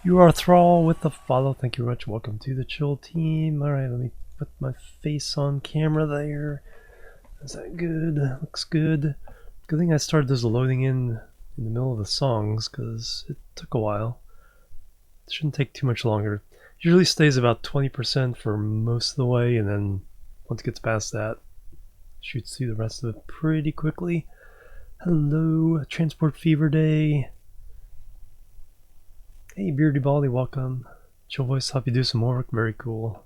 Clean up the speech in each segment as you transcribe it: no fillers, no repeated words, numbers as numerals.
You are Thrall with the follow. Thank you very much. Welcome to the chill team. Alright, let me put my face on camera there. Is that good? Looks good. Good thing I started this loading in the middle of the songs because it took a while. It shouldn't take too much longer. Usually stays about 20% for most of the way, and then once it gets past that, shoots through the rest of it pretty quickly. Hello, Transport Fever Day. Hey, Beardy Baldy, welcome. Chill Voice, help you do some more work. Very cool.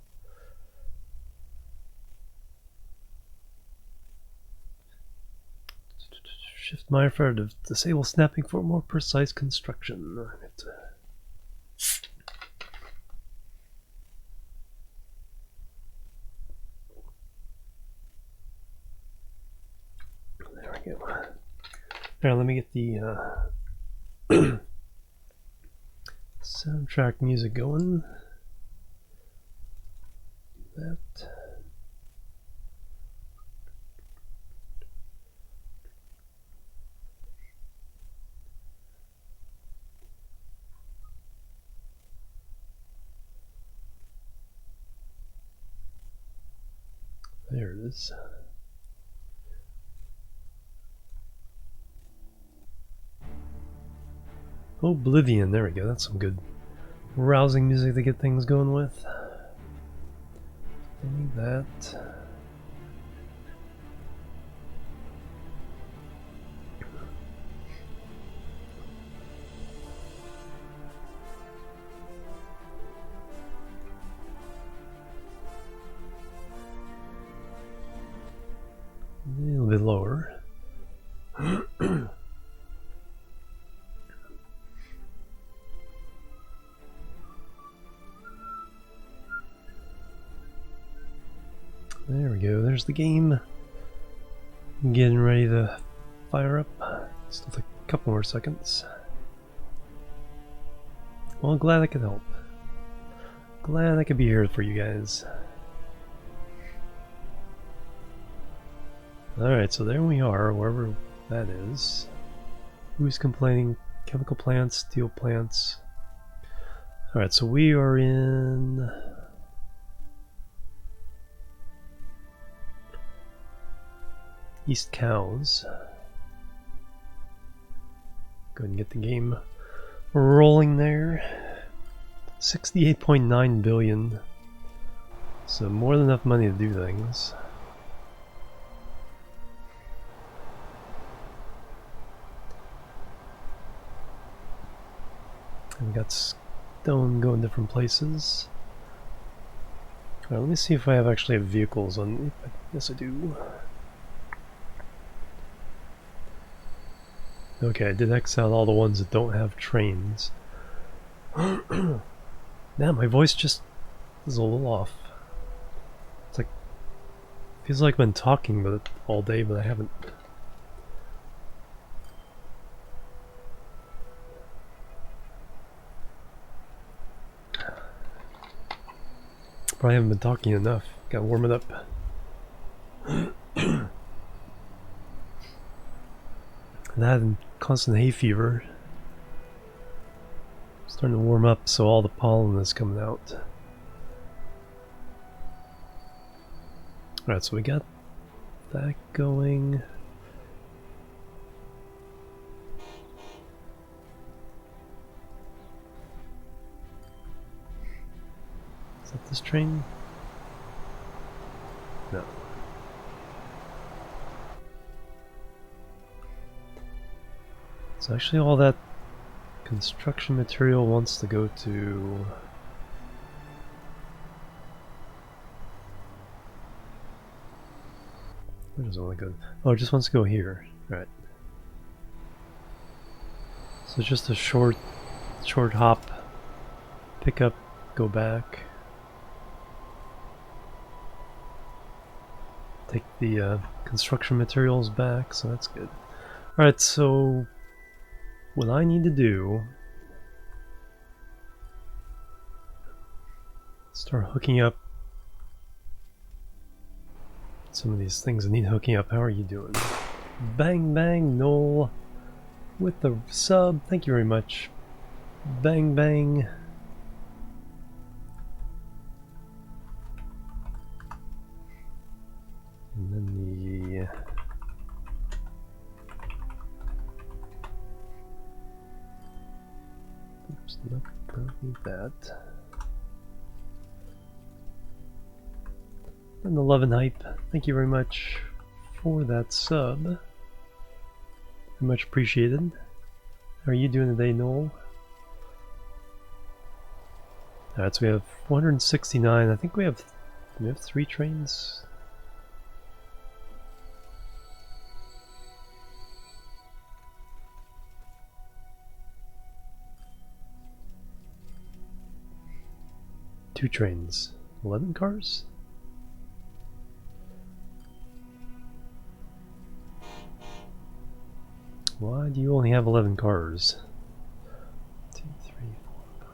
Shift modifier to disable snapping for more precise construction. There we go. Alright, let me get the soundtrack music going. That. There it is. Oblivion, there we go. That's some good rousing music to get things going with. I need that. A little bit lower. There we go, there's the game. Getting ready to fire up. Still take a couple more seconds. Well, glad I could help. Glad I could be here for you guys. Alright, so there we are, wherever that is. Who's complaining? Chemical plants, steel plants. Alright, so we are in... East Cows. Go ahead and get the game rolling there. 68.9 billion. So more than enough money to do things. And we got stone going different places. Alright, let me see if I actually have vehicles on. Yes, I do. Okay, I did X out all the ones that don't have trains. Now my voice just is a little off. It's like, feels like I've been talking about it all day, but I haven't. Probably haven't been talking enough. Gotta warm it up. That and constant hay fever. Starting to warm up, so all the pollen is coming out. Alright, so we got that going. Is that this train? No. So actually all that construction material wants to go to... Where does it want to go? Oh, it just wants to go here. Right. So it's just a short hop, pick up, go back. Take the construction materials back, so that's good. Alright, so what I need to do, start hooking up some of these things that need hooking up. How are you doing? Bang Bang Noel with the sub, thank you very much. Bang Bang And then the oops, nope, don't need that. And 11 hype, thank you very much for that sub. Very much appreciated. How are you doing today, Noel? Alright, so we have 469. I think we have 3 trains. Two trains. 11 cars? Why do you only have 11 cars? 2, 3, 4, 5.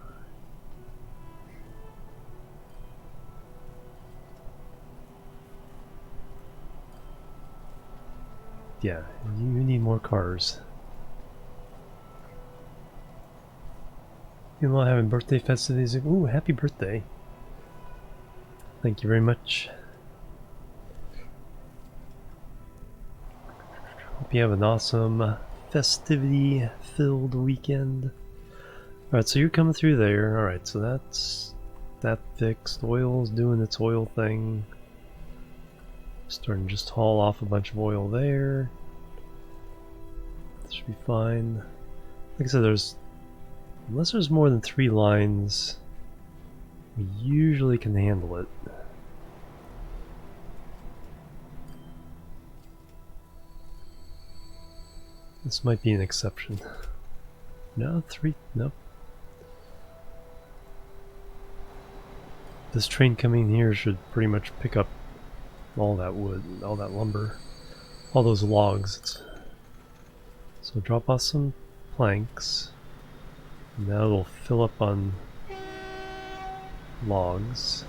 Yeah, you need more cars. You know, having birthday festivities. Ooh, happy birthday. Thank you very much. Hope you have an awesome festivity-filled weekend. Alright, so you're coming through there. Alright, so that's that fixed. Oil's doing its oil thing. Starting to just haul off a bunch of oil there. This should be fine. Like I said, unless there's more than 3 lines, we usually can handle it. This might be an exception. No, 3, nope. This train coming here should pretty much pick up all that wood, all that lumber, all those logs. So drop off some planks. Now it'll fill up on logs.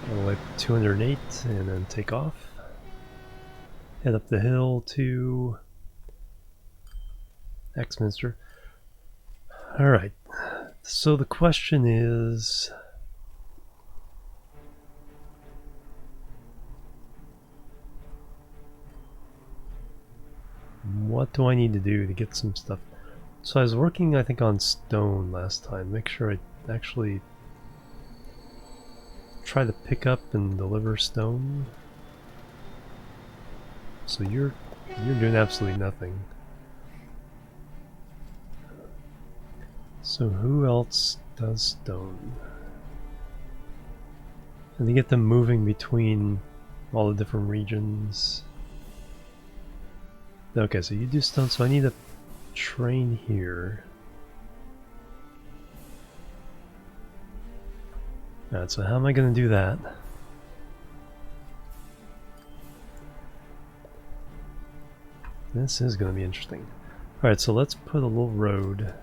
All the way up to 208 and then take off. Head up the hill to Axminster. Alright, so the question is, what do I need to do to get some stuff? So I was working, I think, on stone last time. Make sure I actually try to pick up and deliver stone. So you're doing absolutely nothing. So who else does stone? And to get them moving between all the different regions. Okay, so you do stone, so I need a train here. Alright, so how am I going to do that? This is going to be interesting. Alright, so let's put a little road.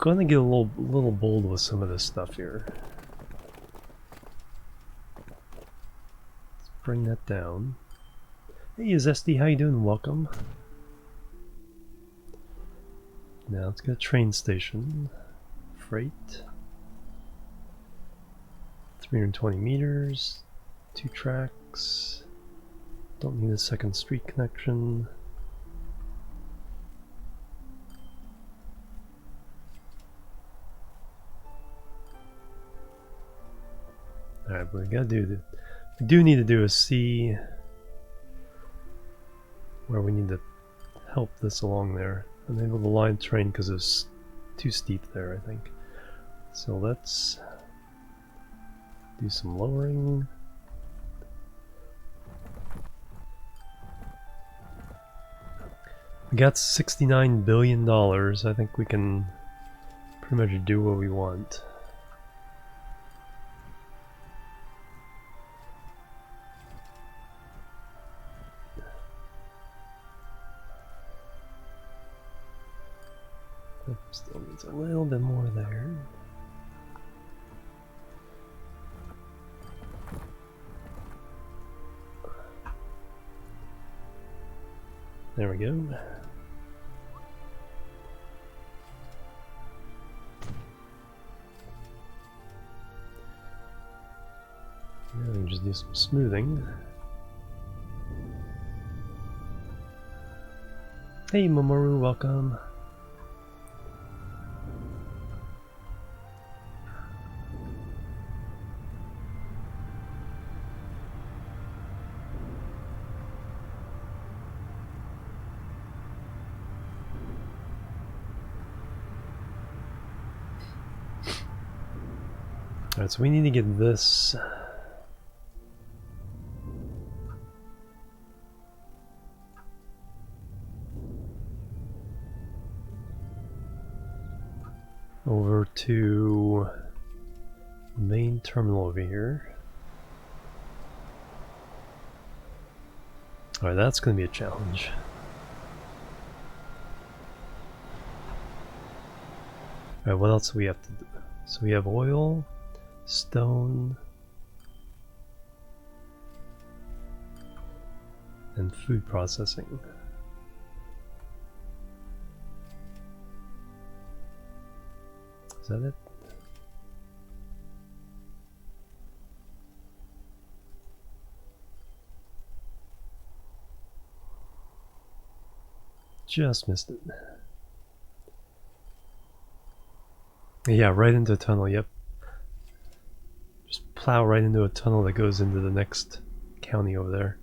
I'm going to get a little bold with some of this stuff here. Let's bring that down. Hey, Zesty, how you doing? Welcome. Now let's get a train station. Freight. 320 meters. 2 tracks. Don't need a second street connection. Alright, but we do need to do is see where we need to help this along there. Enable the line train because it's too steep there, I think. So let's do some lowering. We got $69 billion. I think we can pretty much do what we want. Still needs a little bit more there. There we go. just do some smoothing. Hey Momoru, welcome. Alright, so we need to get this over to the main terminal over here. Alright, that's going to be a challenge. Alright, what else do we have to do? So we have oil, stone, and food processing. Is that it? Just missed it. Yeah, right into a tunnel, yep. Just plow right into a tunnel that goes into the next county over there.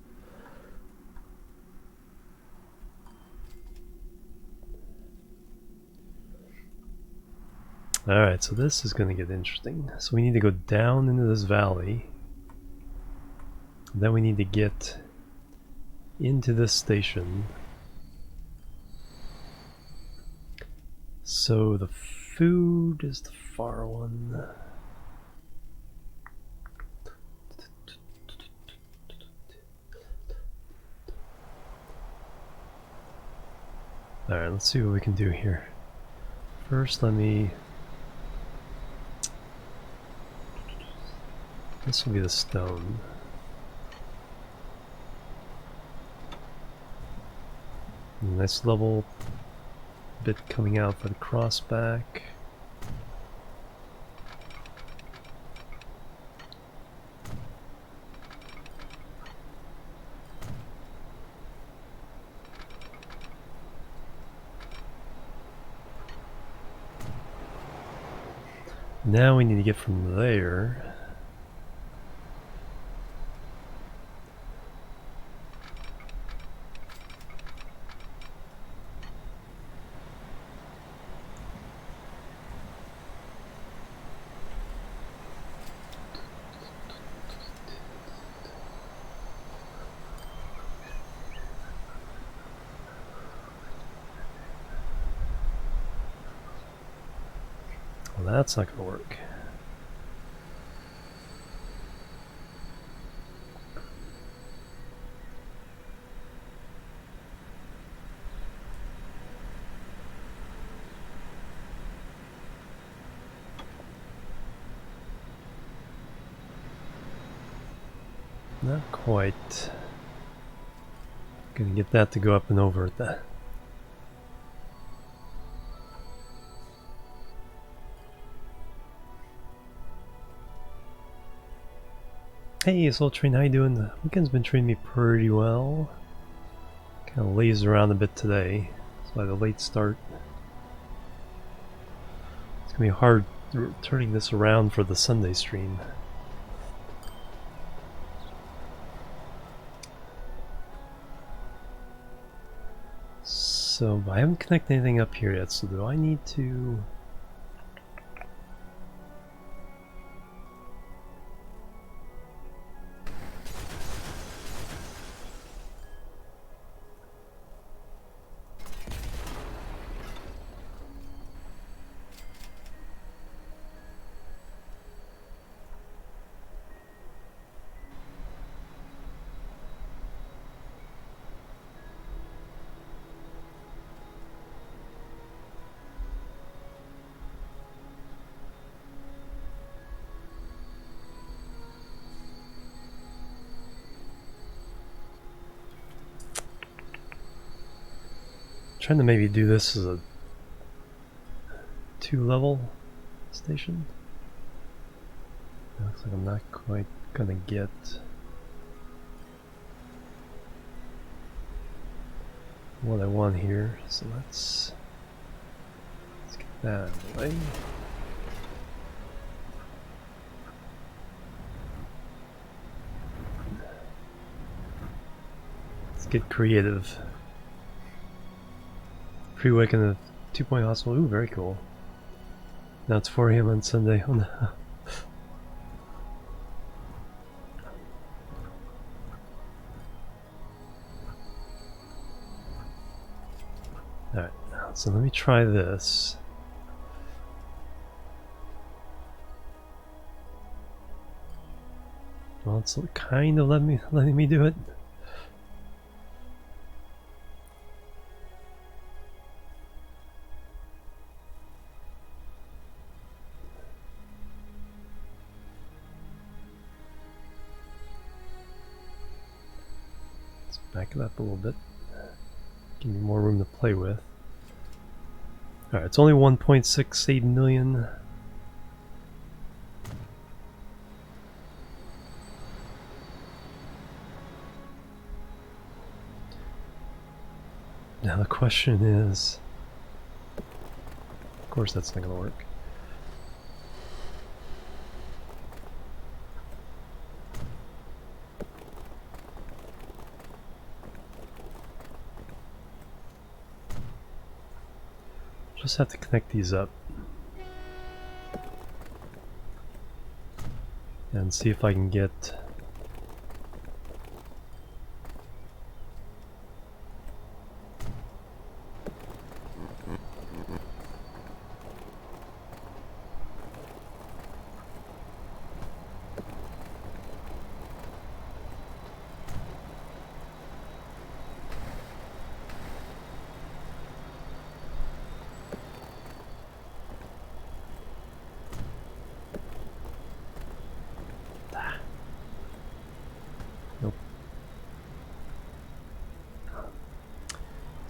Alright, so this is going to get interesting. So we need to go down into this valley. Then we need to get into this station. So the food is the far one. Alright, let's see what we can do here. First, let me... This will be the stone. Nice level bit coming out for the crossback. Now we need to get from there that's not going to work. Not quite. Gonna get that to go up and over at that. Hey Soul Train, how you doing? The weekend's been treating me pretty well. Kind of lazed around a bit today. That's why the late start. It's gonna be hard turning this around for the Sunday stream. So I haven't connected anything up here yet, so do I need to... Trying to maybe do this as a 2-level station. Looks like I'm not quite gonna get what I want here. So let's get that out of the way. Let's get creative. Free wake in the 2-point hospital. Ooh, very cool. Now it's 4 AM on Sunday. Oh no. Alright, so let me try this. Well, it's kind of letting me do it. Let's back it up a little bit. Give me more room to play with. Alright, it's only 1.68 million. Now the question is, of course that's not going to work. Just have to connect these up and see if I can get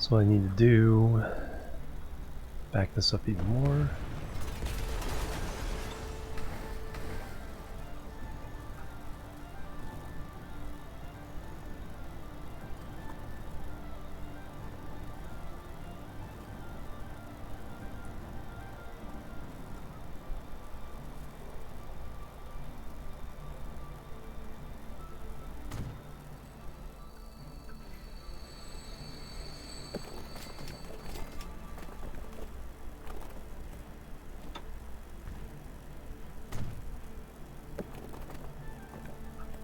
So what I need to do, back this up even more.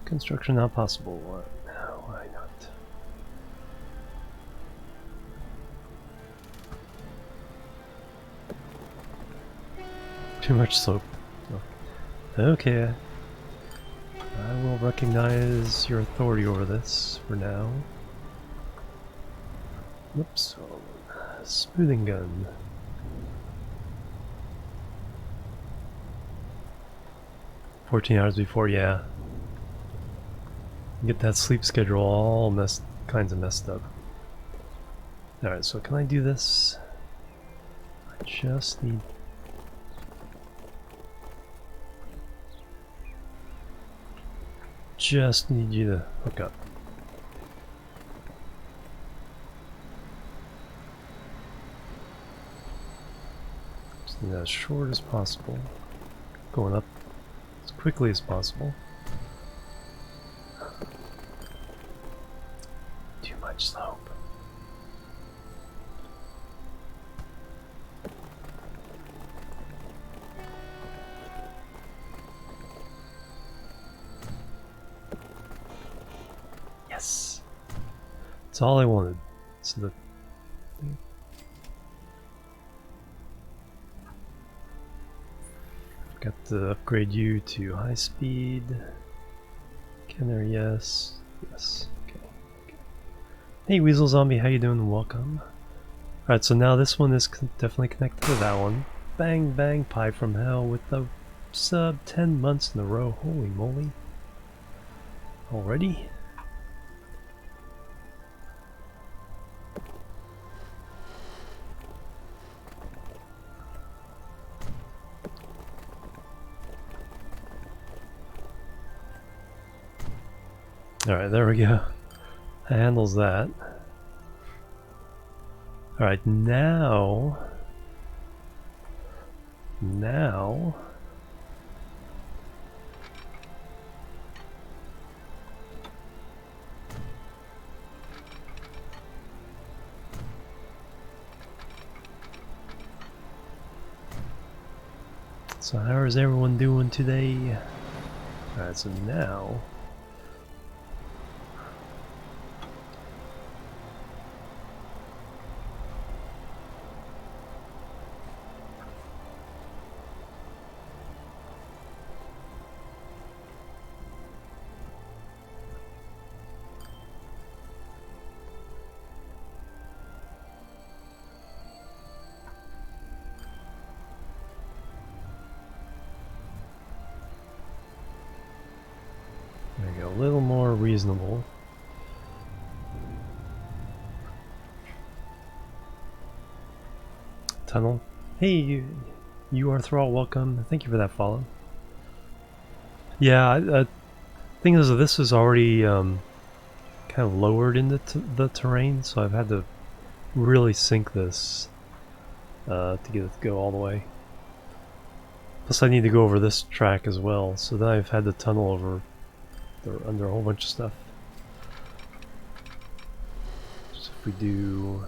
Construction not possible. Why not? Too much slope. Okay. I will recognize your authority over this for now. Whoops. Smoothing gun. "14 hours before," yeah. Get that sleep schedule all kinds of messed up. Alright, so can I do this? I just need... you to hook up. Just need that as short as possible. Going up as quickly as possible. Too much slope. Yes. That's all I wanted. So the got to upgrade you to high speed. Can there? Yes. Yes. Okay. Hey Weasel Zombie, how you doing? Welcome. Alright, so now this one is definitely connected to that one. Bang bang pie from hell with the sub 10 months in a row. Holy moly. Already? Alright, there we go. That handles that. Alright, now... So how is everyone doing today? Alright, so now... There we go, a little more reasonable. Tunnel. Hey, you are Thrall, welcome. Thank you for that follow. Yeah, thing is, this is already kind of lowered into the terrain, so I've had to really sink this to get it to go all the way. Plus I need to go over this track as well, so then I've had to tunnel over under a whole bunch of stuff. So if we do...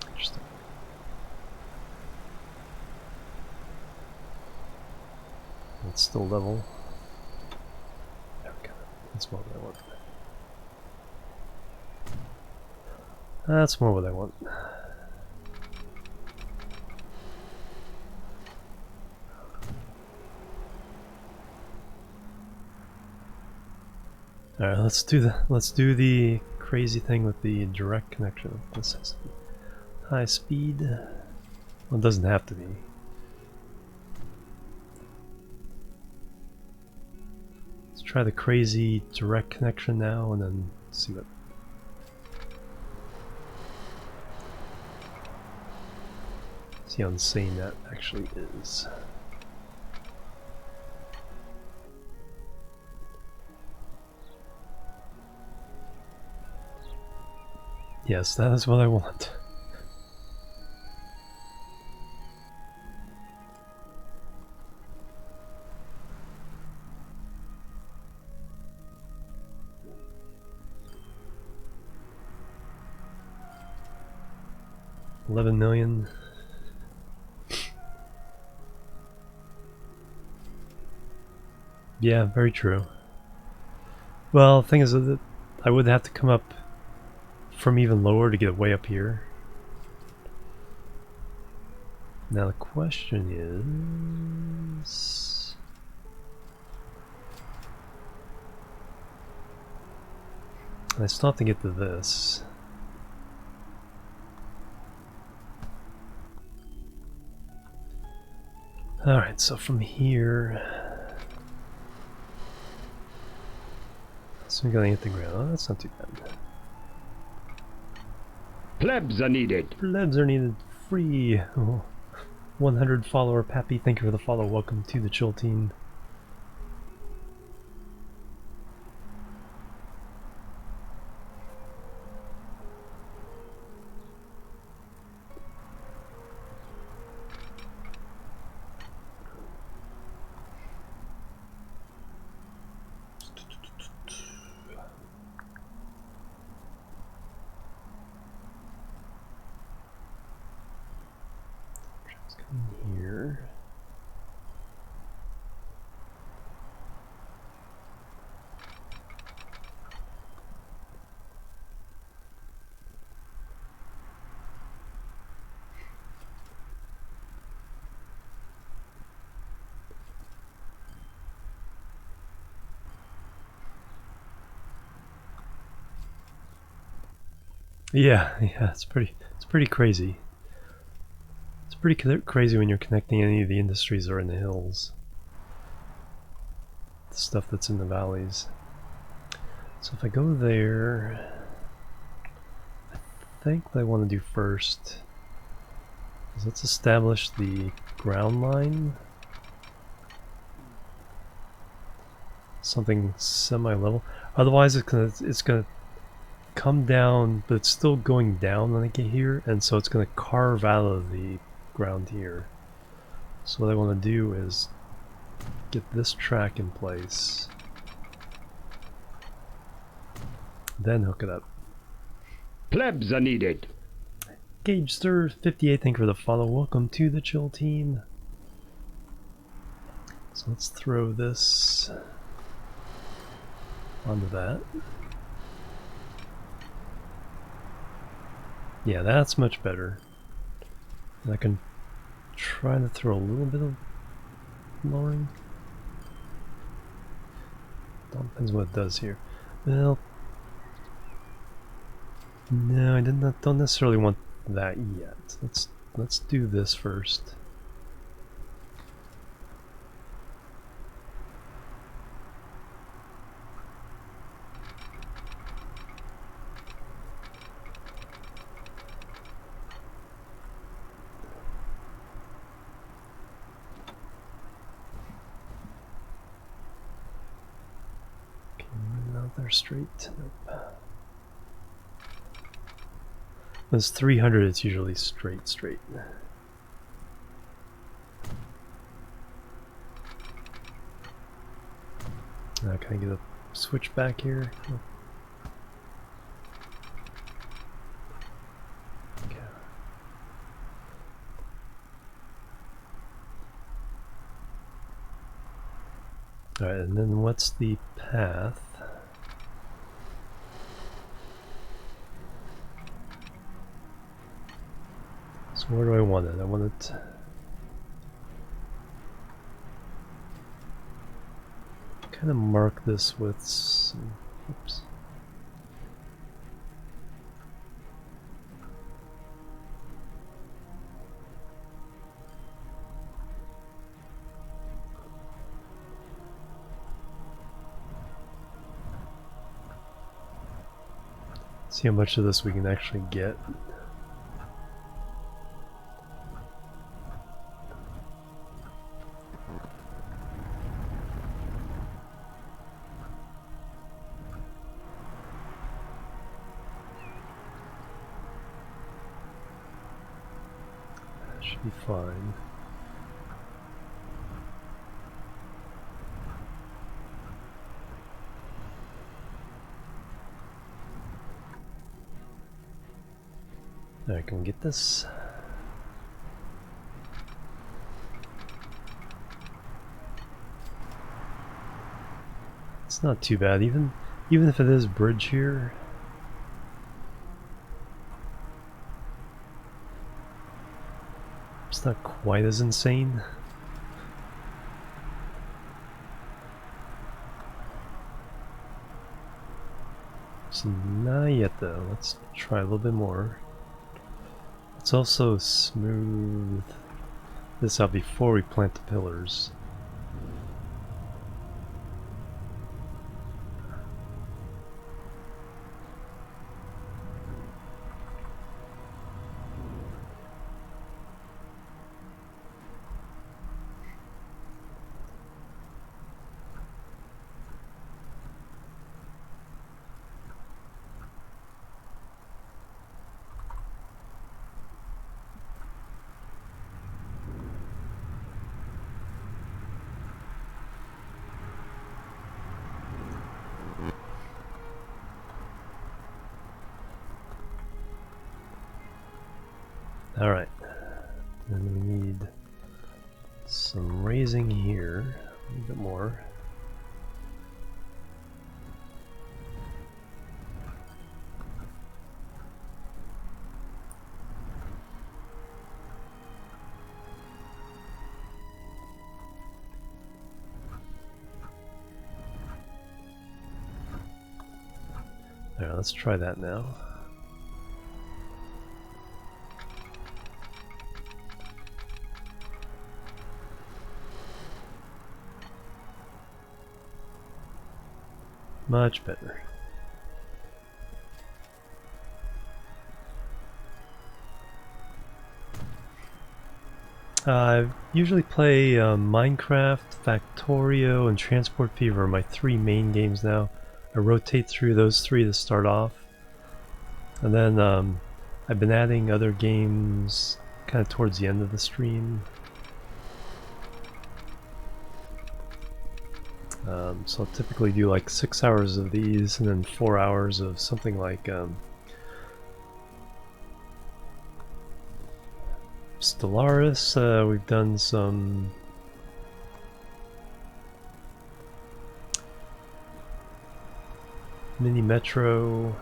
Interesting. It's still level. There we go. That's more what I want. That's more what I want. Alright, let's do the crazy thing with the direct connection. This has to be high speed. Well, it doesn't have to be. Let's try the crazy direct connection now and then see what... See how insane that actually is. Yes, that is what I want. $11 million. Yeah, very true. Well, the thing is that I would have to come up from even lower to get way up here. Now the question is... I still have to get to this. Alright, so from here... So we gotta hit the ground. Oh, that's not too bad. Plebs are needed. Plebs are needed. Free. Oh, 100 follower Pappy, thank you for the follow. Welcome to the chill team. Here. Yeah, it's pretty crazy. It's pretty crazy when you're connecting any of the industries that are in the hills. The stuff that's in the valleys. So if I go there, I think what I want to do first is let's establish the ground line. something semi-level. Otherwise, it's gonna come down, but it's still going down when I get here, and so it's gonna carve out of the ground here. So what I want to do is get this track in place, then hook it up. Plebs are needed. Gage Stir 58, thank you for the follow. Welcome to the chill team. So let's throw this onto that. Yeah, that's much better. And I can try to throw a little bit of lowering. Depends what it does here. Well, no, I don't necessarily want that yet. Let's do this first. They're straight. Nope. When it's 300, it's usually straight. Now can I get a switch back here? Oh. Okay. Alright, and then what's the path? So where do I want it? I want it... kind of mark this with some... Oops. See how much of this we can actually get. That should be fine. I can get this. It's not too bad, even if it is bridge here. It's not quite as insane. So not yet though. Let's try a little bit more. Let's also smooth this out before we plant the pillars. Alright, then we need some raising here, a little bit more. Alright, let's try that now. Much better. I usually play Minecraft, Factorio, and Transport Fever are my three main games now. I rotate through those three to start off. And then I've been adding other games kind of towards the end of the stream. So I'll typically do like 6 hours of these and then 4 hours of something like Stellaris. We've done some Mini Metro,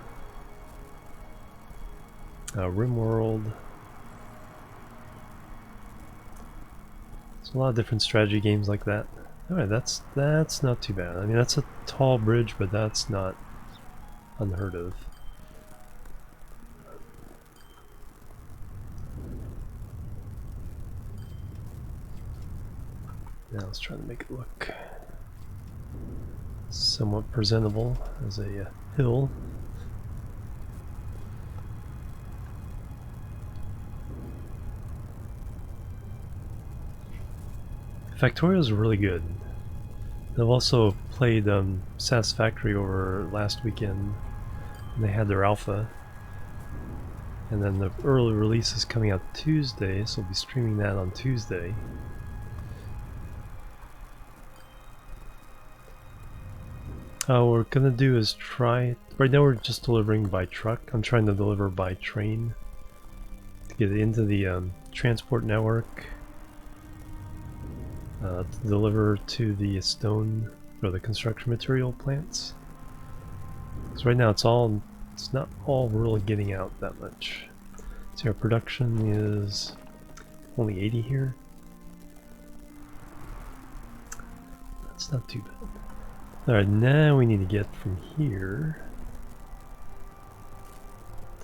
RimWorld. There's a lot of different strategy games like that. Alright, that's not too bad. I mean, that's a tall bridge, but that's not unheard of. Now let's try to make it look somewhat presentable as a hill. Factorio is really good. I've also played Satisfactory over last weekend, and they had their alpha. And then the early release is coming out Tuesday, so I'll be streaming that on Tuesday. What we're gonna do is try. Right now we're just delivering by truck. I'm trying to deliver by train to get it into the transport network. To deliver to the stone or the construction material plants. So right now it's not all really getting out that much. So our production is only 80 here. That's not too bad. Alright, now we need to get from here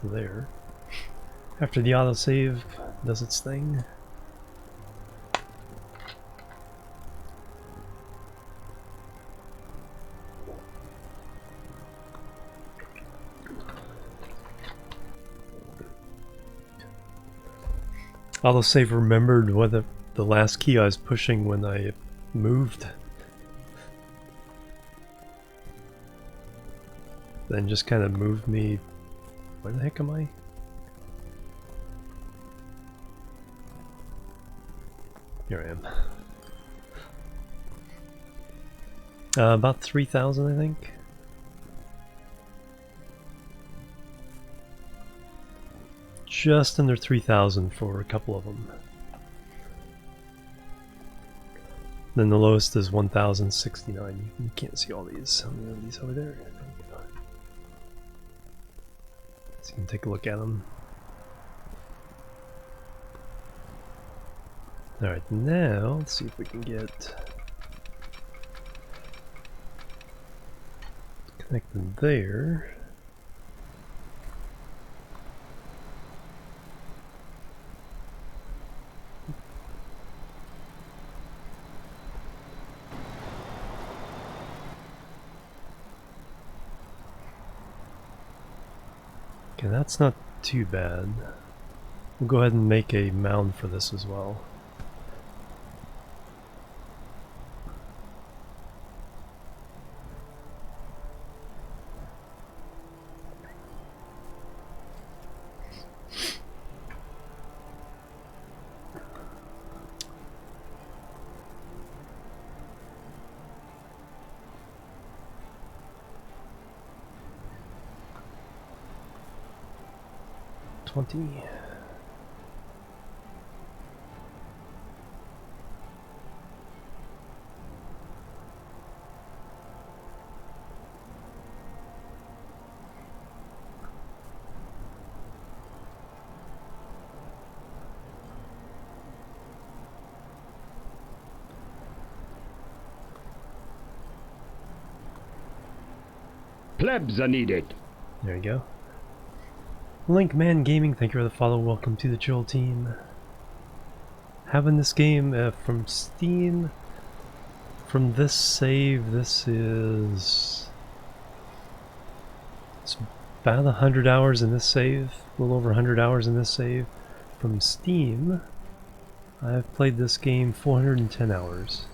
to there. After the autosave does its thing. Autosave remembered what the last key I was pushing when I moved. Then just kind of moved me. Where the heck am I? Here I am. About 3,000, I think. Just under 3,000 for a couple of them. Then the lowest is 1,069. You can't see all these. How many of these over there? So you can take a look at them. Alright, now let's see if we can get connected there. Okay, that's not too bad. We'll go ahead and make a mound for this as well. Plebs are needed. There you go. Linkman Gaming, thank you for the follow. Welcome to the Chill Team. Having this game from Steam. From this save, this is... It's about 100 hours in this save. A little over 100 hours in this save. From Steam, I've played this game 410 hours.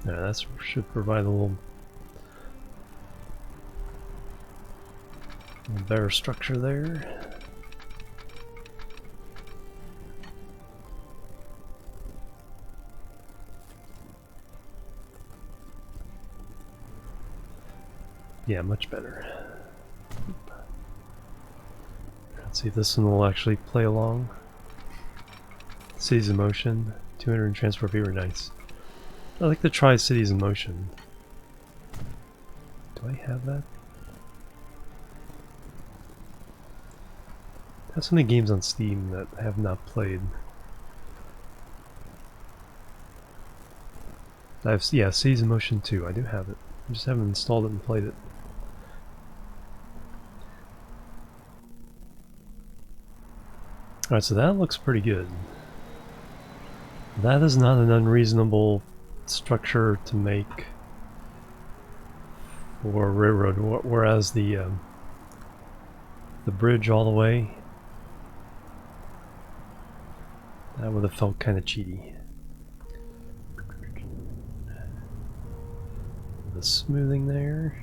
Yeah, that should provide a little better structure there. Yeah, much better. Let's see if this one will actually play along. Cities in Motion, 200 in transfer fever, nice. I like to try Cities in Motion. Do I have that? I have so many games on Steam that I have not played. Yeah, Cities in Motion 2, I do have it. I just haven't installed it and played it. Alright, so that looks pretty good. That is not an unreasonable structure to make for a railroad, whereas the bridge all the way, that would have felt kind of cheaty. The smoothing there.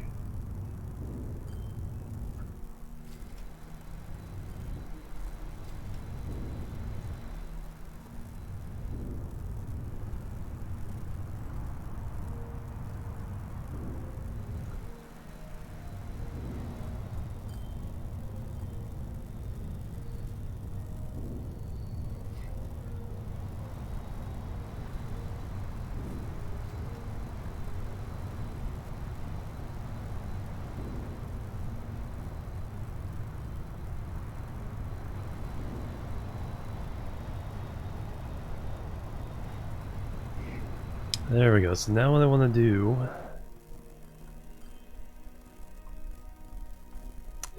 There we go. So now what I want to do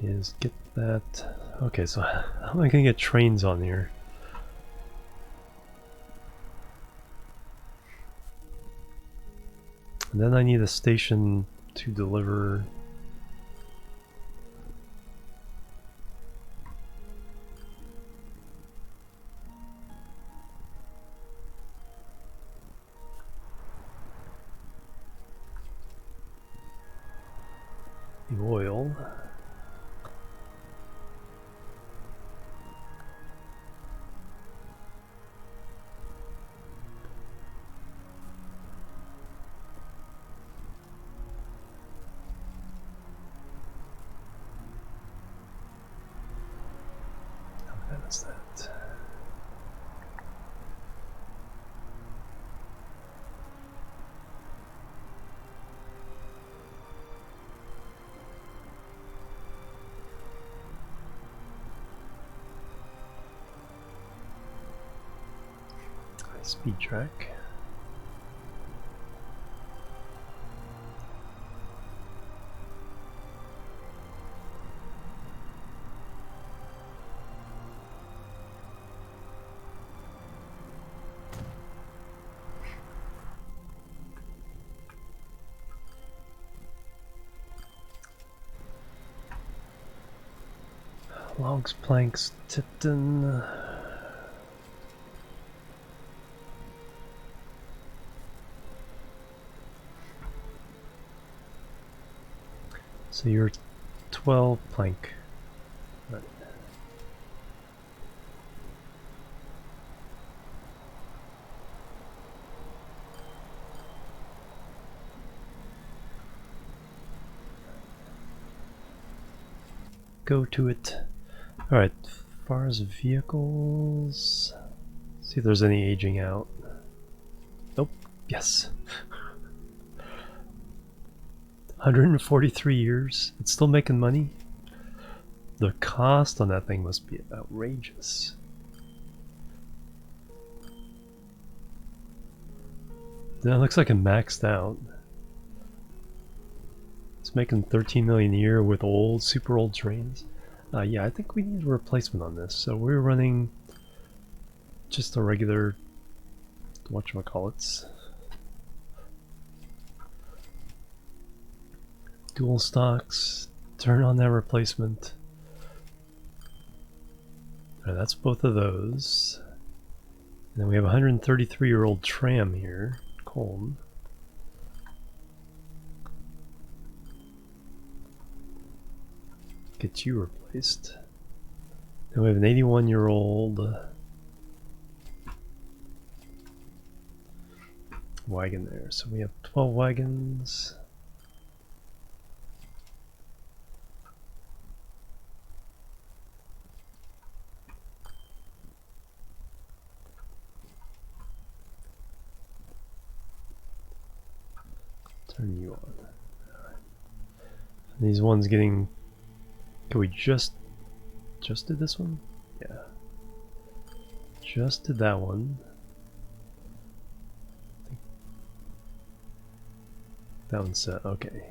is get that. Okay, so how am I going to get trains on here? And then I need a station to deliver. The oil. How bad is that? Speed track. Logs, planks, Tipton. So you're 12 plank. Right. Go to it. Alright, as far as vehicles, see if there's any aging out. Nope. Yes. 143 years. It's still making money. The cost on that thing must be outrageous. That looks like it maxed out. It's It's making 13 million a year with old, super old trains. Yeah, I think we need a replacement on this. So we're running just a regular, whatchamacallits, dual stocks. Turn on that replacement. Right, that's both of those. And then we have a 133-year-old tram here, Colne. Get you replaced. Then we have an 81-year-old wagon there. So we have 12 wagons. Turn you on. Alright. These ones getting... Can we just did this one? Yeah. Just did that one. That one's set. Okay.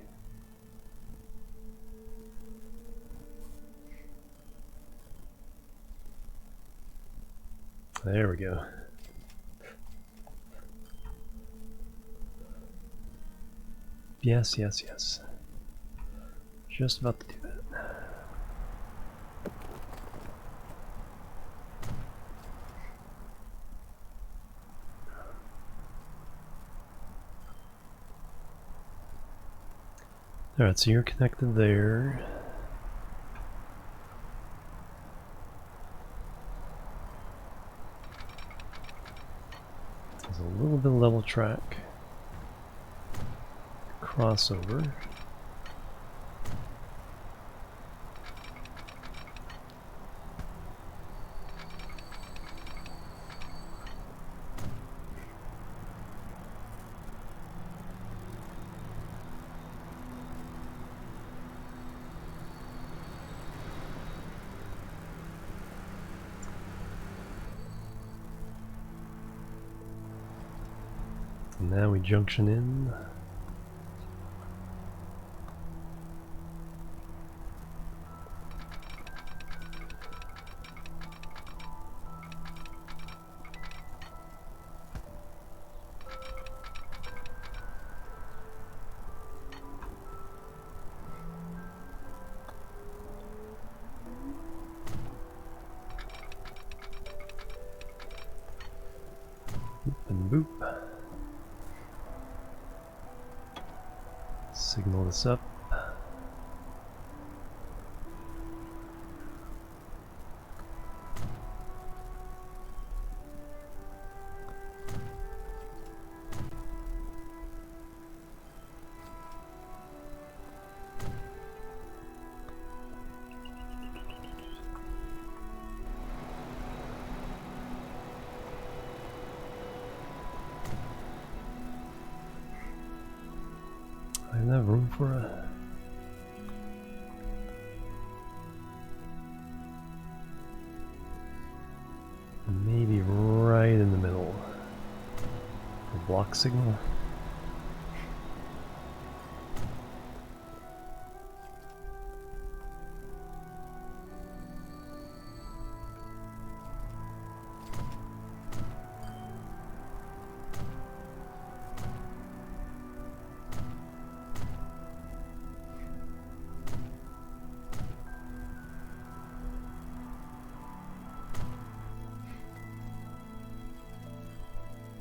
There we go. Yes, yes, yes. Just about to do that. Alright, so you're connected there. There's a little bit of level track. Crossover. And now we junction in. And boop. Signal this up. I don't have room for a... Maybe right in the middle. A block signal.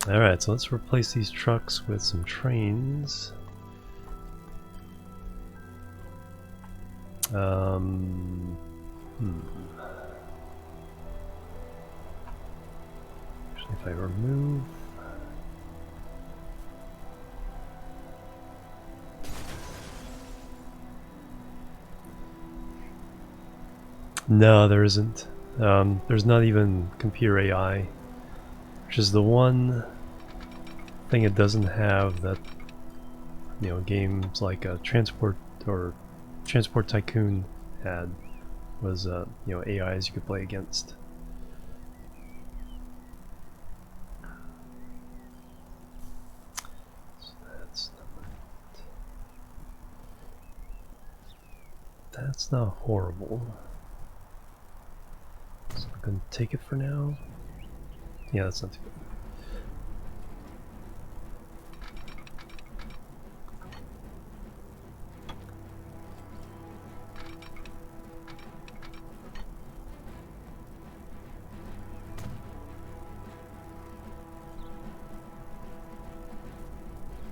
Alright, so let's replace these trucks with some trains. Actually, if I remove... No, there isn't. There's not even computer AI, which is the one thing it doesn't have that, you know, games like Transport or Transport Tycoon had, was you know, AIs you could play against. So that's not That's not horrible. So I'm gonna take it for now. Yeah, that's not too bad.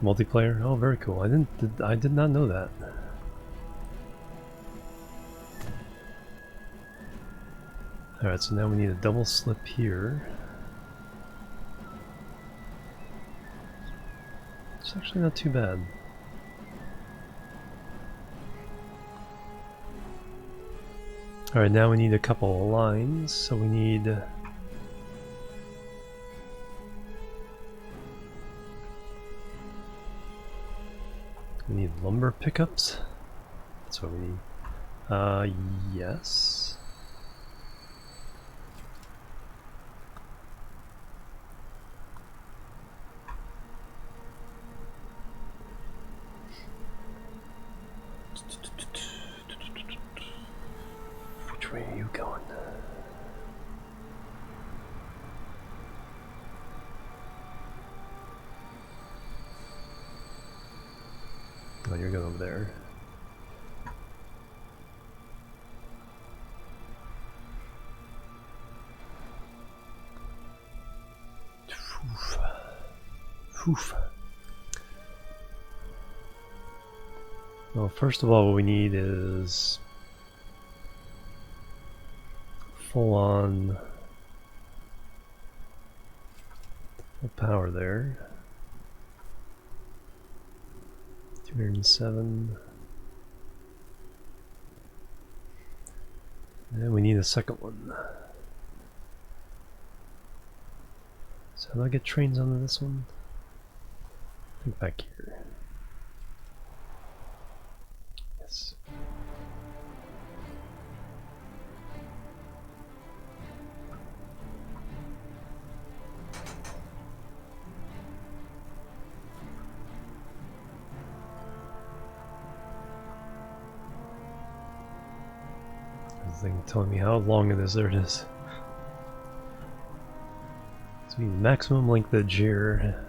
Multiplayer? Oh, very cool. I did not know that. Alright, so now we need a double slip here. It's actually not too bad. Alright, now we need a couple of lines, so we need... we need lumber pickups? That's what we need. Yes. Which way are you going? Oh, you're going over there. Oof. Well, first of all, what we need is full power there. 207. And we need a second one. So how do I get trains onto this one? I think back here. Yes. This thing telling me how long it is. There it is. So we need maximum lengthage here.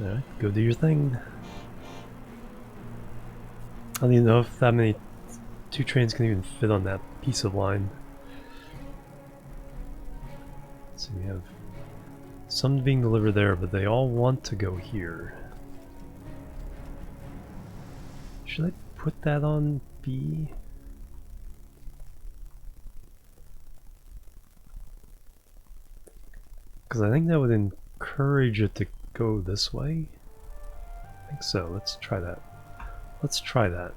Alright, go do your thing. I don't even know if that many two trains can even fit on that piece of line. So we have some being delivered there, but they all want to go here. Should I put that on B? Because I think that would encourage it to go this way. I think so. Let's try that. Let's try that.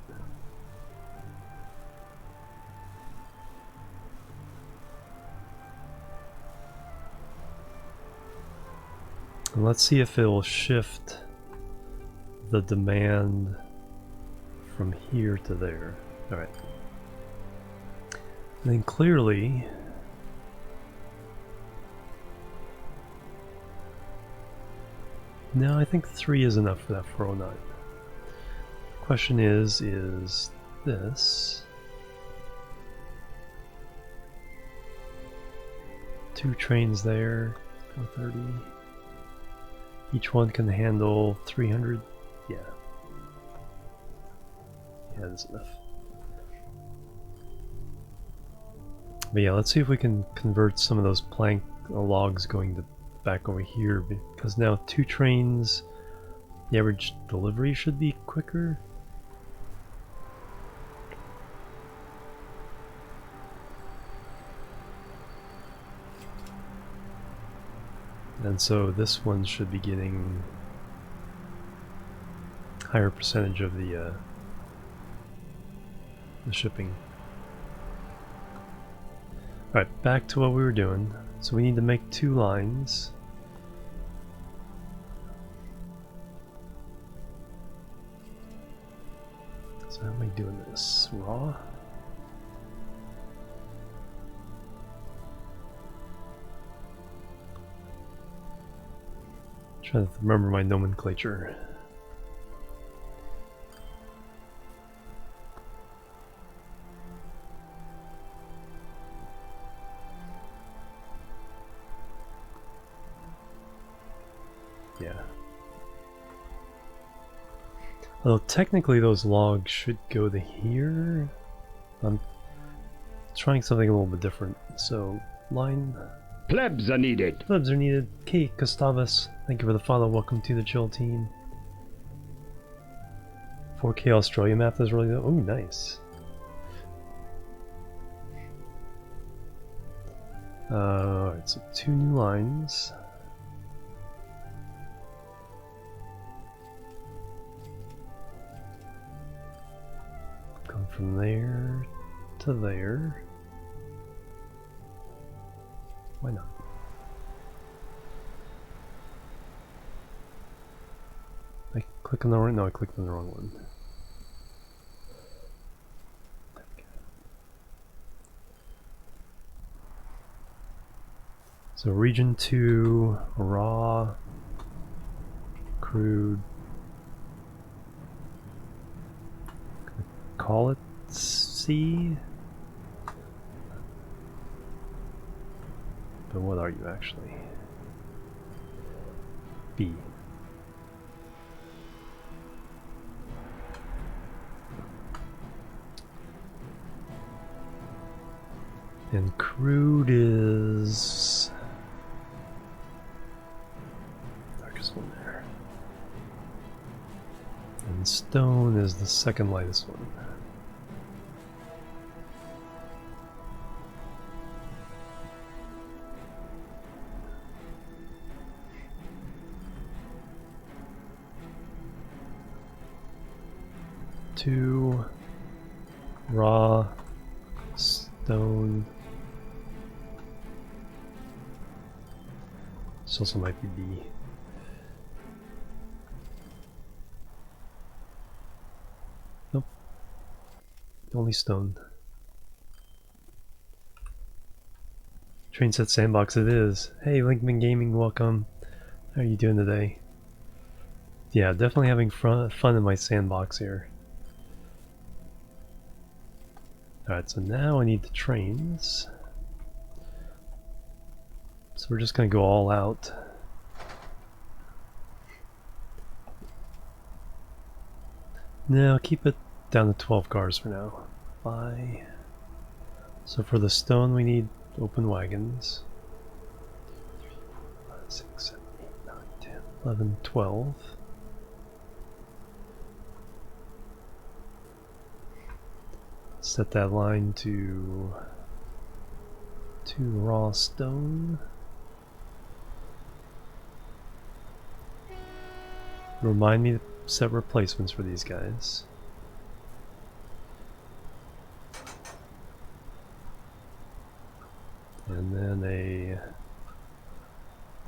And let's see if it will shift the demand from here to there. Alright. And then clearly... no, I think 3 is enough for that 409. Question is this... 2 trains there, 430. Each one can handle 300. Yeah. Yeah, that's enough. But yeah, let's see if we can convert some of those plank logs going to back over here, because now 2 trains, the average delivery should be quicker. And so this one should be getting higher percentage of the shipping. Alright, back to what we were doing. So we need to make 2 lines. So how am I doing this? Raw? Trying to remember my nomenclature. Yeah. Although technically those logs should go to here. I'm trying something a little bit different. So, line... Plebs are needed. Plebs are needed. Kate Gustavus, thank you for the follow. Welcome to the chill team. 4K Australia map is really... Oh, nice. Alright, so 2 new lines. Come from there to there. Why not? I click on the right... No, I clicked on the wrong one. So region 2, raw, crude, call it C? But what are you actually? B. And crude is... darkest one there. And stone is the second lightest one. Two raw stone. This also might be B. Nope. Only stone. Train set sandbox it is. Hey Linkman Gaming, welcome. How are you doing today? Yeah, definitely having fun in my sandbox here. Alright, so now I need the trains. So we're just gonna go all out. No, keep it down to 12 cars for now. Bye. So for the stone we need open wagons. 5, 6, 7, 8, 9, 10, 11, 12. Set that line to 2 raw stone. Remind me to set replacements for these guys. And then a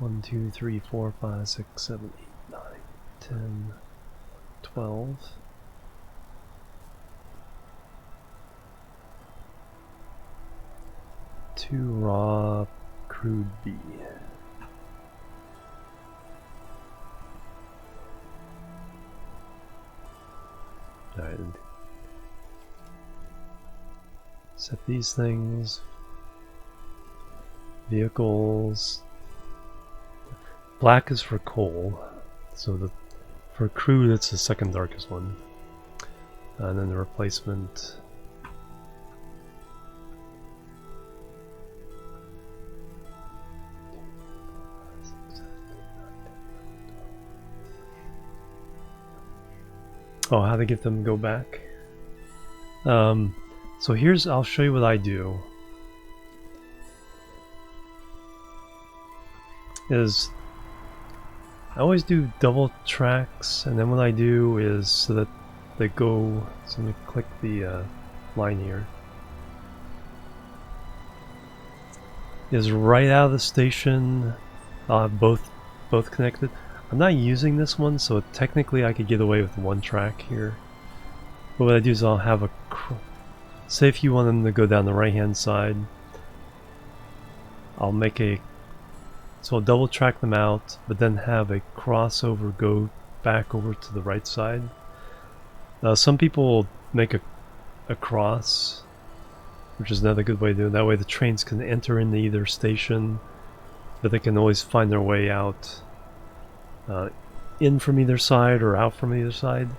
1, 2, 3, 4, 5, 6, 7, 8, 9, 10, 12. Two raw crude B. Alright. Set these things. Vehicles. Black is for coal. So for crude it's the second darkest one. And then the replacement. Oh, how to get them to go back. So I'll show you what I do. Is I always do double tracks, and then what I do is so that they go. So let me click the line here. Is right out of the station, both connected. I'm not using this one, so technically I could get away with one track here. But what I do is I'll have a... Say if you want them to go down the right hand side, I'll make a So I'll double track them out, but then have a crossover go back over to the right side. Some people make a cross, which is another good way to do it. That way the trains can enter into either station, but they can always find their way out in from either side or out from either side,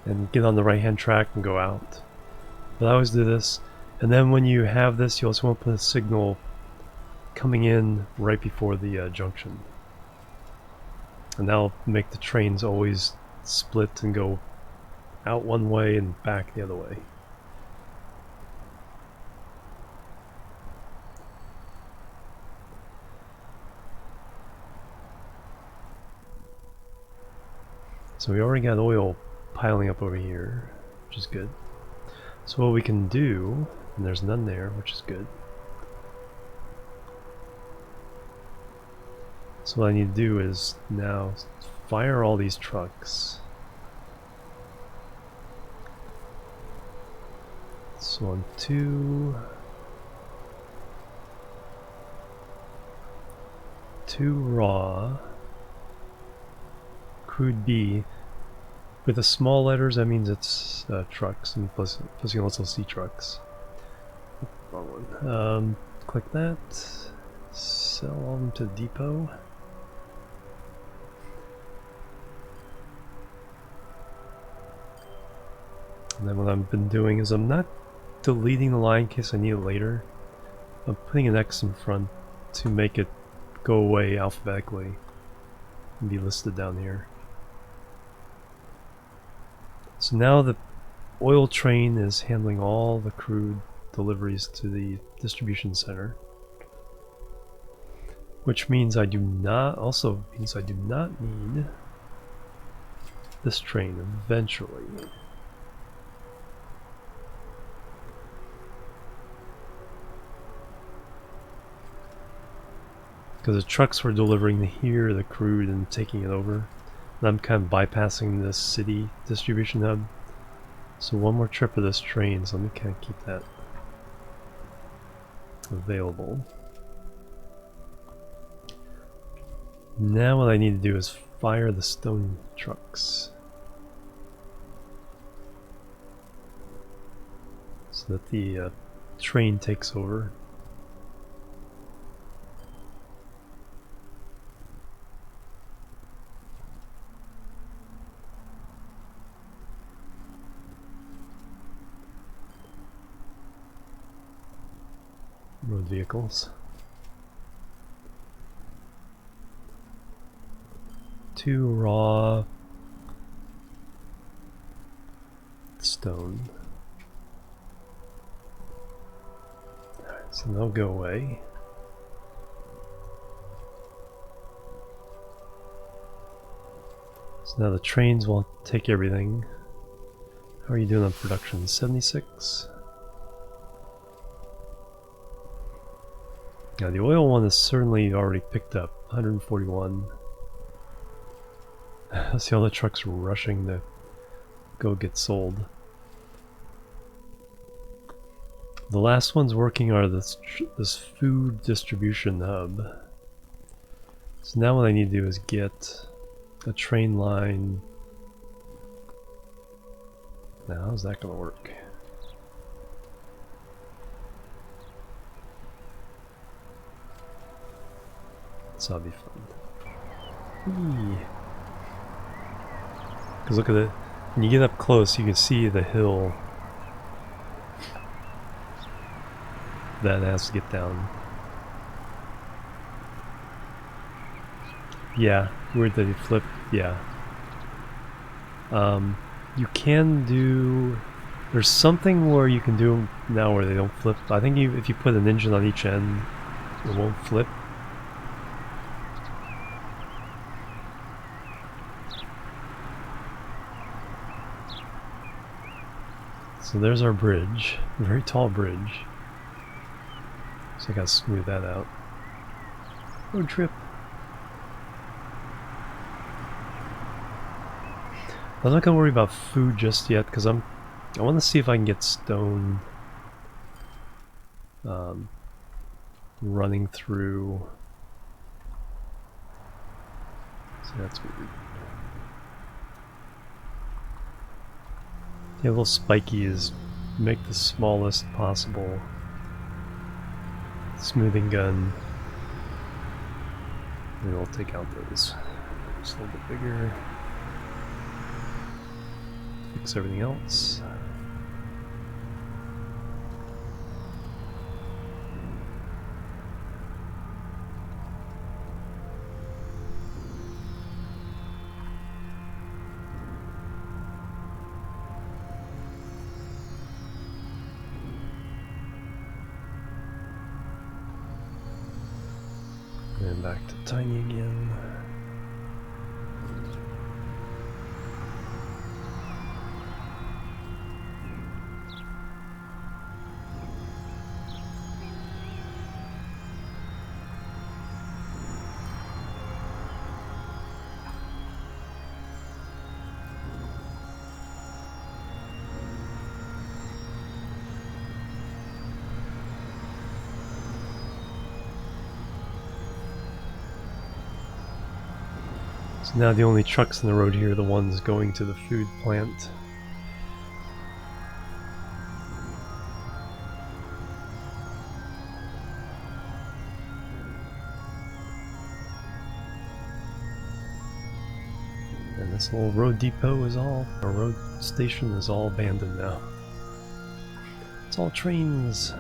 and get on the right hand track and go out. But I always do this, and then when you have this, you also want to put a signal coming in right before the junction, and that'll make the trains always split and go out one way and back the other way. So we already got oil piling up over here, which is good. So what we can do, and there's none there, which is good. So what I need to do is now fire all these trucks. So on two raw, crude B. With the small letters, that means it's trucks, and plus you can also see trucks. Wrong one. Click that. Sell them to depot. And then what I've been doing is I'm not deleting the line in case I need it later. I'm putting an X in front to make it go away alphabetically and be listed down here. So now the oil train is handling all the crude deliveries to the distribution center, which means I do not need this train eventually. Because the trucks were delivering here the crude and taking it over. And I'm kind of bypassing this city distribution hub. So one more trip of this train, so let me kind of keep that available. Now what I need to do is fire the stone trucks, so that the train takes over. Road vehicles. 2 raw stone. Alright, so they'll go away. So now the trains will take everything. How are you doing on production? 76? Now the oil one is certainly already picked up, 141. See all the trucks rushing to go get sold. The last ones working are this food distribution hub. So now what I need to do is get a train line. Now how's that going to work? So that'll be fun. Because look at it. When you get up close, you can see the hill that has to get down. Yeah, weird that he flipped. Yeah. You can do. There's something where you can do now where they don't flip. I think if you put an engine on each end, it won't flip. So there's our bridge, a very tall bridge. So I gotta smooth that out. Road trip. I'm not gonna worry about food just yet because I want to see if I can get stone running through That's weird. Yeah, a little spiky is make the smallest possible smoothing gun. And we'll take out those. Just a little bit bigger. Fix everything else. And back to tiny again. So now the only trucks on the road here are the ones going to the food plant. And this little road depot is all, or road station is all abandoned now. It's all trains.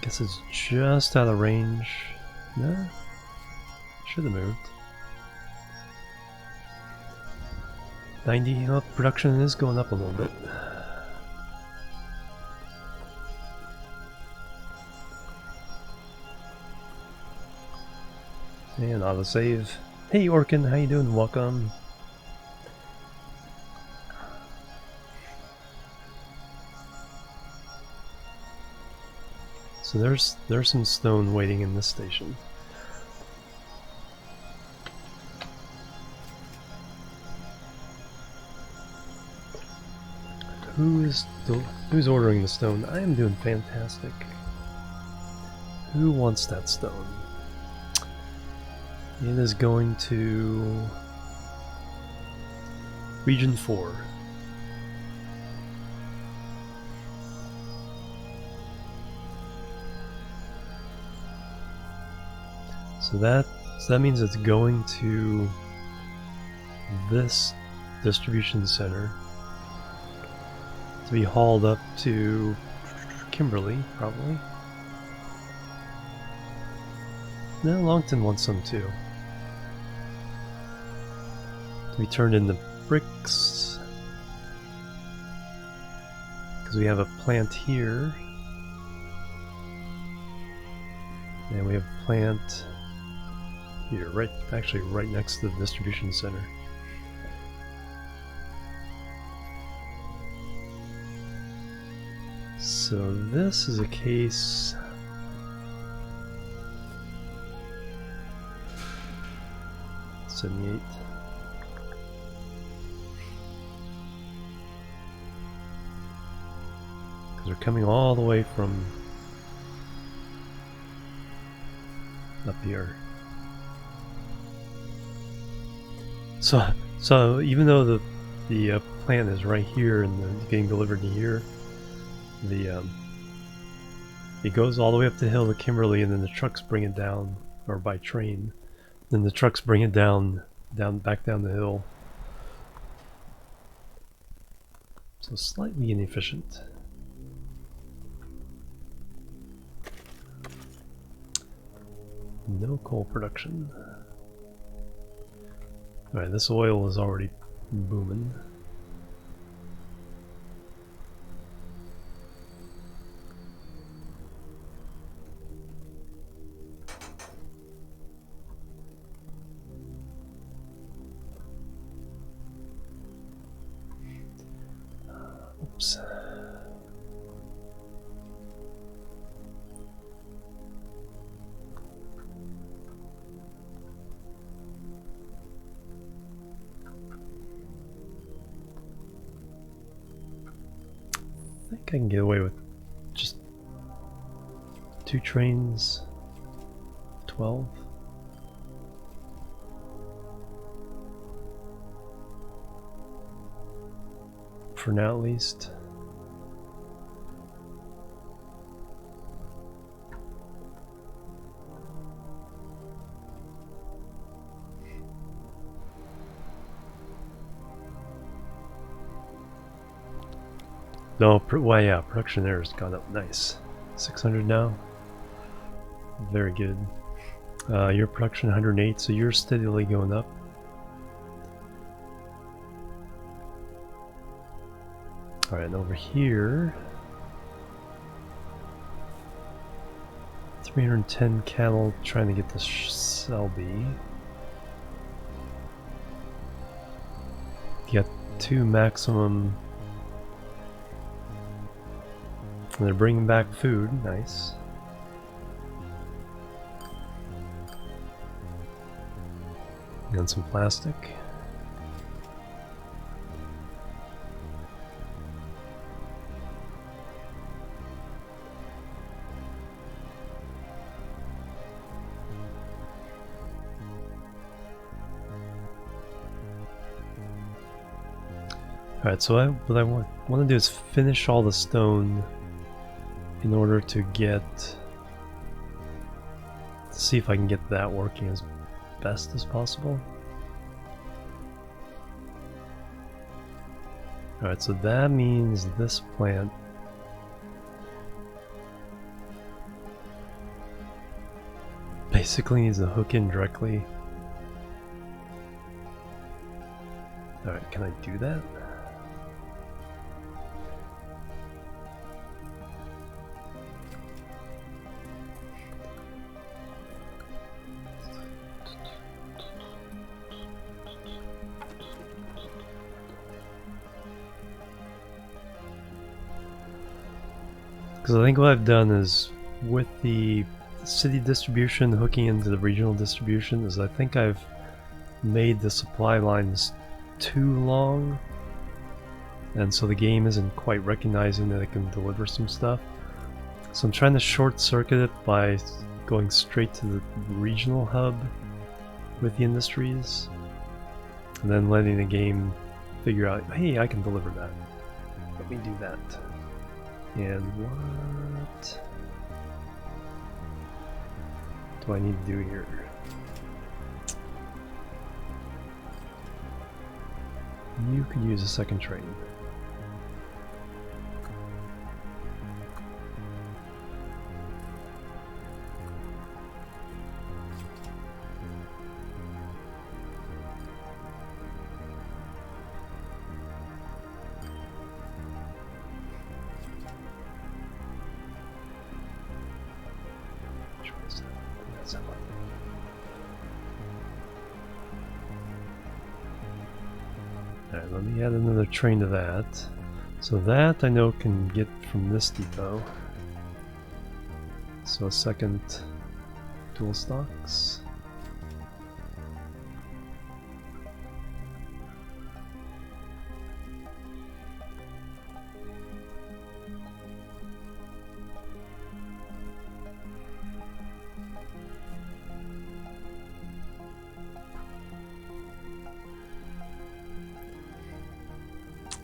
Guess it's just out of range. No, should have moved. 90, oh, production is going up a little bit. And autosave. Hey Orkin, how you doing? Welcome. So there's some stone waiting in this station. Who's ordering the stone? I am doing fantastic. Who wants that stone? It is going to Region 4. So that means it's going to this distribution center to be hauled up to Kimberly, probably. No, Longton wants some too. To be turned into bricks. Because we have a plant here. And we have a plant here, actually right next to the distribution center. So this is a case. '78. Because they're coming all the way from up here. So even though the plant is right here and it's getting delivered to here, it goes all the way up the hill to Kimberly, and then the trucks bring it down, or by train. Then the trucks bring it back down the hill. So slightly inefficient. No coal production. Alright, this oil is already booming. Oops. think I can get away with just 2 trains, 12. For now, at least. No, well, yeah, production there has gone up. Nice. 600 now. Very good. Your production 108, so you're steadily going up. Alright, and over here, 310 cattle trying to get the Selby. You got 2 maximum. And they're bringing back food, nice. And some plastic. Alright, so what I want to do is finish all the stone in order to see if I can get that working as best as possible. Alright, so that means this plant basically needs to hook in directly. Alright, can I do that? Because I think what I've done is, with the city distribution hooking into the regional distribution, is I think I've made the supply lines too long, and so the game isn't quite recognizing that it can deliver some stuff. So I'm trying to short circuit it by going straight to the regional hub with the industries, and then letting the game figure out, hey, I can deliver that. Let me do that. And what do I need to do here? You could use a second train. Alright, let me add another train to that. So that I know can get from this depot. So a second dual stocks.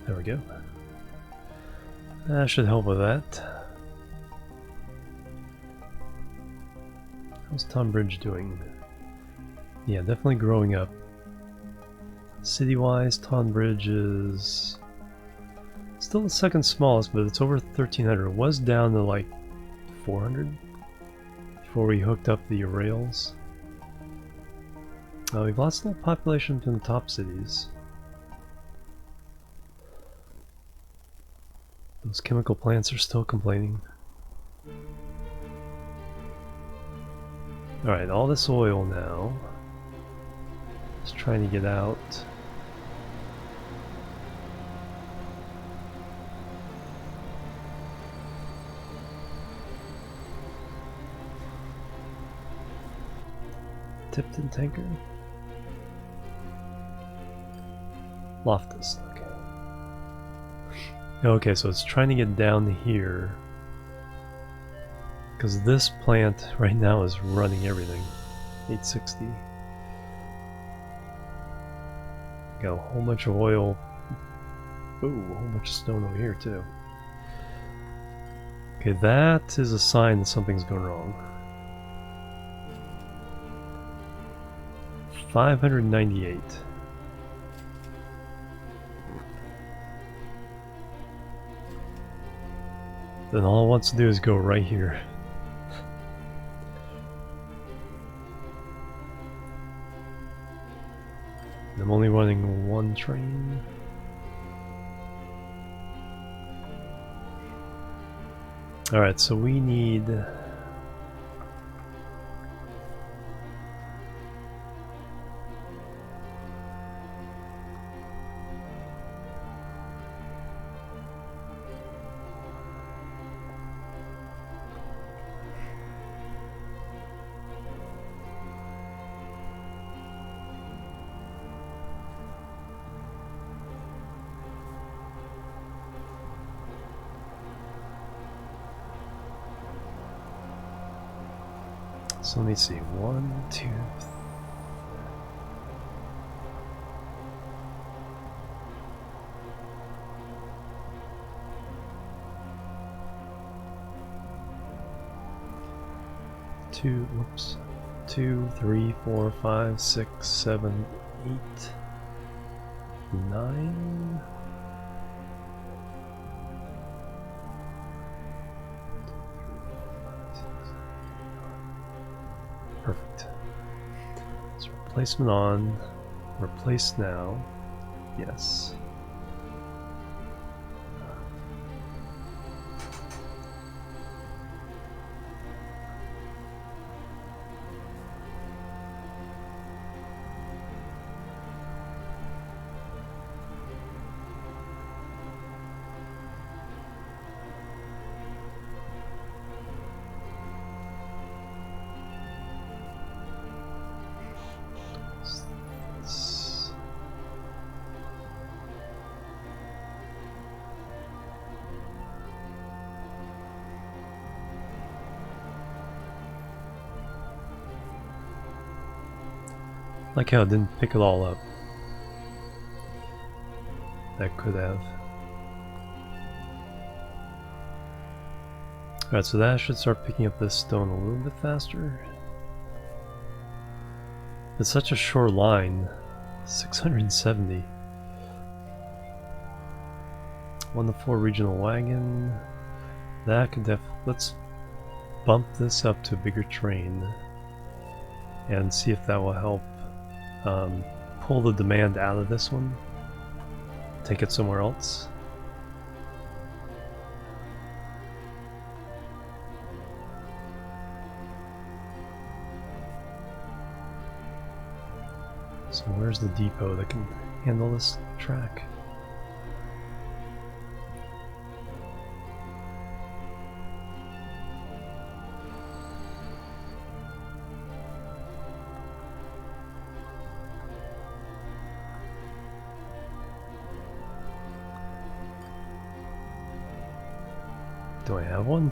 There we go. That should help with that. How's Tonbridge doing? Yeah, definitely growing up. City-wise, Tonbridge is still the second smallest, but it's over 1,300. It was down to like 400 before we hooked up the rails. We've lost a lot of population from the top cities. Those chemical plants are still complaining. Alright, all this oil now is trying to get out. Tipton tanker? Loftus, okay. Okay, so it's trying to get down to here. Because this plant right now is running everything. 860. Got a whole bunch of oil. Ooh, a whole bunch of stone over here too. Okay, that is a sign that something's going wrong. 598. Then all it wants to do is go right here. I'm only running one train. Alright, so we need... So let me see, 1, 2, 2, whoops, 2, 3, 4, 5, 6, 7, 8, 9. Perfect. So replacement on, replace now, yes. Like how it didn't pick it all up. That could have. Alright, so that should start picking up this stone a little bit faster. It's such a short line. 670. 1 to 4 regional wagon. That could let's bump this up to a bigger train and see if that will help pull the demand out of this one, take it somewhere else. So where's the depot that can handle this track? Do I have one?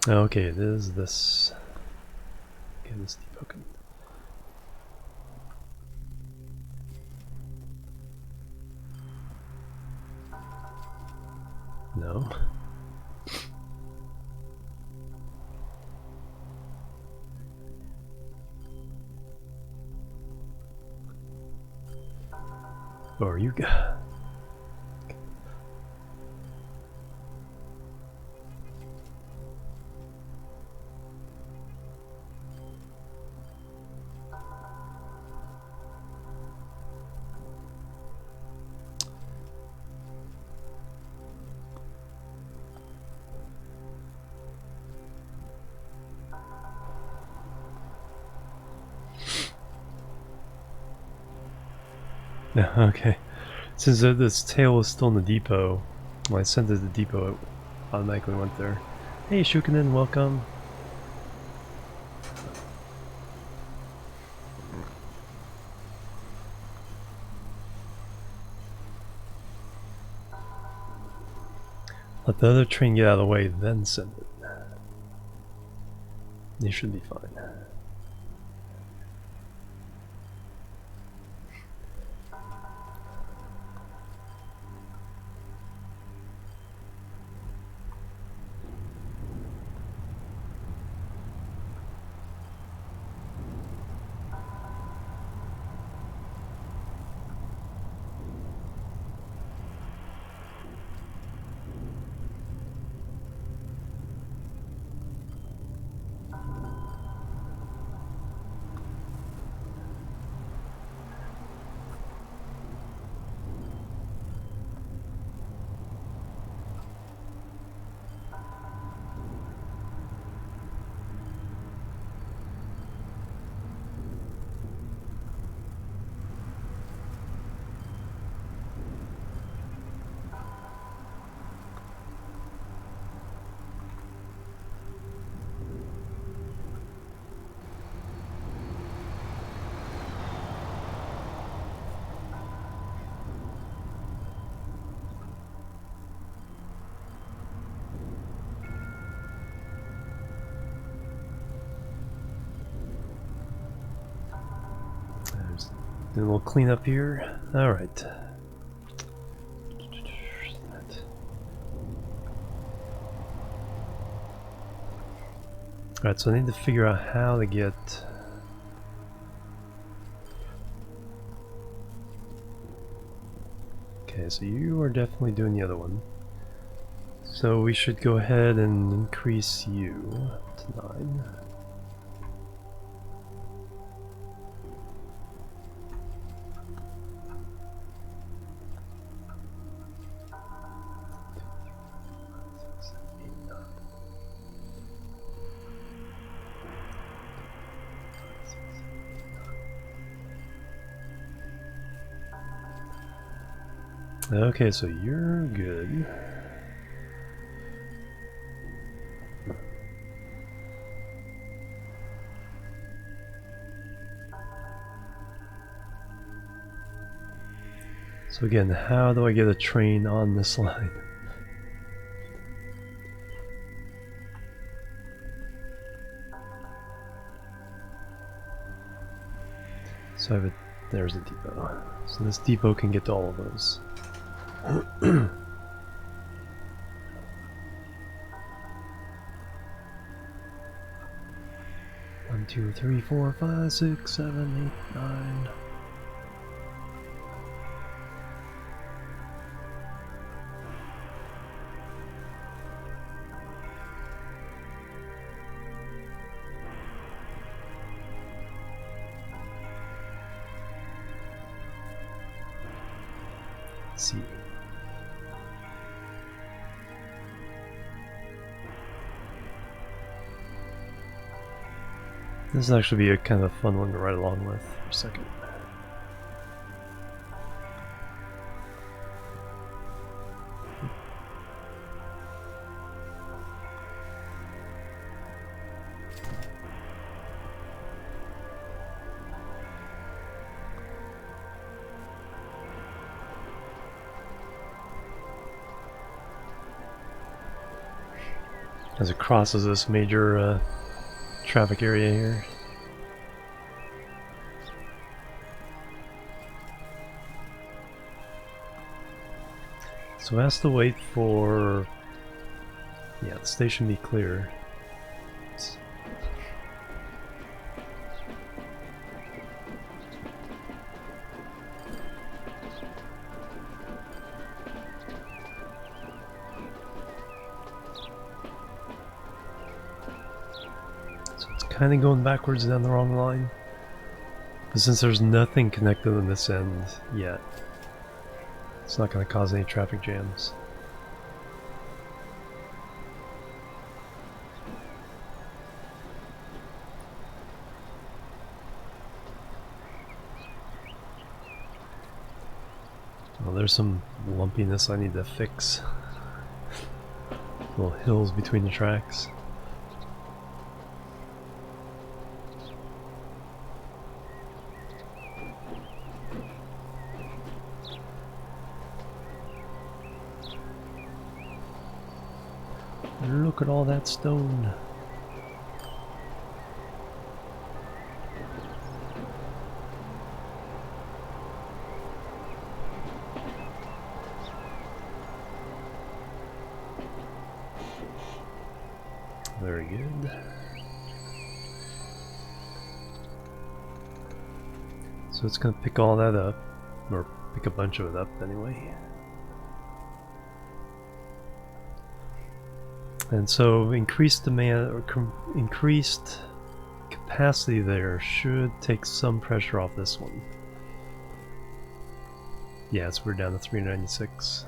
Okay, it is this. Okay, this depot can. No. Or you got. Okay. Since this tail was still in the depot, when I sent it to the depot, it automatically went there. Hey Shukanen, welcome. Let the other train get out of the way, then send it. They should be fine. There's a little cleanup here. Alright. Alright, so I need to figure out how to get... Okay, so you are definitely doing the other one. So we should go ahead and increase you to 9. Okay, so you're good. So again, how do I get a train on this line? So I have a, there's a depot. So this depot can get to all of those. 1, 2, 3, 4, 5, 6, 7, 8, 9. Let's see. This will actually be a kind of fun one to ride along with for a second. As it crosses this major traffic area here. So it has to wait for, yeah, the station be clear. So it's kind of going backwards down the wrong line. But since there's nothing connected on this end yet, it's not going to cause any traffic jams. Well, there's some lumpiness I need to fix. Little hills between the tracks. Look at all that stone. Very good. So it's going to pick all that up, or pick a bunch of it up anyway. And so increased demand or increased capacity there should take some pressure off this one. Yeah, so we're down to 396.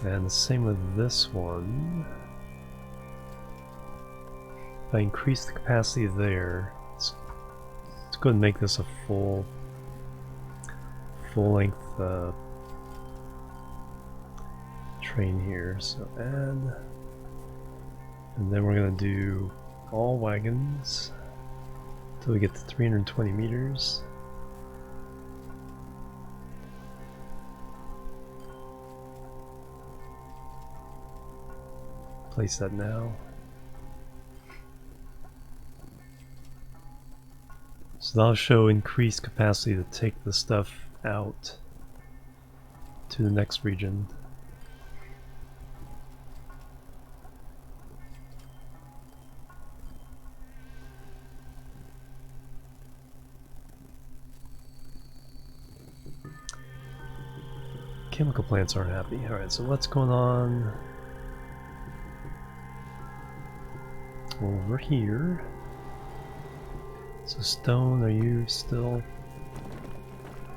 And the same with this one. If I increase the capacity there, let's go ahead and make this a full length train here. So add, and then we're going to do all wagons until we get to 320 meters. Place that now. So that'll show increased capacity to take the stuff out to the next region. Chemical plants aren't happy. Alright, so what's going on over here? So stone, are you still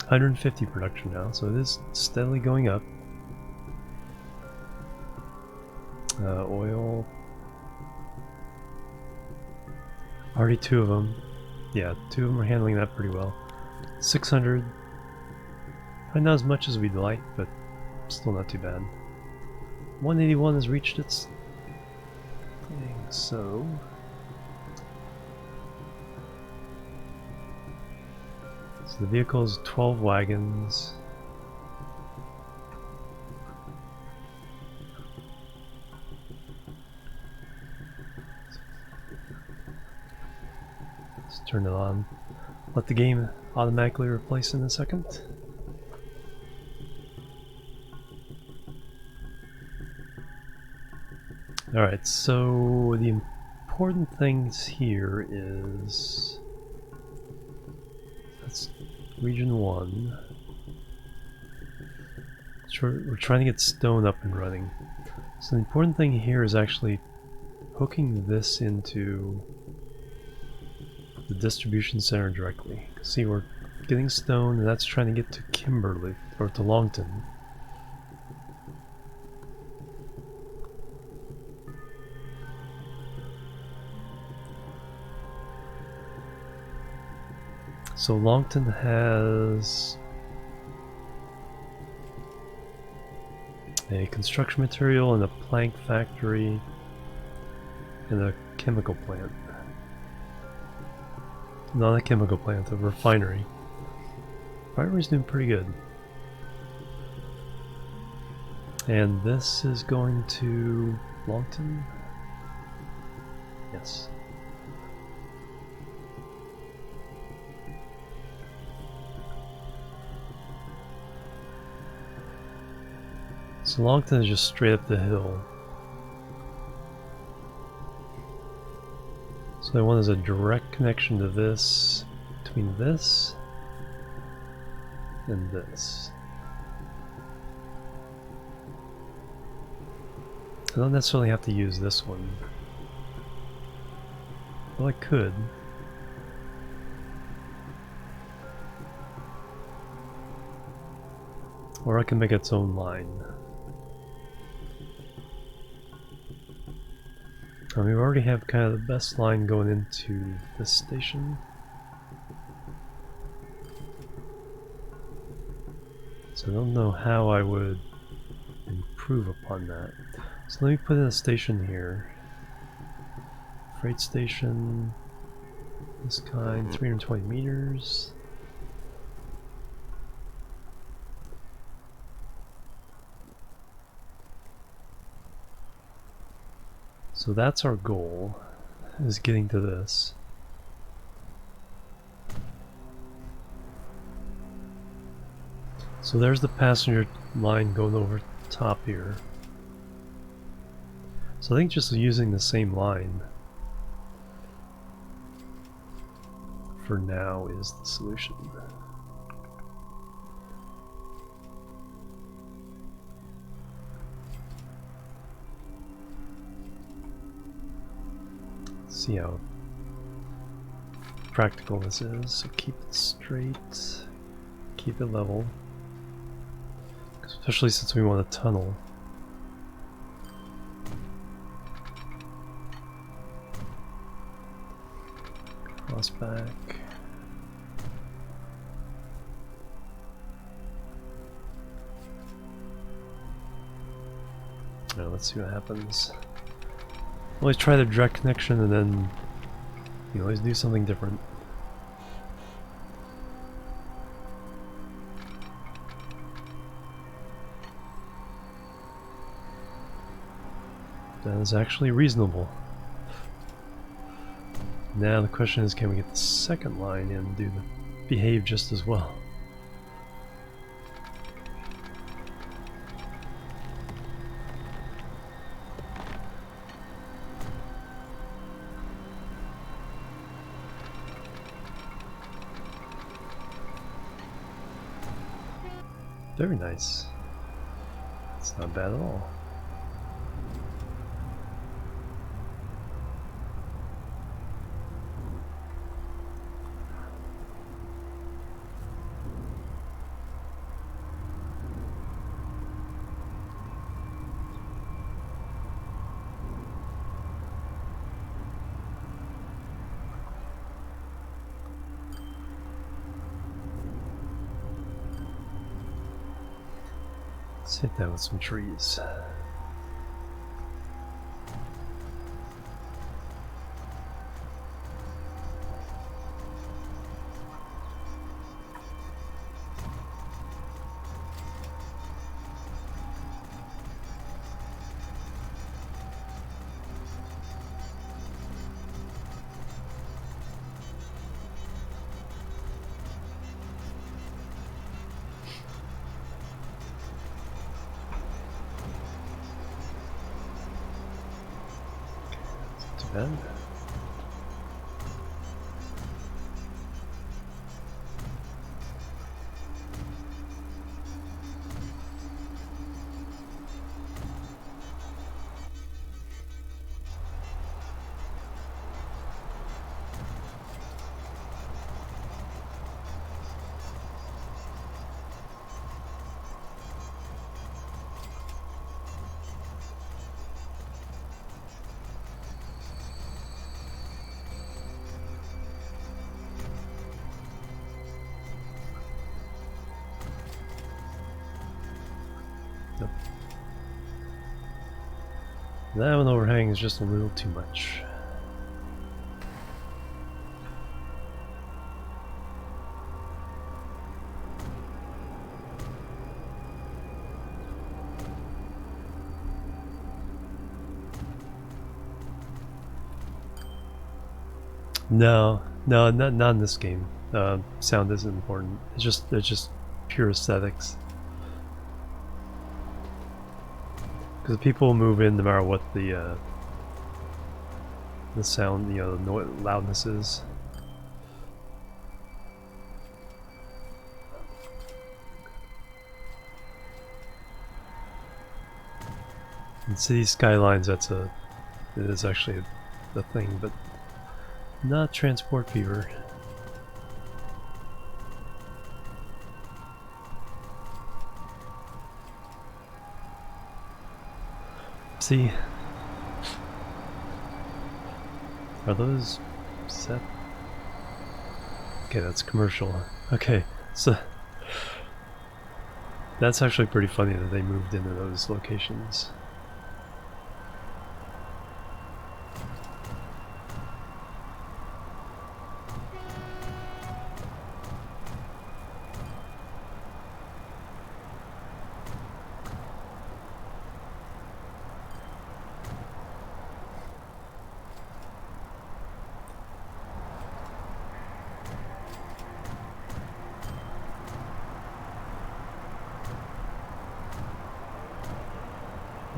150 production now? So it is steadily going up. Oil, already 2 of them. Yeah, 2 of them are handling that pretty well. 600. Not as much as we'd like, but still not too bad. 181 has reached its thing, so the vehicle's 12 wagons. Let's turn it on. Let the game automatically replace in a second. Alright, so the important things here is that's region 1. We're trying to get stone up and running. So the important thing here is actually hooking this into the distribution center directly. See, we're getting stone, and that's trying to get to Kimberley, or to Longton. So Longton has a construction material and a plank factory and a chemical plant. Not a chemical plant, a refinery. Refinery's doing pretty good. And this is going to Longton? Yes. So Longton is just straight up the hill. So I want is a direct connection to this, between this and this. I don't necessarily have to use this one. Well, I could. Or I can make its own line. We already have kind of the best line going into this station. So I don't know how I would improve upon that. So let me put in a station here. Freight station, this kind, 320 meters. So that's our goal, is getting to this. So there's the passenger line going over top here. So I think just using the same line for now is the solution. Let's see how practical this is. So keep it straight, keep it level, especially since we want a tunnel. Cross back. Now let's see what happens. Always try the direct connection and then you always do something different. That is actually reasonable. Now the question is, can we get the second line in and behave just as well? Very nice. It's not bad at all. Let's hit that with some trees. Too bad. Nope. That one overhang is just a little too much. No, not in this game. Sound isn't important. It's just pure aesthetics. Because people move in no matter what the sound, the loudness is. In city skylines, it is actually a thing, but not transport fever. See, are those set? Okay, that's commercial. Okay, so That's actually pretty funny that they moved into those locations.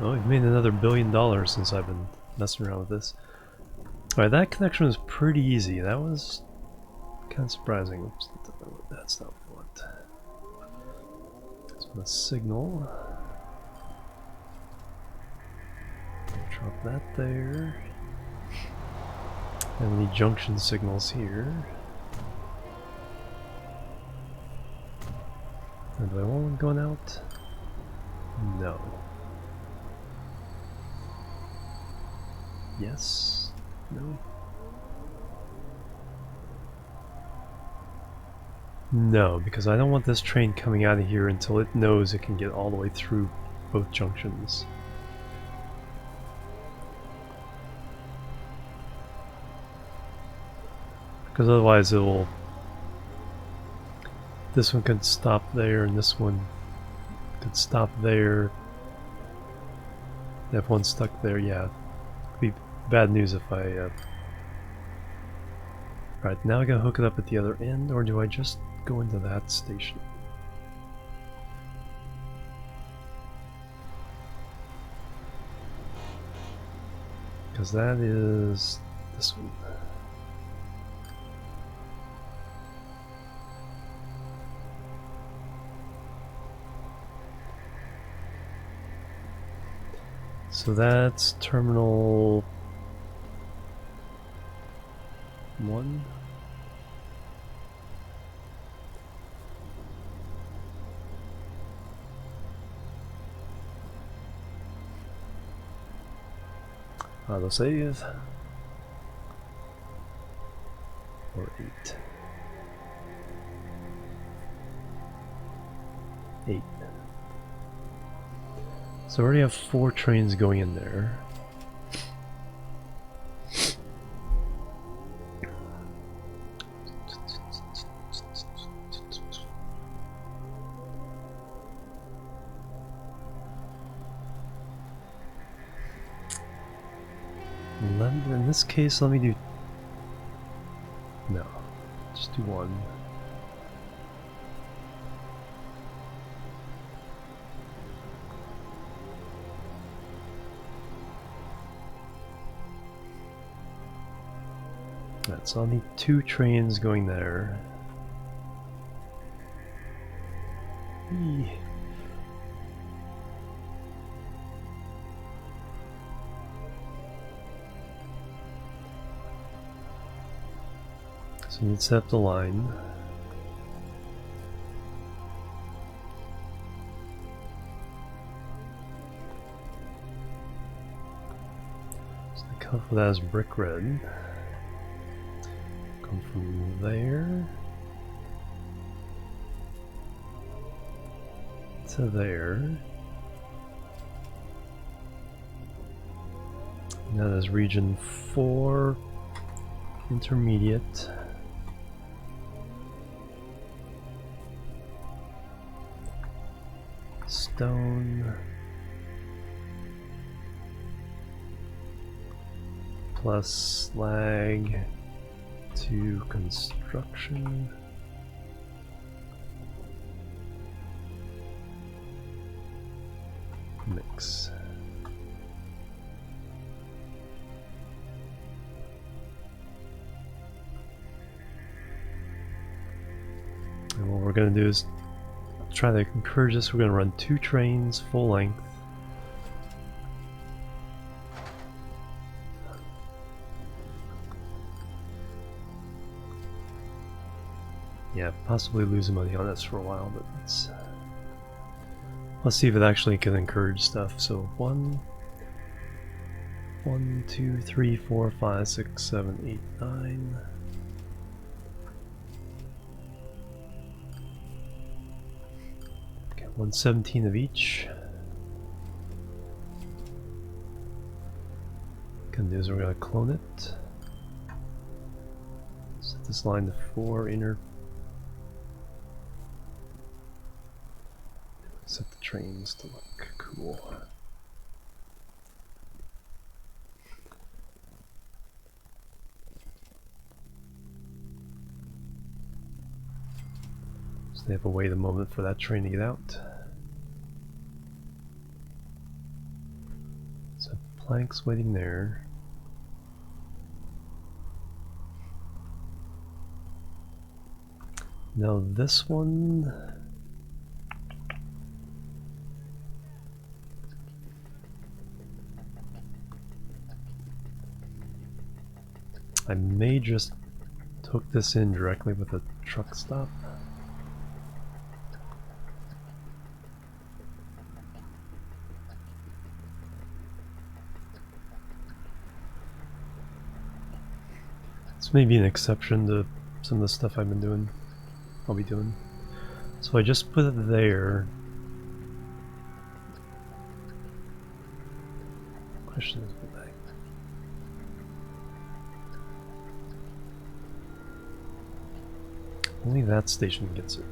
Oh, we've made another $1 billion since I've been messing around with this. Alright, that connection was pretty easy. That was kind of surprising. Oops, that's not what I want. So the signal. Drop that there. And we need junction signals here. And do I want one going out? No. Yes? No? No, because I don't want this train coming out of here until it knows it can get all the way through both junctions. Because otherwise it will... This one could stop there and this one could stop there. If one's stuck there, yeah. It'd be bad news if I... Alright, now I gotta hook it up at the other end, or do I just go into that station? Because that is this one. So that's terminal 1. Auto save. Or 8. 8. So I already have 4 trains going in there. In this case, let me do... No, just do 1. Right, so I'll need 2 trains going there. Eee. So you need to set up the line. So the color for that is brick red. Come from there to there. And that is region 4, intermediate. Stone plus slag to construction. Mix. And what we're going to do is try to encourage this. We're going to run 2 trains full length. Yeah, possibly losing money on this for a while, but let's see if it actually can encourage stuff. So 1, 2, 3, 4, 5, 6, 7, 8, 9. 117 of each. Gonna do is we're gonna clone it. Set this line to 4 inner. Set the trains to look cool. So they have to wait a moment for that train to get out. So planks waiting there. Now this one, I may just hook this in directly with a truck stop. This may be an exception to some of the stuff I've been doing. I'll be doing. So I just put it there. Question is, will I? Only that station gets it.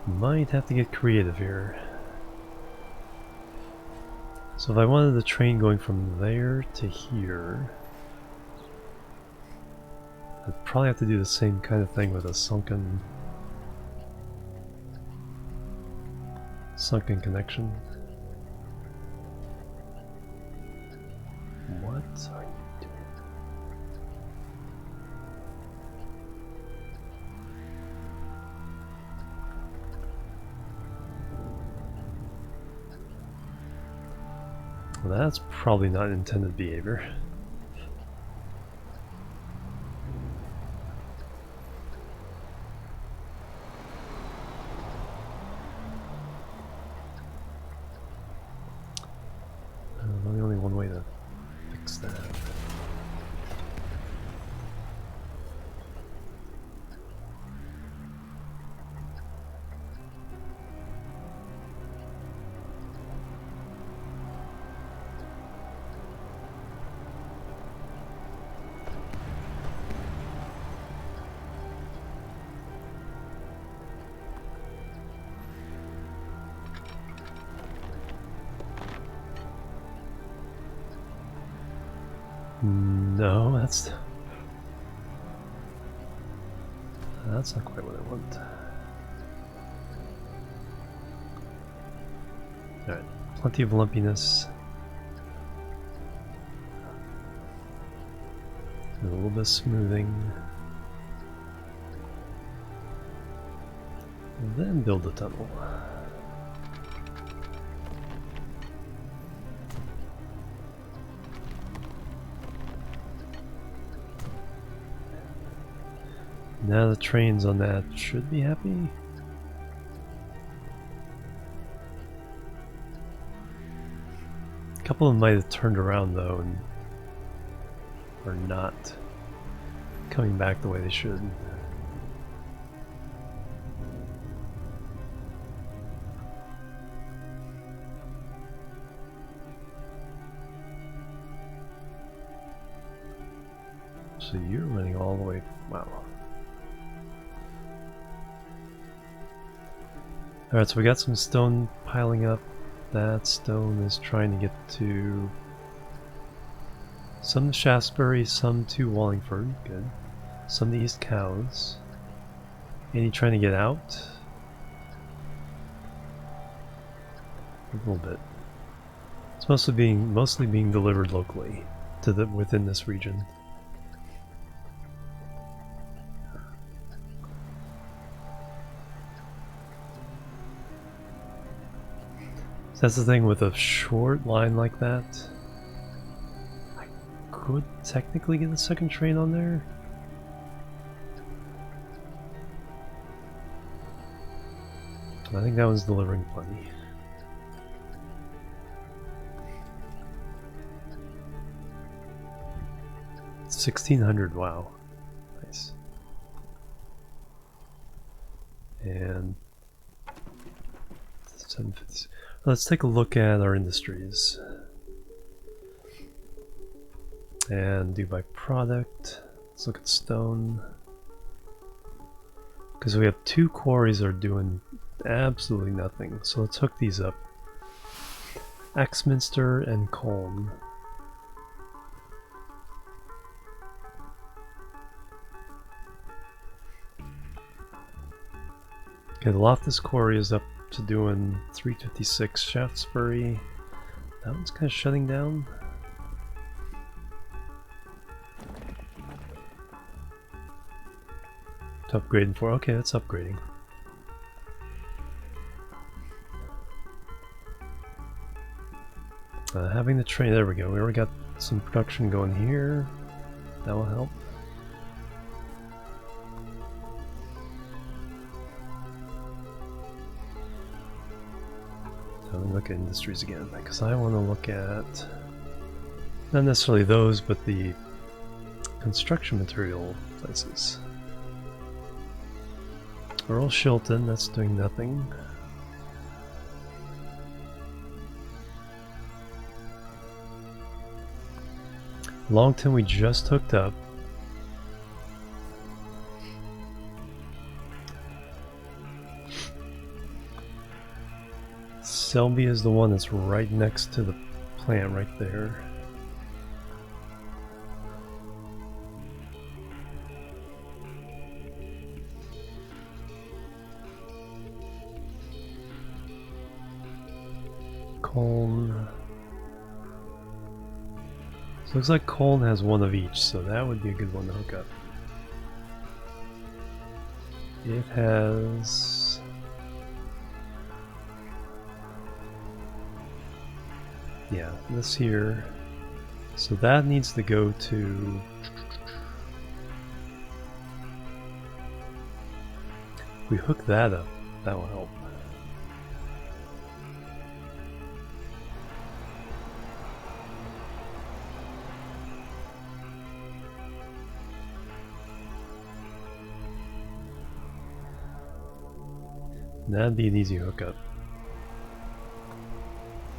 Might have to get creative here. So if I wanted the train going from there to here, I'd probably have to do the same kind of thing with a sunken connection. What are you doing? Well, that's probably not intended behavior. Only one way to fix that. No, that's not quite what I want. Alright, plenty of lumpiness. And a little bit of smoothing. And then build a tunnel. Now the trains on that should be happy. A couple of them might have turned around though and are not coming back the way they should. So you're running all the way, wow. Alright, so we got some stone piling up. That stone is trying to get to some to Shaftesbury, some to Wallingford, good. Some to East Cowes. Any trying to get out? A little bit. It's mostly being delivered locally to within this region. That's the thing with a short line like that. I could technically get a second train on there. I think that one's delivering plenty. $1,600, wow. Nice. And 750. Let's take a look at our industries. And do by product. Let's look at stone. Because we have 2 quarries that are doing absolutely nothing. So let's hook these up. Axminster and Colne. Okay, the Loftus Quarry is up to doing 356. Shaftesbury, that one's kind of shutting down. To upgrading for, okay, that's upgrading. Having the train, there we go. We already got some production going here. That will help. So let me look at industries again, because I want to look at not necessarily those, but the construction material places. Earl Shilton, that's doing nothing. Longton we just hooked up. Selby is the one that's right next to the plant right there. Colne. So looks like Colne has one of each, so that would be a good one to hook up. It has... yeah, this here. So that needs to go to... if we hook that up, that will help. That'd be an easy hookup.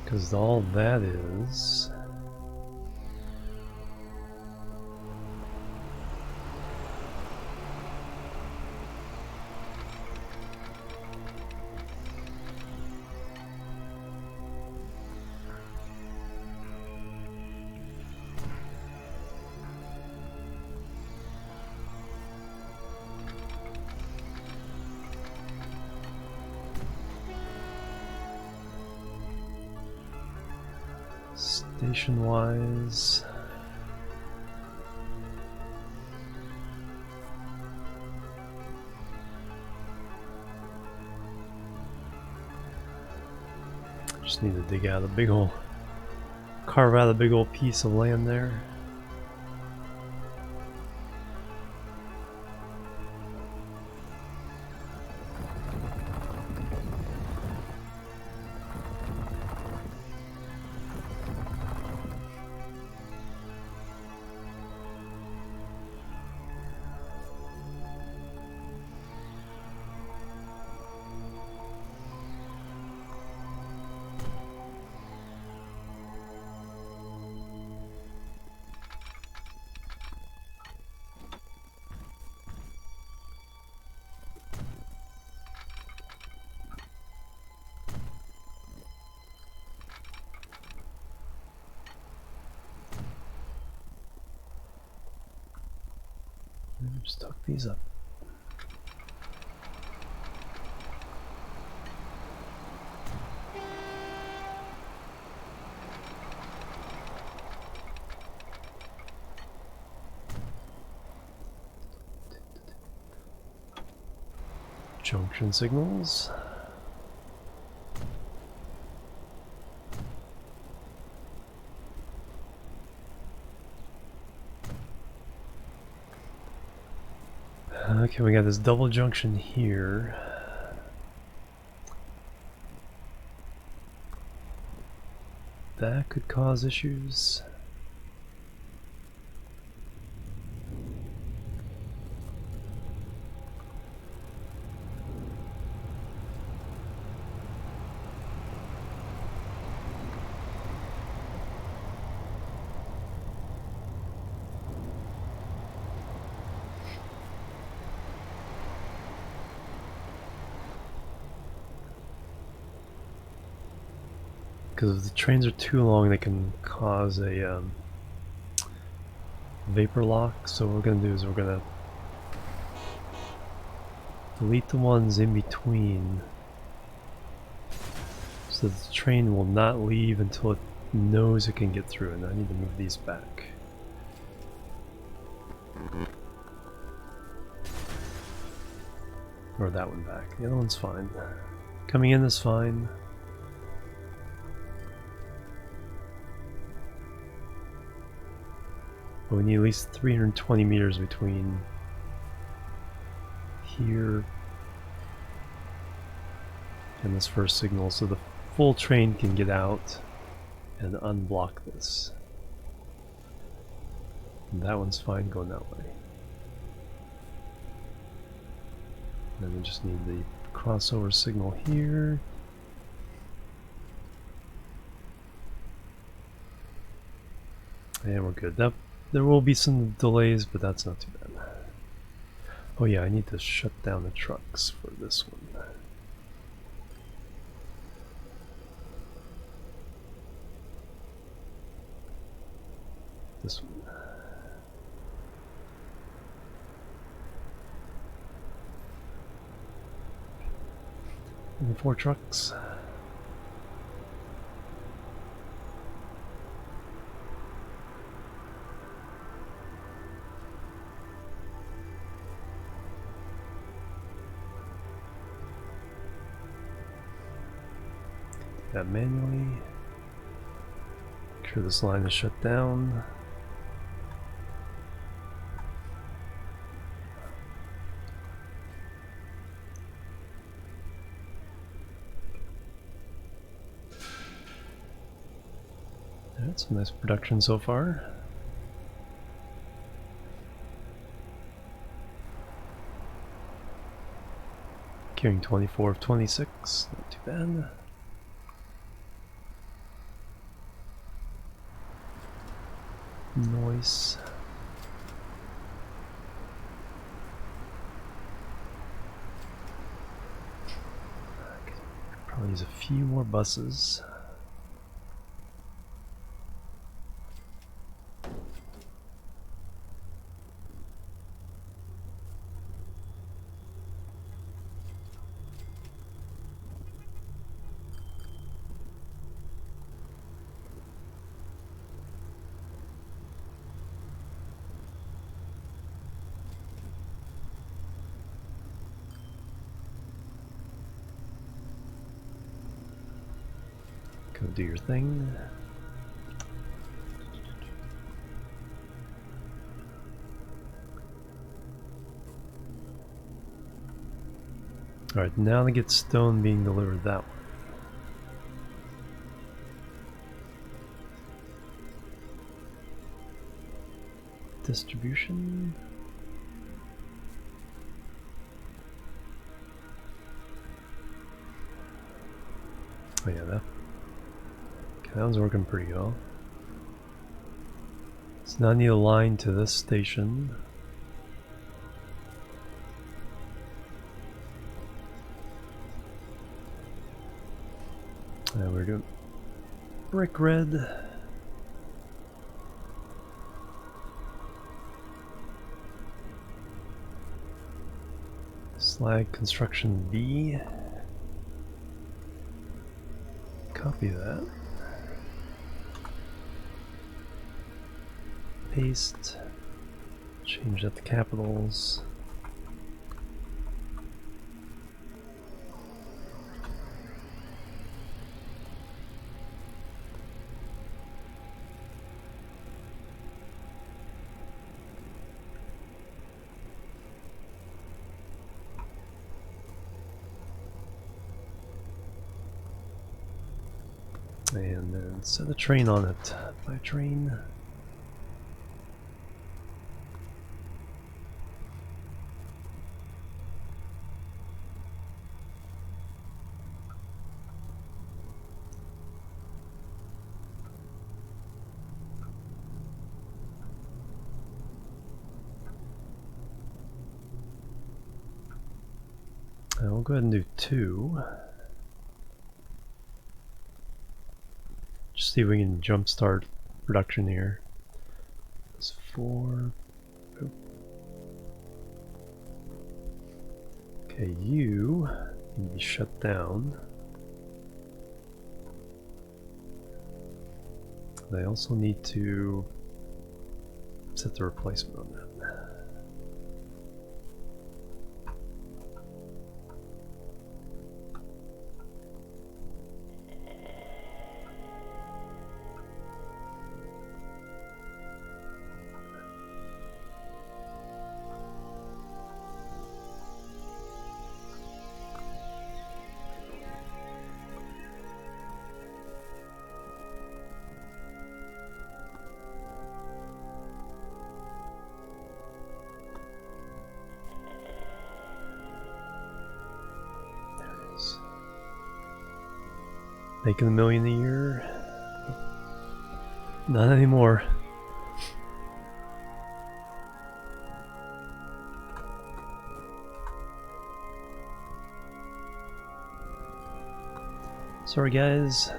Because all that is... station-wise... just need to dig out a big old... carve out a big old piece of land there. Just tuck these up. Junction signals. Okay, we got this double junction here. that could cause issues. Because if the trains are too long, they can cause a vapor lock. So what we're going to do is we're going to delete the ones in between so that the train will not leave until it knows it can get through. And I need to move these back. Or that one back. The other one's fine. Coming in is fine. But we need at least 320 meters between here and this first signal so the full train can get out and unblock this. And that one's fine going that way. Then we just need the crossover signal here. And we're good. There will be some delays, but that's not too bad. Oh yeah, I need to shut down the trucks for this one. This one. Only 4 trucks. That manually. Make sure this line is shut down. That's some nice production so far. Carrying 24 of 26, not too bad. Noise. Probably use a few more buses. Go do your thing. Alright, now to get stone being delivered that way. Distribution. Oh yeah, that one's working pretty well. So now I need a line to this station. And we're doing brick red. Slag construction B. Copy that. Paste. Change that to capitals. And then set a train on it. My train. We'll go ahead and do 2. Just see if we can jumpstart production here. That's 4. Oh. Okay, you need to be shut down. They also need to set the replacement on that. Making $1 million a year? Not anymore. Sorry guys.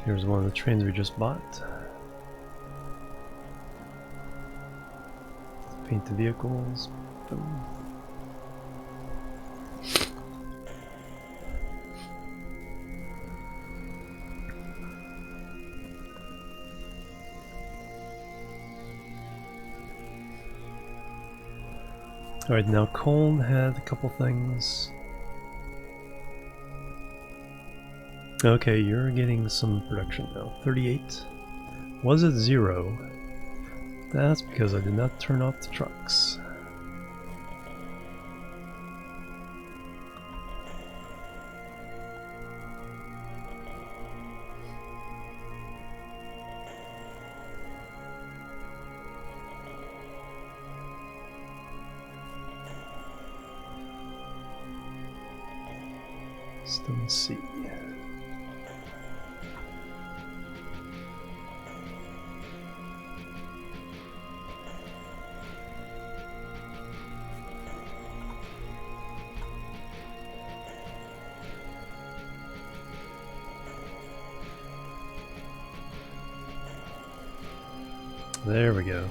Here's one of the trains we just bought. Paint the vehicles. Boom. Alright, now Colne had a couple things. Okay, you're getting some production now. 38. Was it 0? That's because I did not turn off the trucks. Stone C. There we go.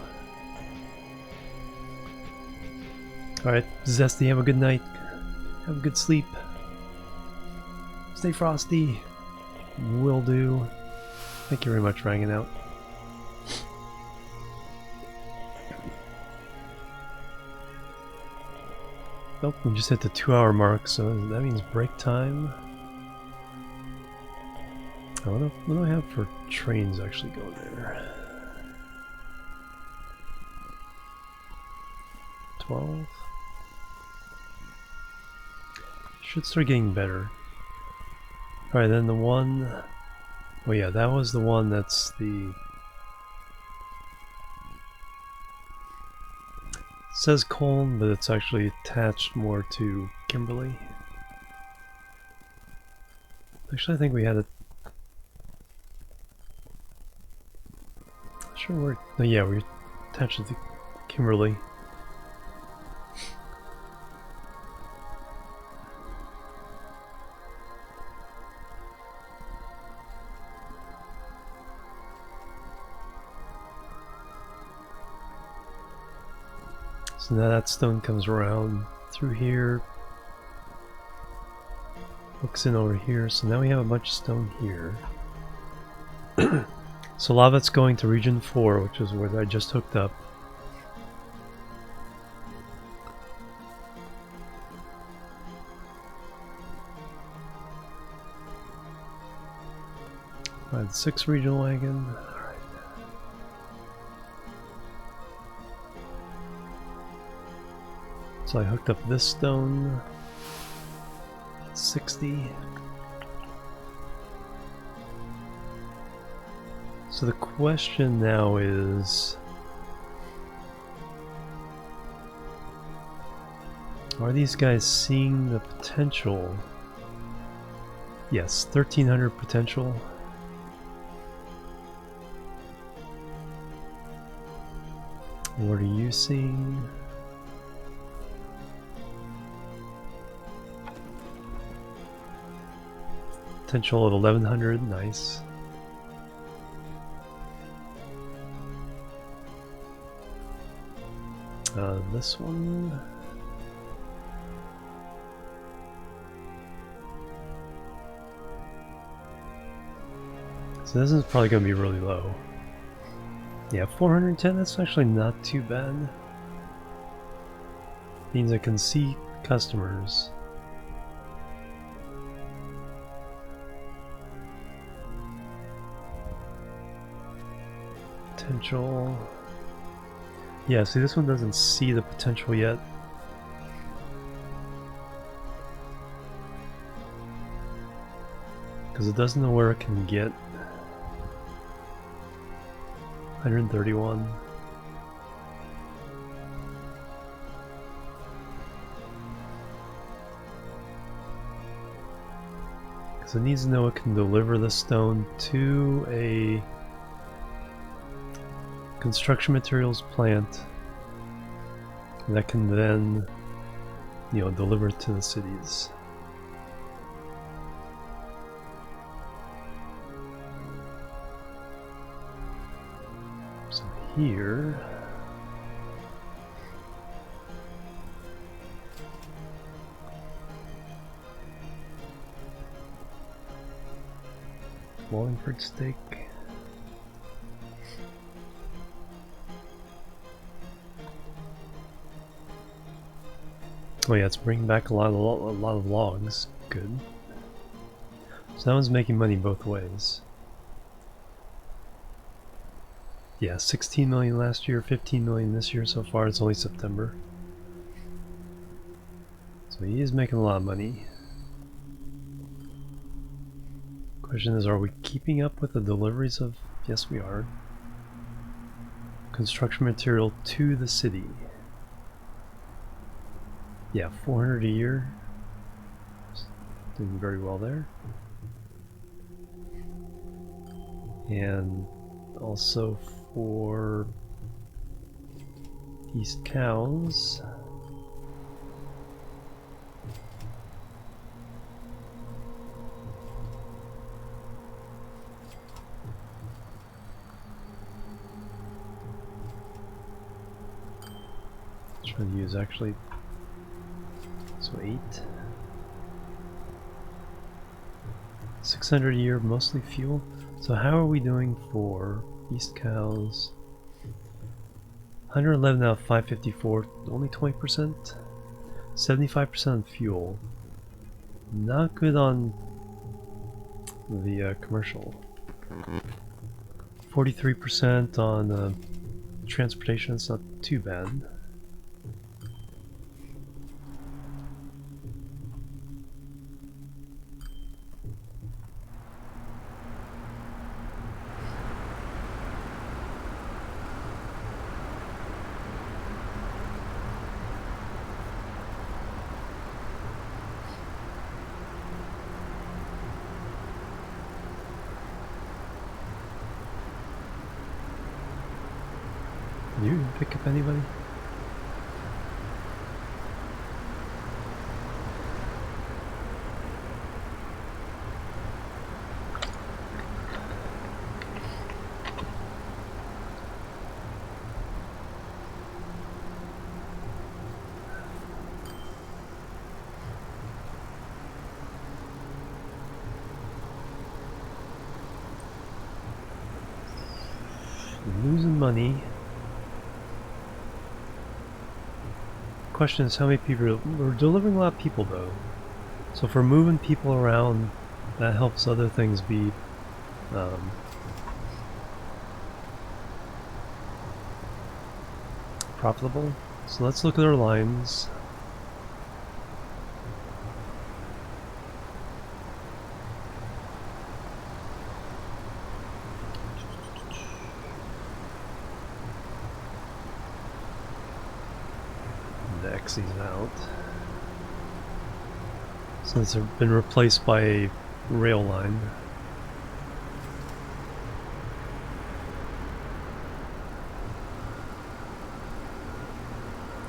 Alright, Zesty, have a good night. Have a good sleep. Stay frosty. Will do. Thank you very much for hanging out. Oh, we just hit the 2-hour mark, so that means break time. What do I have for trains actually going there? 12? Should start getting better. Alright, then the one... Oh yeah, that was the one that's the... It says Colne, but it's actually attached more to Kimberly. Actually, I think we had it... Sure, we're... Oh yeah, we attached it to Kimberly. So now that stone comes around through here, hooks in over here, so now we have a bunch of stone here. So a lot of it's going to region 4, which is where I just hooked up. Alright, 6 regional wagon. Alright. So I hooked up this stone. 60. So the question now is, are these guys seeing the potential? Yes, 1300 potential. What are you seeing? Potential of 1100, nice. This one. So this is probably going to be really low. Yeah, 410, that's actually not too bad. Means I can see customers. Potential. Yeah, see, this one doesn't see the potential yet. Because it doesn't know where it can get. 131. Because it needs to know it can deliver the stone to a construction materials plant that can then, you know, deliver it to the cities. So here, Wallingford steak. Oh yeah, it's bringing back a lot of logs. Good. So that one's making money both ways. Yeah, 16 million last year, 15 million this year so far. It's only September. So he is making a lot of money. Question is, are we keeping up with the deliveries of... Yes, we are. Construction material to the city. Yeah, 400 a year. Doing very well there. And also for East Cows. Trying to use actually, so 8. 600 a year, mostly fuel. So how are we doing for East Cows? 111 out of 554, only 20%. 75% fuel. Not good on the commercial. 43% on transportation, it's not too bad. You didn't pick up anybody? Losing money. Question is how many people. We're delivering a lot of people though, so if we're moving people around, that helps other things be profitable. So let's look at our lines. X these out. Since they've been replaced by a rail line.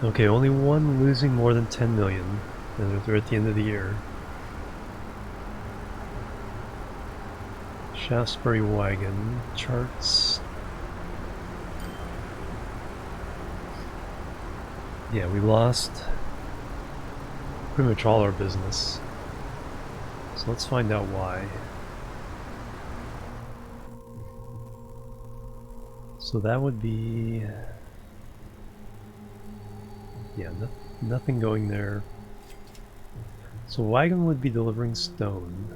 Okay, only one losing more than 10 million, and they're at the end of the year. Shaftesbury wagon charts. Yeah, we lost pretty much all our business. So let's find out why. So that would be... yeah, nothing going there. So wagon would be delivering stone.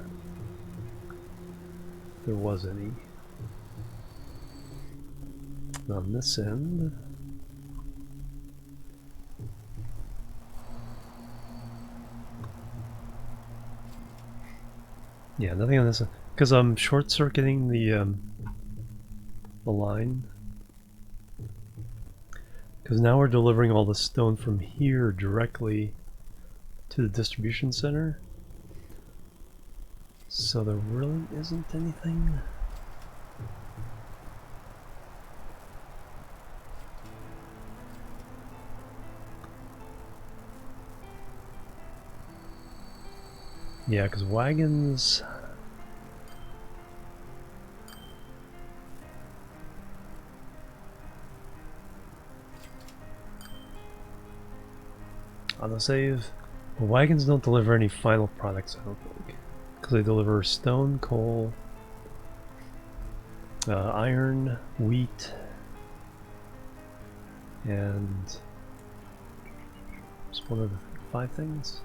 If there was any. On this end... yeah, nothing on this end. Because I'm short-circuiting the line. Because now we're delivering all the stone from here directly to the distribution center. So there really isn't anything. Yeah, because wagons... autosave. Well, wagons don't deliver any final products, I don't think. Because they deliver stone, coal, iron, wheat, and... just one of the 5 things?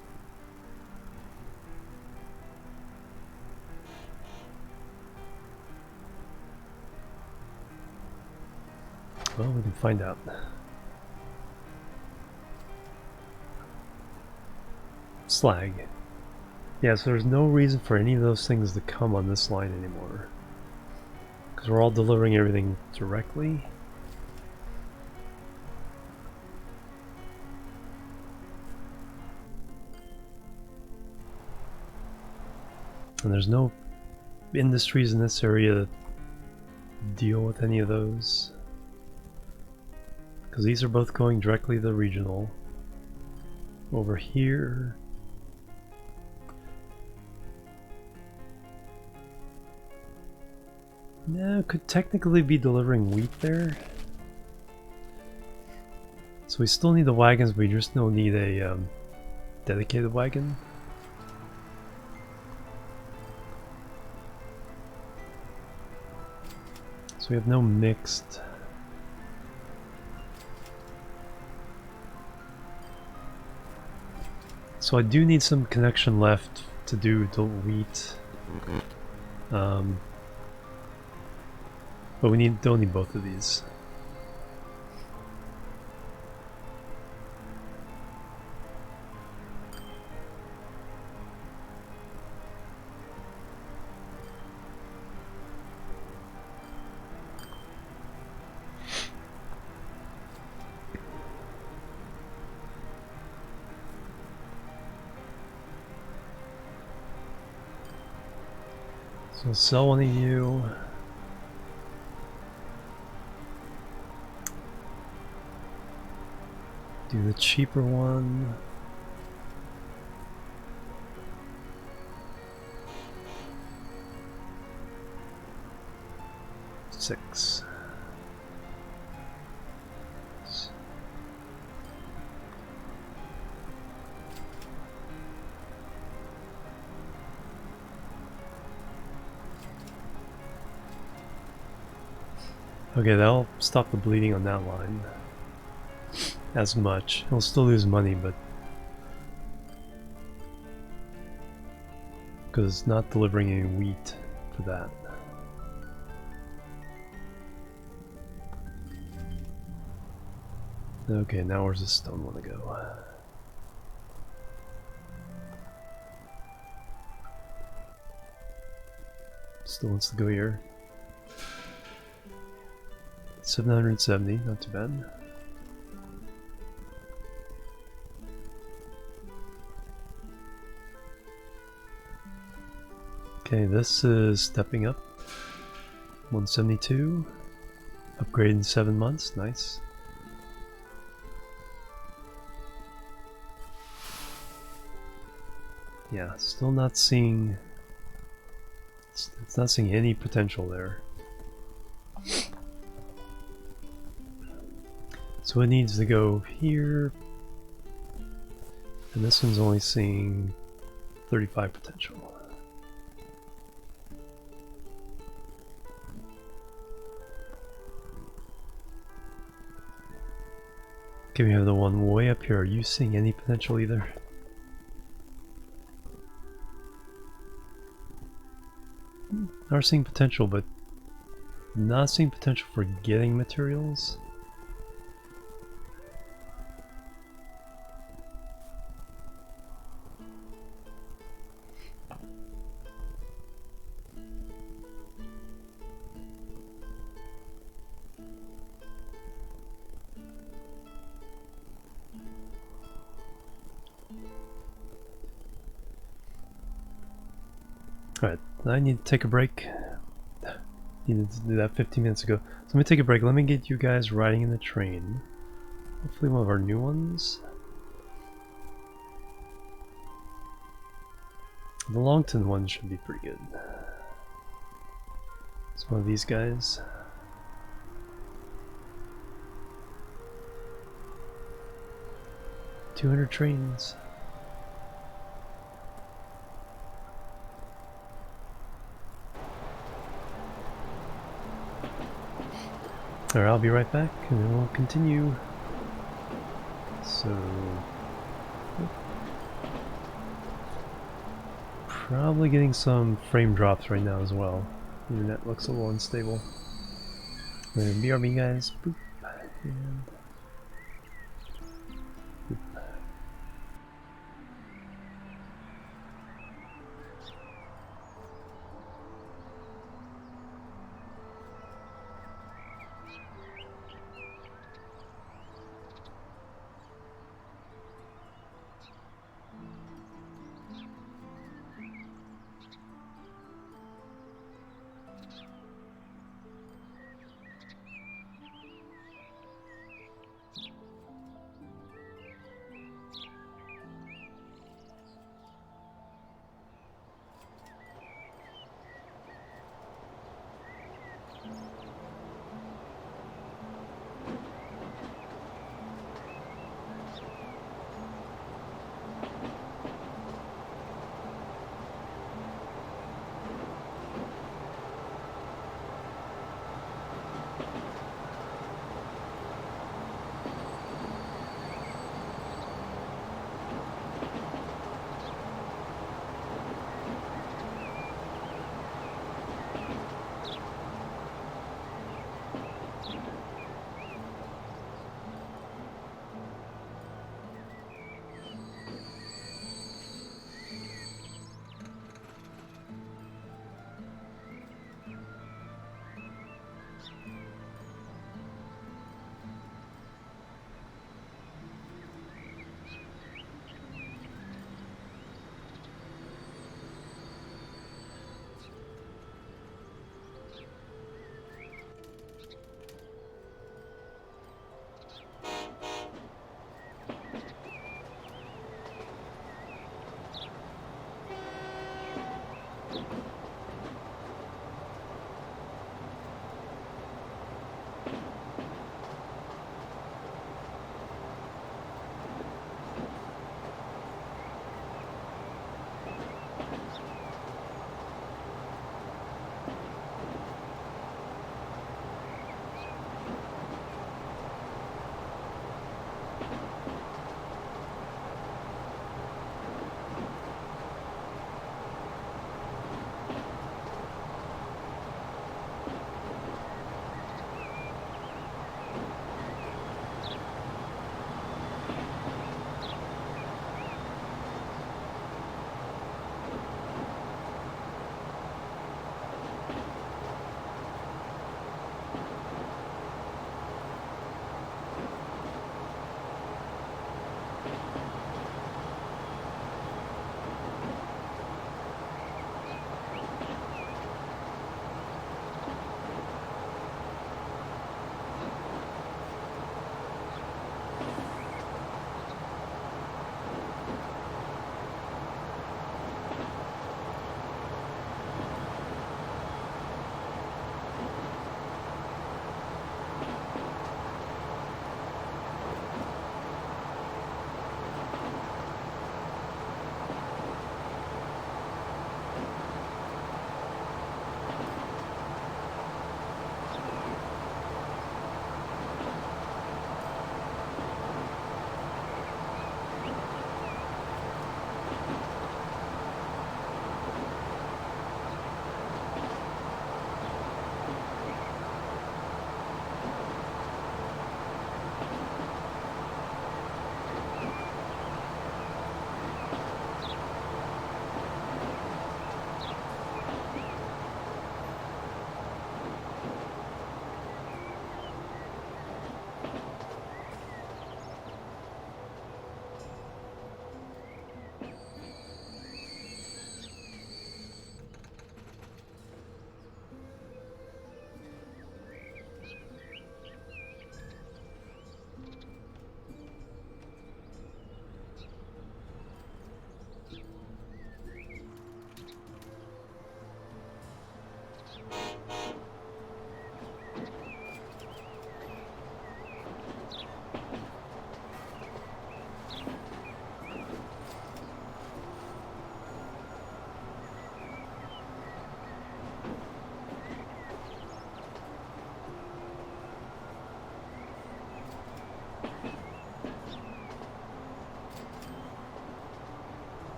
Well, we can find out. Slag. Yeah, so there's no reason for any of those things to come on this line anymore. Because we're all delivering everything directly. And there's no industries in this area that deal with any of those. Because these are both going directly to the regional. Over here... no, could technically be delivering wheat there. So we still need the wagons, but we just don't need a dedicated wagon. So we have no mixed. So I do need some connection left to do the wheat. But we don't need both of these. So sell one of you. Do the cheaper one. Six. Okay, that'll stop the bleeding on that line. As much. He'll still lose money, but... because it's not delivering any wheat for that. Okay, now where's the stone want to go? Still wants to go here. 770, not too bad. Okay, this is stepping up. 172. Upgrade in 7 months, nice. Yeah, still not seeing... It's not seeing any potential there. So it needs to go here. And this one's only seeing 35 potential. Okay, we have the one way up here. Are you seeing any potential either? Are seeing potential, but not seeing potential for getting materials. Alright, I need to take a break. Needed to do that 15 minutes ago. So let me take a break. Let me get you guys riding in the train. Hopefully one of our new ones. The Longton one should be pretty good. It's one of these guys. $200 trains. Alright, I'll be right back and then we'll continue. So... probably getting some frame drops right now as well. The internet looks a little unstable. BRB guys. Boop. And boop.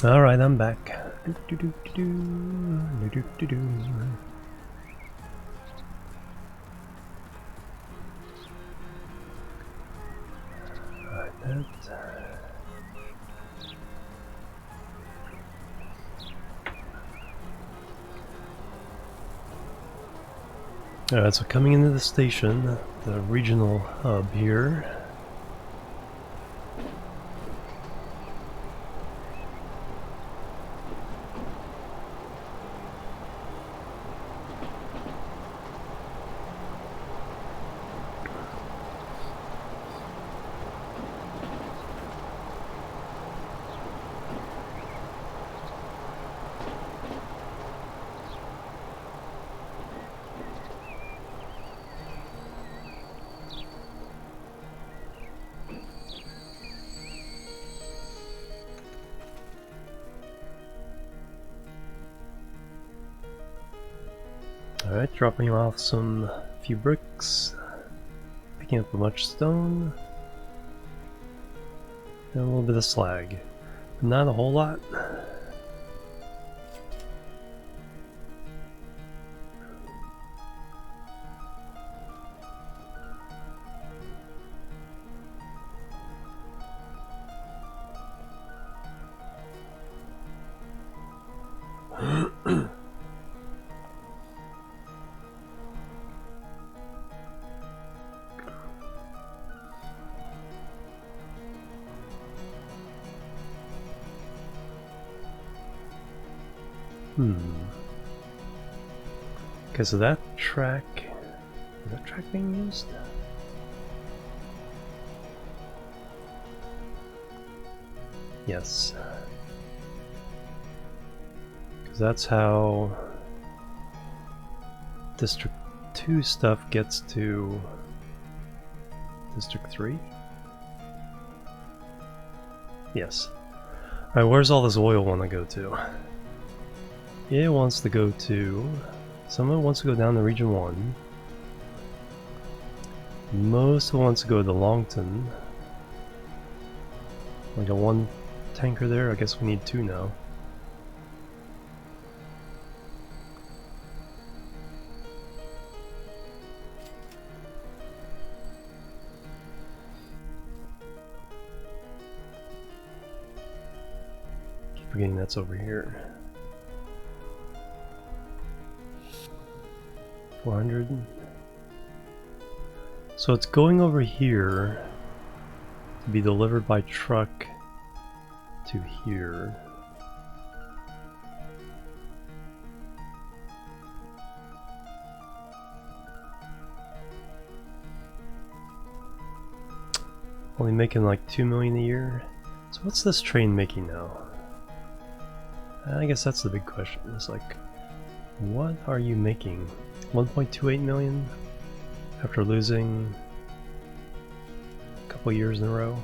Alright, I'm back. Alright, that. Alright, so coming into the station, the regional hub here. Alright, dropping off some few bricks, picking up a bunch of stone, and a little bit of slag. But not a whole lot. Okay, so that track... is that track being used? Yes. Because that's how District 2 stuff gets to District 3? Yes. Alright, where's all this oil want to go to? It wants to go to... some of it wants to go down to Region 1. Most of it wants to go to Longton. We got one tanker there, I guess we need two now. Keep forgetting that's over here. 400. So it's going over here to be delivered by truck to here. Only making like 2 million a year. So what's this train making now? I guess that's the big question. It's like, what are you making? 1.28 million after losing a couple years in a row.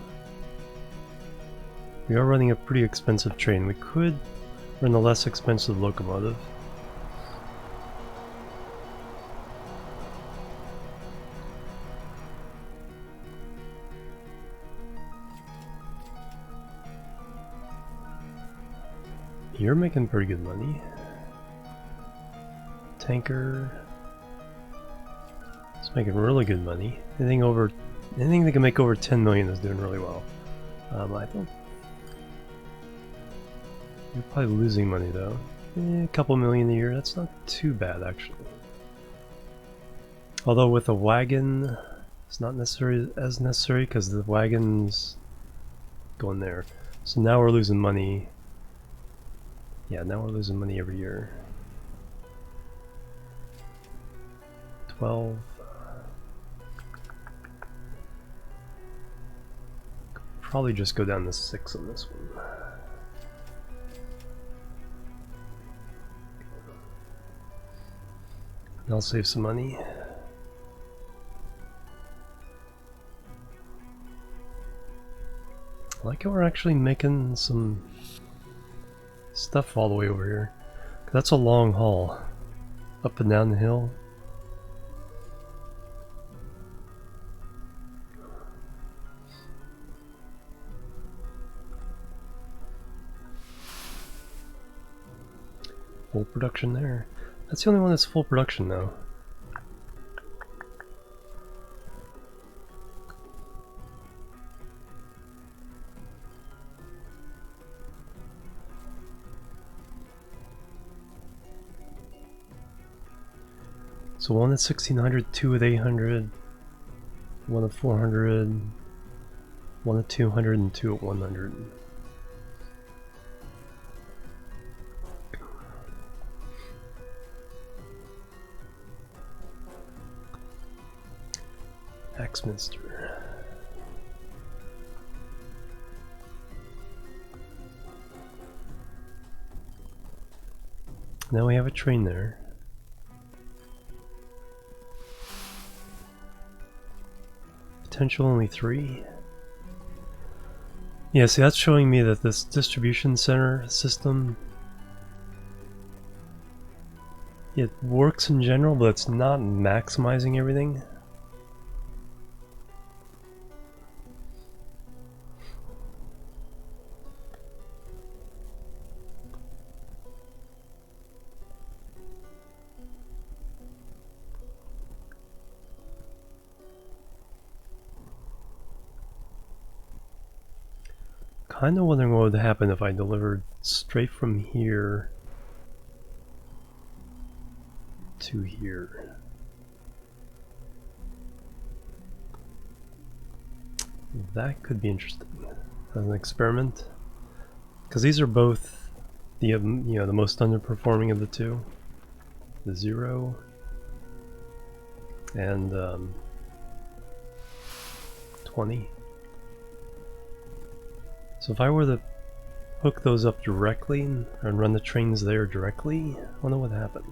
We are running a pretty expensive train. We could run a less expensive locomotive. You're making pretty good money. Tanker. It's making really good money. Anything that can make over 10 million is doing really well. I don't. You're probably losing money though. A couple million a year. That's not too bad actually. Although with a wagon, it's not necessarily as necessary because the wagon's going there. So now we're losing money. Yeah, now we're losing money every year. 12. Probably just go down to 6 on this one. And I'll save some money. I like how we're actually making some stuff all the way over here. That's a long haul. Up and down the hill. Full production there. That's the only one that's full production though. So one at 1600, two at 800, one at 400, one at 200, and two at 100. Axminster. Now we have a train there. Potential only 3. Yeah, see, that's showing me that this distribution center system, it works in general, but it's not maximizing everything. Kind of wondering what would happen if I delivered straight from here to here. That could be interesting as an experiment, because these are both the the most underperforming of the two, the 0 and 20. So if I were to hook those up directly and run the trains there directly, I wonder what happened.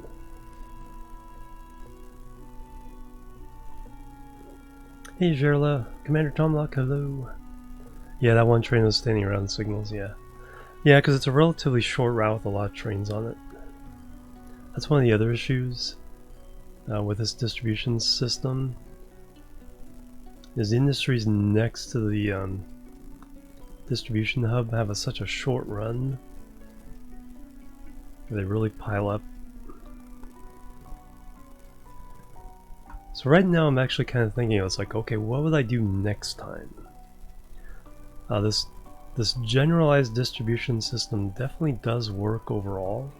Hey Gerla, Commander Tomlock, hello. Yeah, that one train was standing around the signals, yeah. Yeah, because it's a relatively short route with a lot of trains on it. That's one of the other issues with this distribution system, is industries next to the distribution hub have such a short run. They really pile up. So right now I'm actually kind of thinking, it's like, okay, what would I do next time? This generalized distribution system definitely does work overall.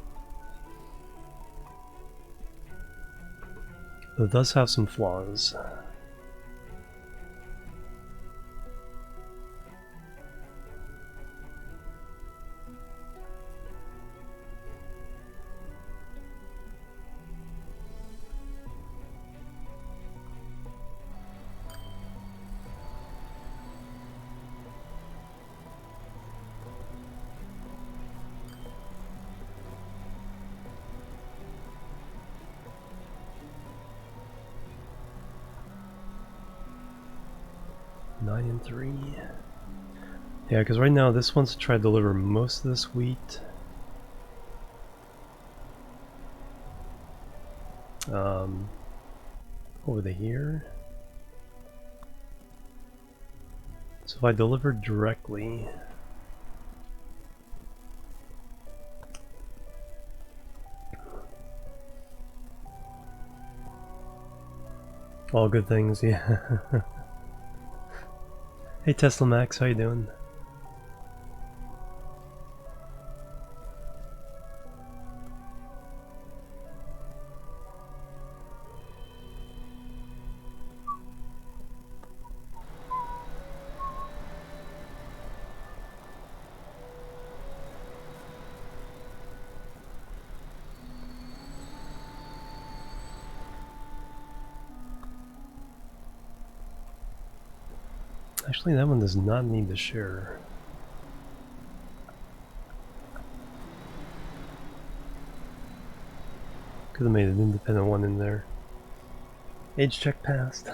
But it does have some flaws. Nine and 3. Yeah, because right now this one's to try to deliver most of this wheat. Over to here. So if I deliver directly, all good things, yeah. Hey Tesla Max, how you doing? Actually, that one does not need to share. Could have made an independent one in there. Age check passed.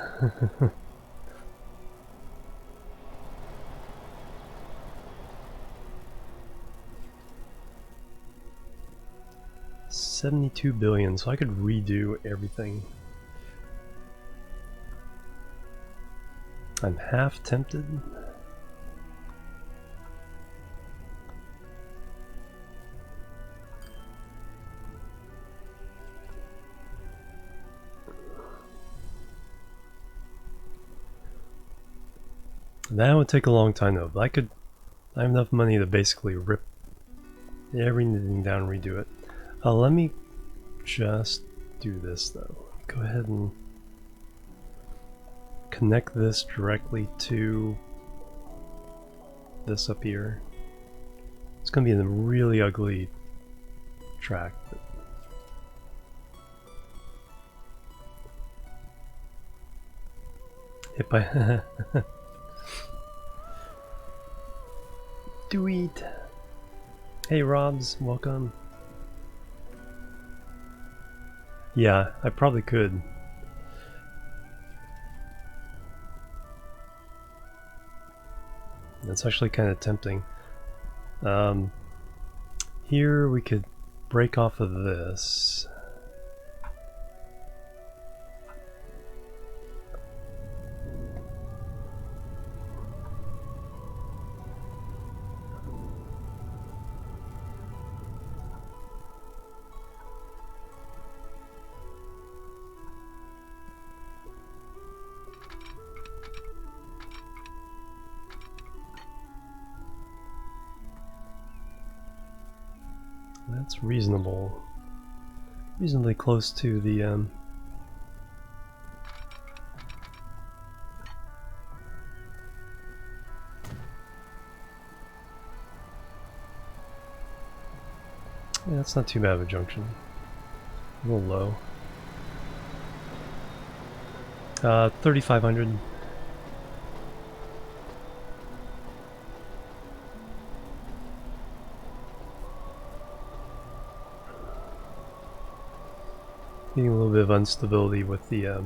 $72 billion, so I could redo everything. I'm half tempted. That would take a long time though, but I have enough money to basically rip everything down and redo it. Let me just do this though. Go ahead and connect this directly to this up here. It's gonna be a really ugly track. But hit by do it. Hey Robs, welcome. Yeah, I probably could. That's actually kind of tempting. Here we could break off of this. That's reasonable. Reasonably close to the yeah, that's not too bad of a junction. A little low. 3,500. Getting a little bit of instability with the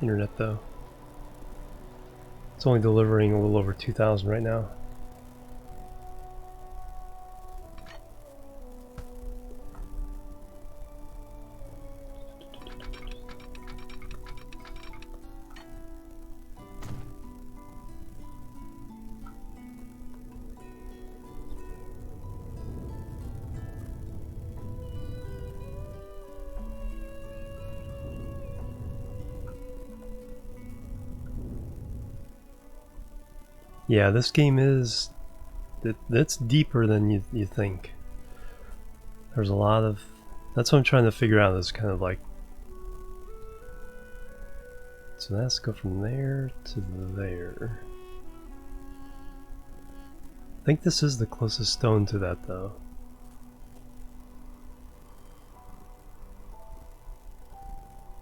internet though. It's only delivering a little over 2,000 right now. Yeah, this game is it's deeper than you think. There's a lot of that's what I'm trying to figure out is kind of like so let's go from there to there. I think this is the closest stone to that though.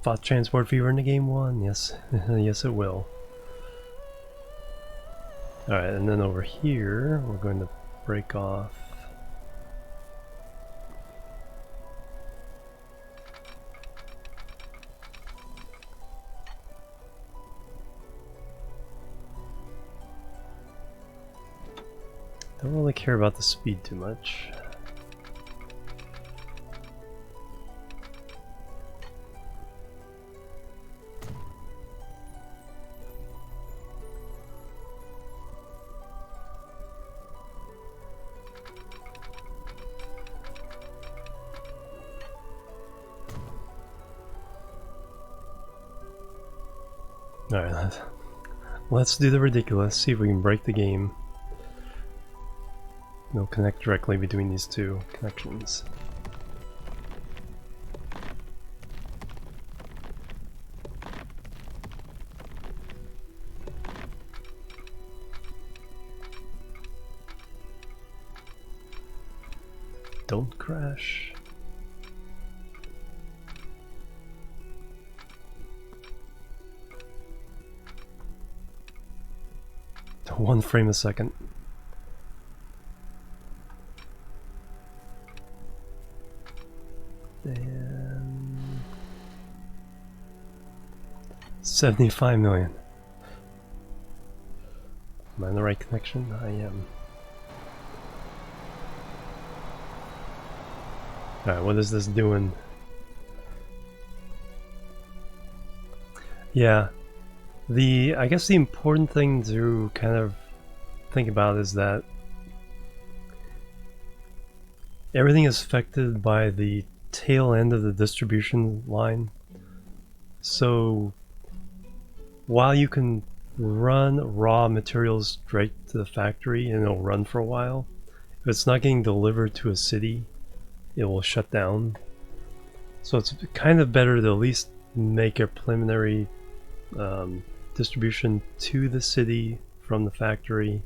Thought transport fever in the game 1? Yes. Yes it will. Alright, and then over here we're going to break off don't really care about the speed too much. Alright, let's do the ridiculous, see if we can break the game. We'll connect directly between these two connections. Don't crash. One frame a second. And 75 million. Am I in the right connection? I am. Alright, what is this doing? Yeah. I guess the important thing to kind of think about is that everything is affected by the tail end of the distribution line. So while you can run raw materials straight to the factory and it'll run for a while. If it's not getting delivered to a city, it will shut down. So it's kind of better to at least make a preliminary distribution to the city from the factory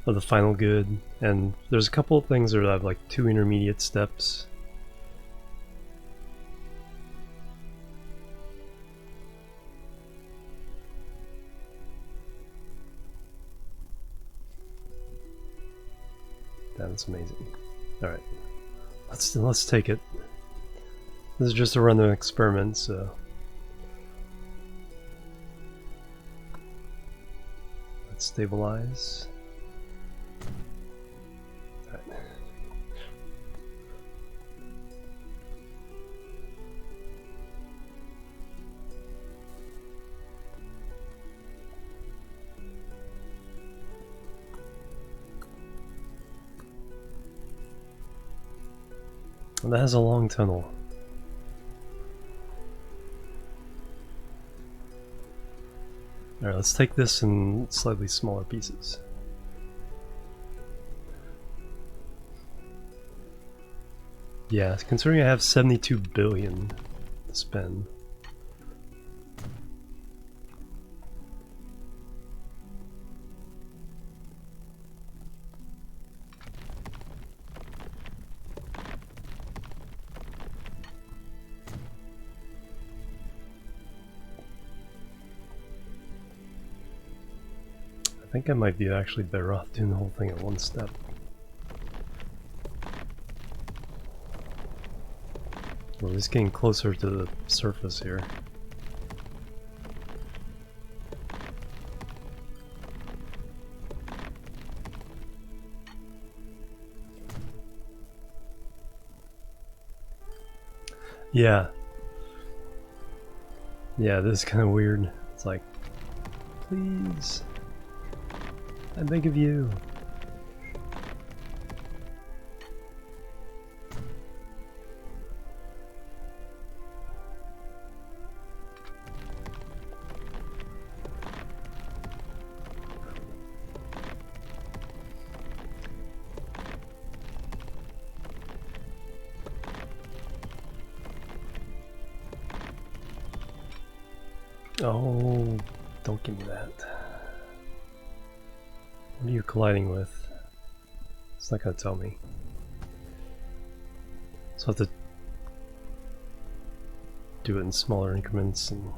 of the final good. And there's a couple of things that have like 2 intermediate steps. That's amazing. All right, let's take it. This is just a random experiment, so let's stabilize. All right. Well, that has a long tunnel. Alright, let's take this in slightly smaller pieces. Yeah, considering I have 72 billion to spend. I think I might be actually better off doing the whole thing at one step. We're at least getting closer to the surface here. Yeah. Yeah, this is kind of weird. It's like, please. I beg of you. Oh, don't give me that. What are you colliding with? It's not gonna tell me. So I have to do it in smaller increments and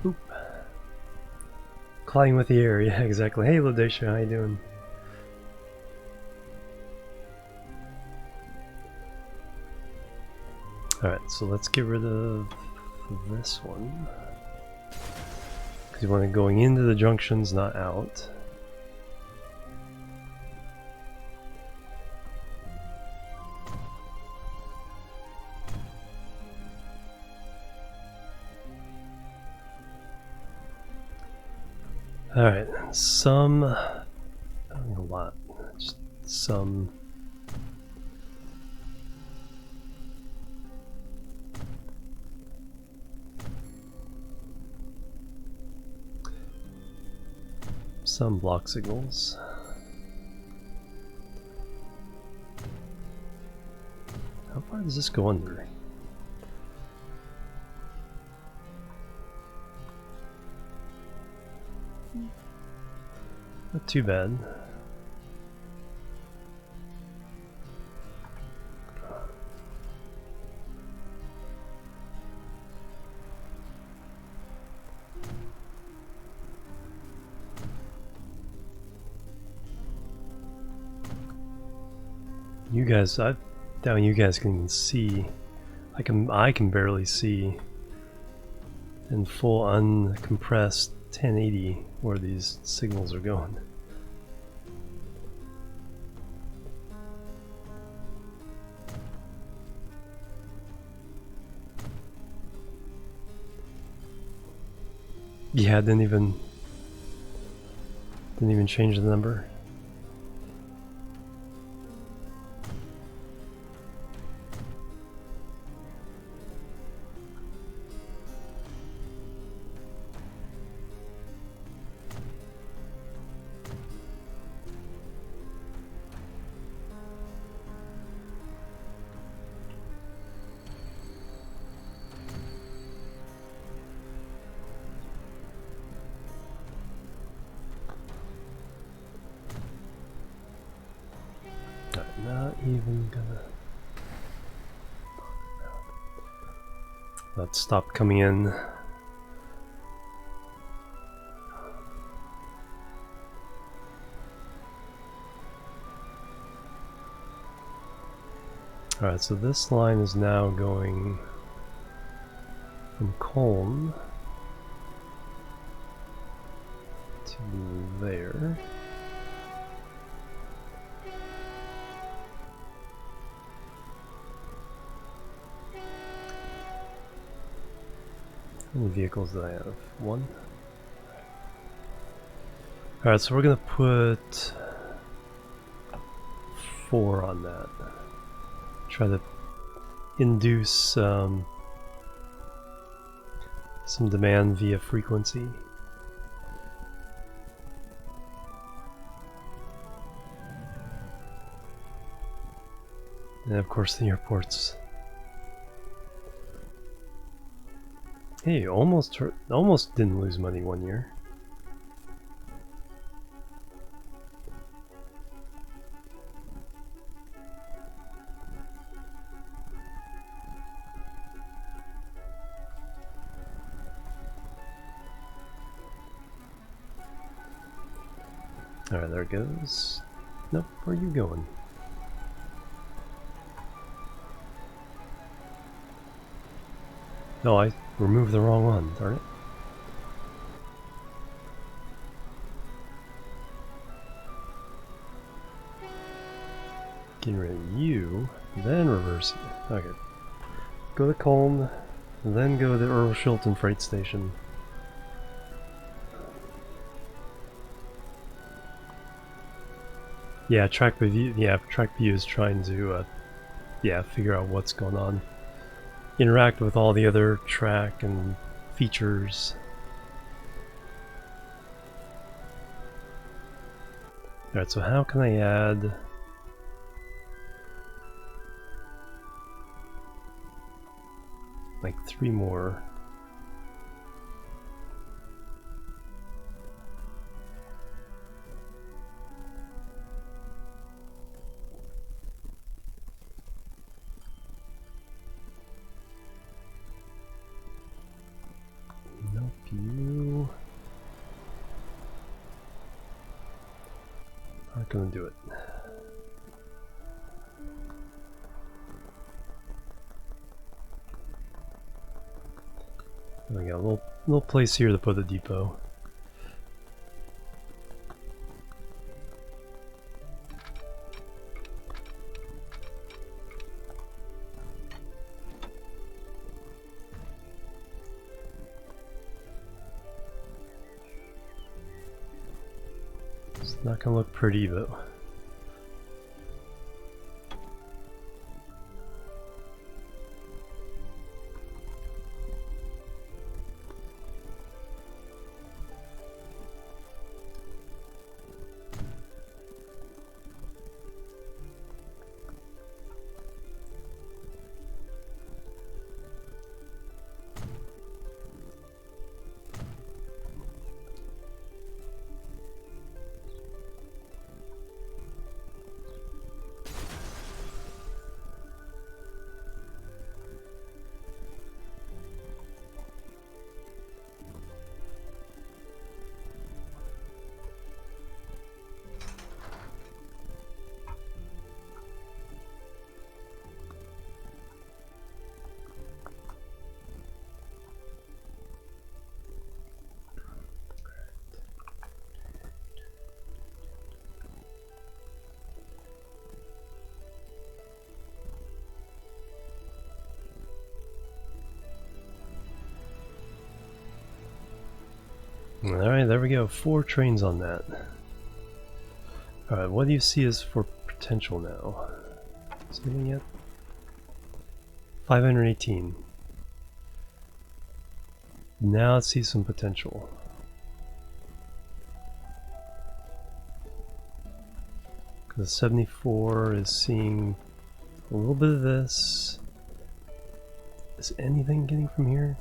oop. Colliding with the air, yeah, exactly. Hey Ladesha, how you doing? Alright, so let's get rid of this one. Because you want it going into the junctions, not out. Alright, some, I don't think a lot, just some. Some block signals. How far does this go under? Not too bad. You guys, I doubt you guys can even see. I can barely see in full uncompressed 1080 where these signals are going. Yeah, didn't even change the number. I'm not even gonna. That stopped coming in. Alright, so this line is now going from Colne to there. How many vehicles do I have? One? Alright, so we're gonna put 4 on that. Try to induce some demand via frequency. And of course the airports. Hey, almost didn't lose money one year. Alright, there it goes. Nope, where are you going? No, I removed the wrong one, darn it. Getting rid of you, then reverse it. Okay. Go to Colne, then go to Earl Shilton Freight Station. Yeah, track view is trying to figure out what's going on. Interact with all the other track and features. Alright, so how can I add like 3 more? Nope, you aren't gonna do it. We got a little place here to put a depot. It's not gonna look pretty though. Alright, there we go. 4 trains on that. Alright, what do you see as for potential now? Is anything yet? 518. Now let's see some potential. Because 74 is seeing a little bit of this. Is anything getting from here?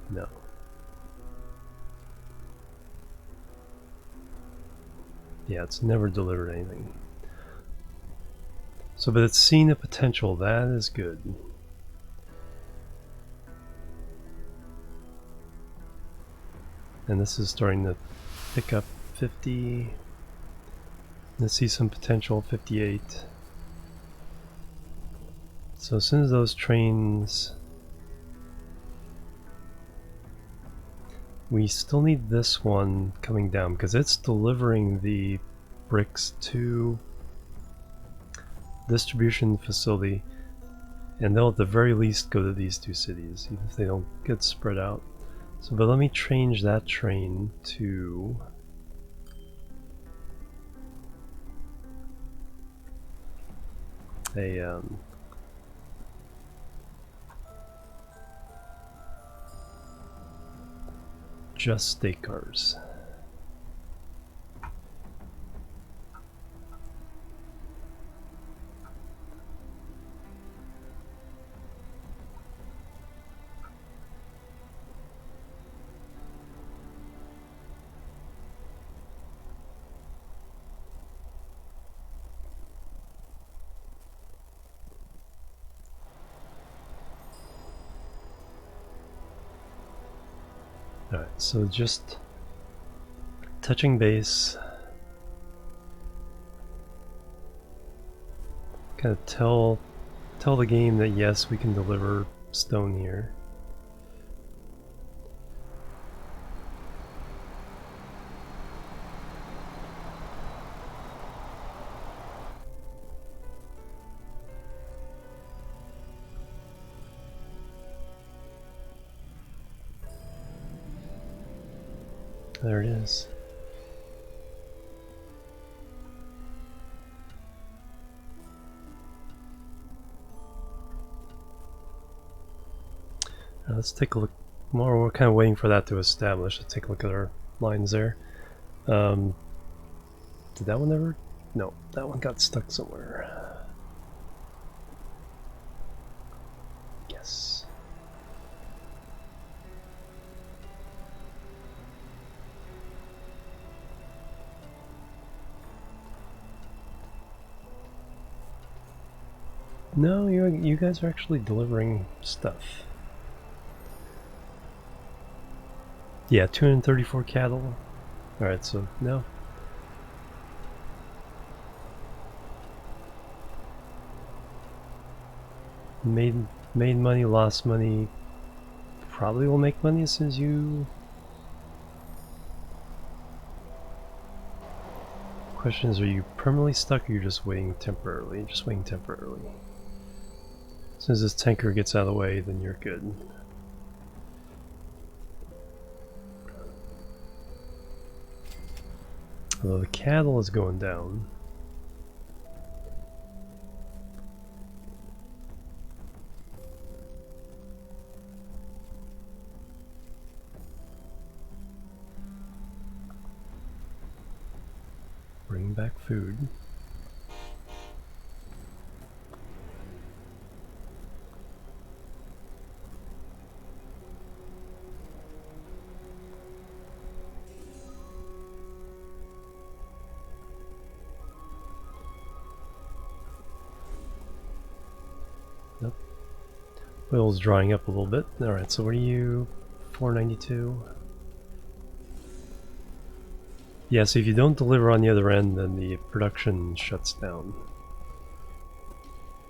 No. Yeah, it's never delivered anything. So, but it's seen the potential. That is good. And this is starting to pick up 50. Let's see some potential, 58. So as soon as those trains... We still need this one coming down because it's delivering the bricks to distribution facility, and they'll at the very least go to these 2 cities, even if they don't get spread out. So, but let me change that train to a just state cars. Alright, so just touching base. Kind of tell the game that yes, we can deliver stone here. There it is. Now let's take a look more. We're kind of waiting for that to establish. Let's take a look at our lines there. Did that one ever? No, that one got stuck somewhere. Yes. No, you guys are actually delivering stuff. Yeah, 234 cattle. Alright, so no. Made money, lost money. Probably will make money as soon as you... Question is, are you permanently stuck or you're just waiting temporarily? Just waiting temporarily. As soon as this tanker gets out of the way, then you're good. Although the cattle is going down. Bring back food. Nope. Oil's drying up a little bit. Alright, so what are you? 492? Yeah, so if you don't deliver on the other end, then the production shuts down.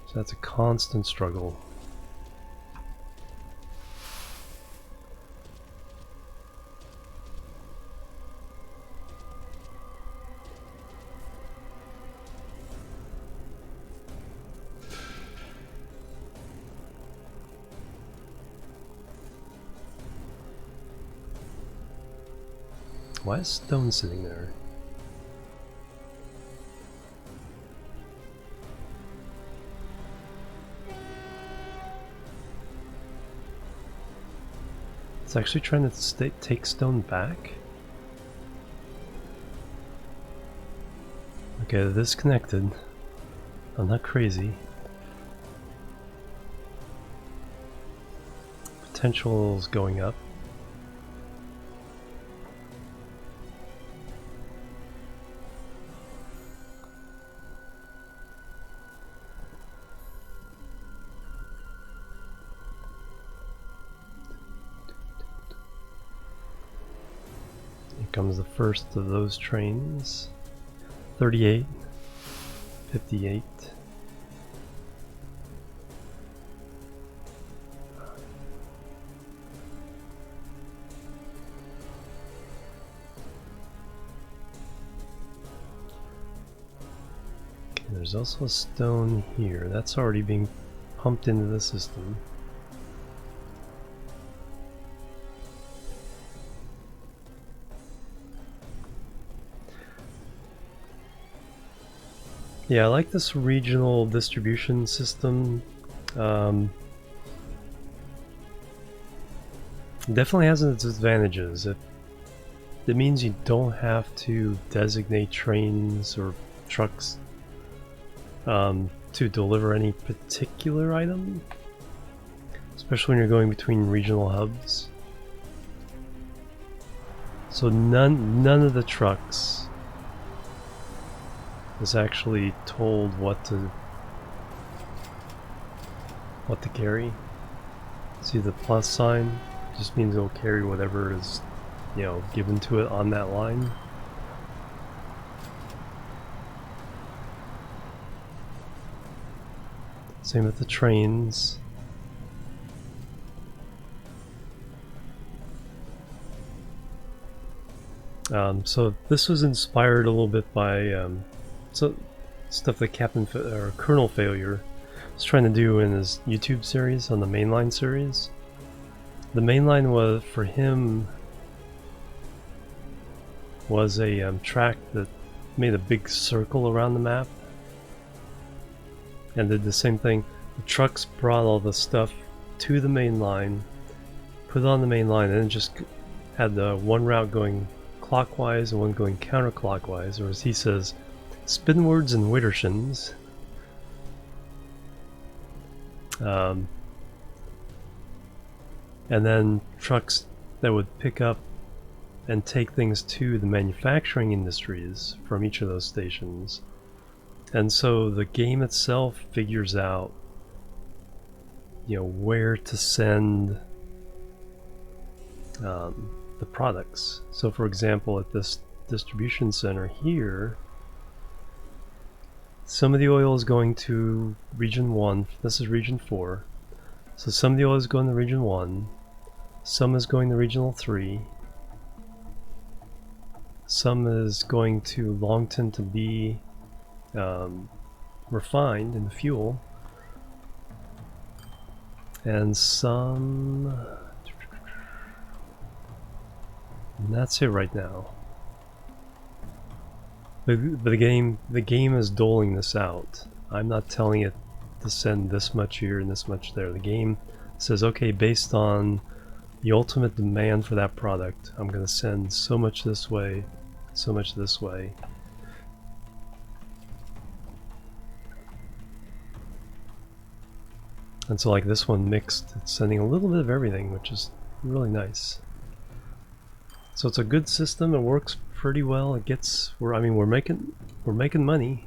So that's a constant struggle. Why is stone sitting there? It's actually trying to take stone back. Okay, they're disconnected. I'm not crazy. Potential's going up. Here comes the first of those trains. 38, 58. Okay, there's also a stone here. That's already being pumped into the system. Yeah, I like this regional distribution system. Definitely has its advantages. It means you don't have to designate trains or trucks to deliver any particular item, especially when you're going between regional hubs. So none of the trucks is actually told what to carry. See the plus sign? Just means it'll carry whatever is, you know, given to it on that line. Same with the trains. So this was inspired a little bit by stuff that Colonel Failure was trying to do in his YouTube series on the mainline series. The mainline was, for him, was a track that made a big circle around the map and did the same thing. The trucks brought all the stuff to the main line, put it on the main line, and then just had the one route going clockwise and one going counterclockwise, or as he says, spinwards and widdershins. And then trucks that would pick up and take things to the manufacturing industries from each of those stations. And so the game itself figures out, you know, where to send the products. So for example, at this distribution center here, some of the oil is going to region 1. This is region 4. So some of the oil is going to region 1. Some is going to regional 3. Some is going to Longton to be refined in the fuel. And some... And that's it right now. The game is doling this out. I'm not telling it to send this much here and this much there. The game says, okay, based on the ultimate demand for that product, I'm going to send so much this way, so much this way. And so like this one mixed, it's sending a little bit of everything, which is really nice. So it's a good system. It works pretty well. It gets, we're making money.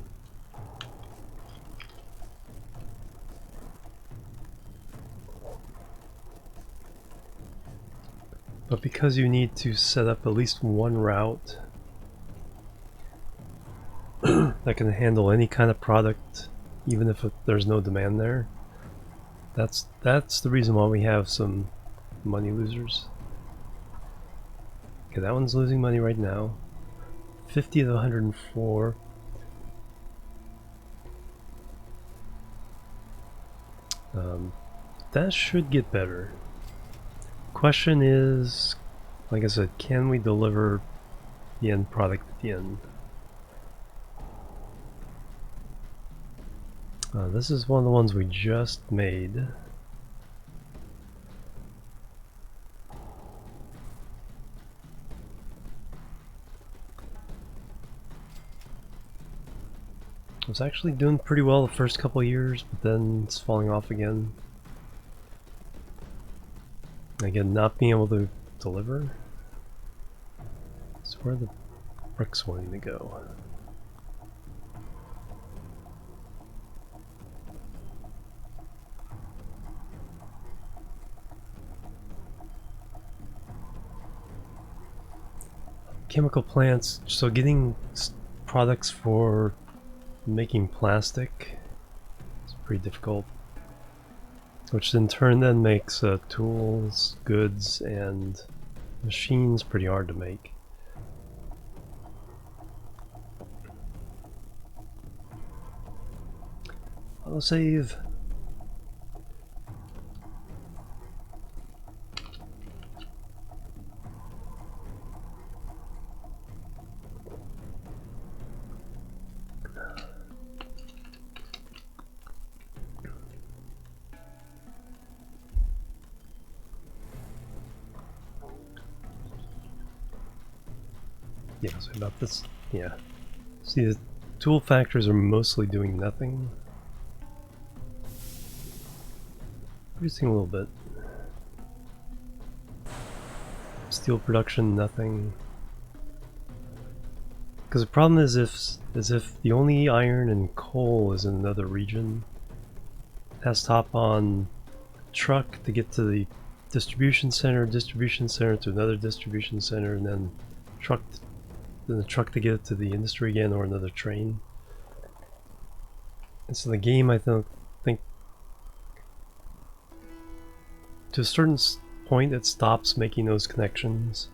But because you need to set up at least one route that can handle any kind of product, even if there's no demand there, that's the reason why we have some money losers. Okay, that one's losing money right now. 50 of the 104. That should get better. Question is, like I said, can we deliver the end product at the end. This is one of the ones we just made. I was actually doing pretty well the first couple of years, but then it's falling off again. Again, not being able to deliver. So where are the bricks wanting to go? Chemical plants, so getting products for making plastic is pretty difficult, which in turn then makes tools, goods, and machines pretty hard to make. I'll save. Yeah, so about this, yeah. See, the tool factories are mostly doing nothing. Producing a little bit. Steel production, nothing. Because the problem is if the only iron and coal is in another region, it has to hop on a truck to get to the distribution center to another distribution center, and then the truck to get it to the industry again, or another train. And so the game, I think to a certain point it stops making those connections.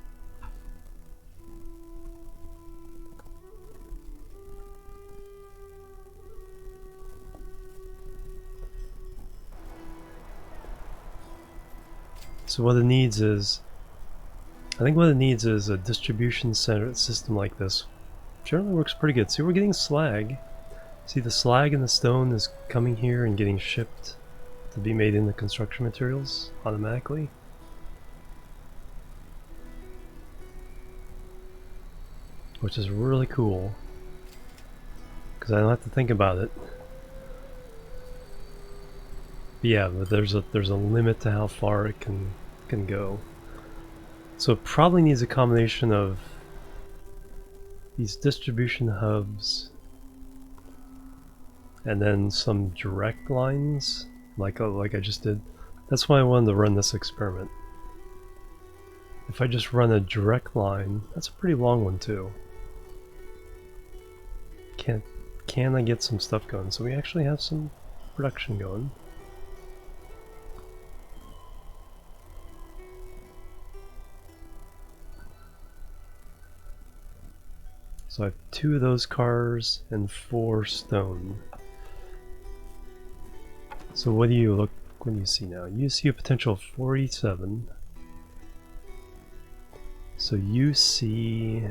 So what it needs is, I think what it needs is a distribution center system like this. Generally works pretty good. See, we're getting slag. See, the slag and the stone is coming here and getting shipped to be made into construction materials automatically. Which is really cool, because I don't have to think about it. But yeah, but there's a limit to how far it can go. So it probably needs a combination of these distribution hubs and then some direct lines, like I just did. That's why I wanted to run this experiment. If I just run a direct line, that's a pretty long one too. Can I get some stuff going? So we actually have some production going. So I have 2 of those cars and 4 stone. So what do you see now? You see a potential of 47. So you see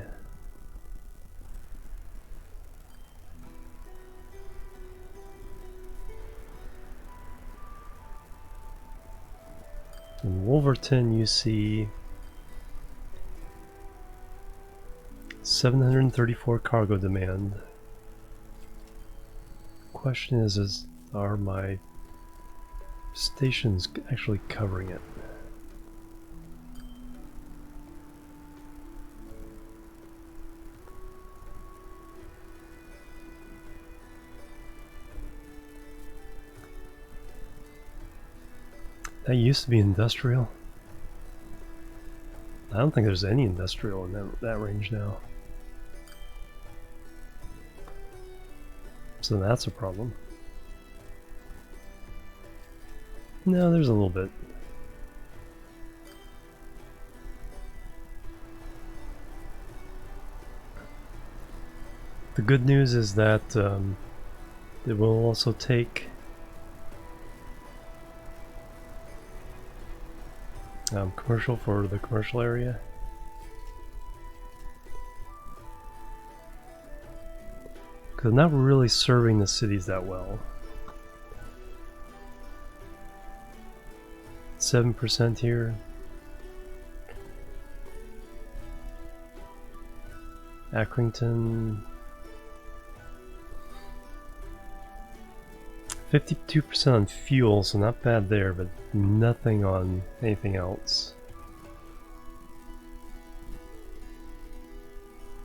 in Wolverton you see 734 cargo demand. Question is are my stations actually covering it? That used to be industrial. I don't think there's any industrial in that range now. So that's a problem. No, there's a little bit. The good news is that it will also take commercial for the commercial area. Because I'm not really serving the cities that well. 7% here. Accrington. 52% on fuel, so not bad there, but nothing on anything else.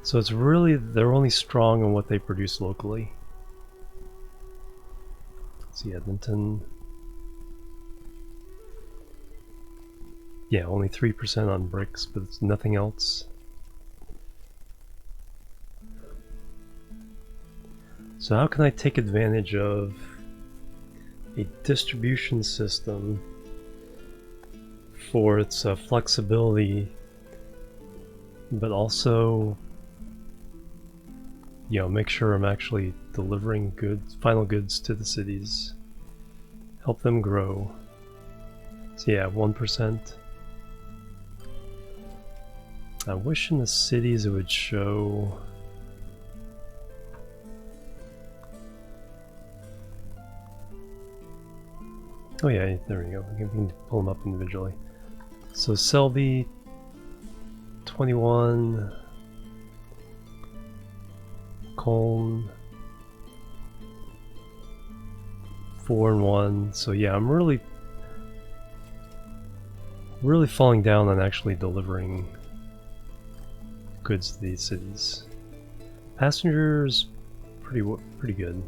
So it's really, they're only strong on what they produce locally. Let's see, Edmonton. Yeah, only 3% on bricks, but it's nothing else. So how can I take advantage of a distribution system for its flexibility, but also, you know, make sure I'm actually delivering goods, final goods to the cities, help them grow. So yeah, 1%. I wish in the cities it would show. Oh yeah, there we go. We can pull them up individually. So Selby, 21. Colne, 4 and 1. So yeah, I'm really falling down on actually delivering goods to these cities. Passengers, pretty good.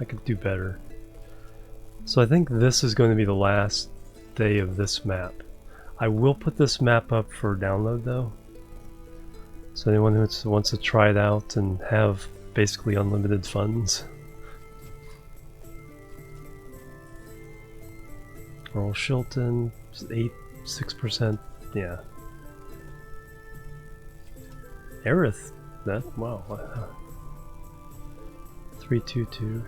I could do better. So I think this is going to be the last day of this map. I will put this map up for download though. So anyone who wants to try it out and have basically unlimited funds. Earl Shilton, 6%, yeah. Aerith, that, wow. 322.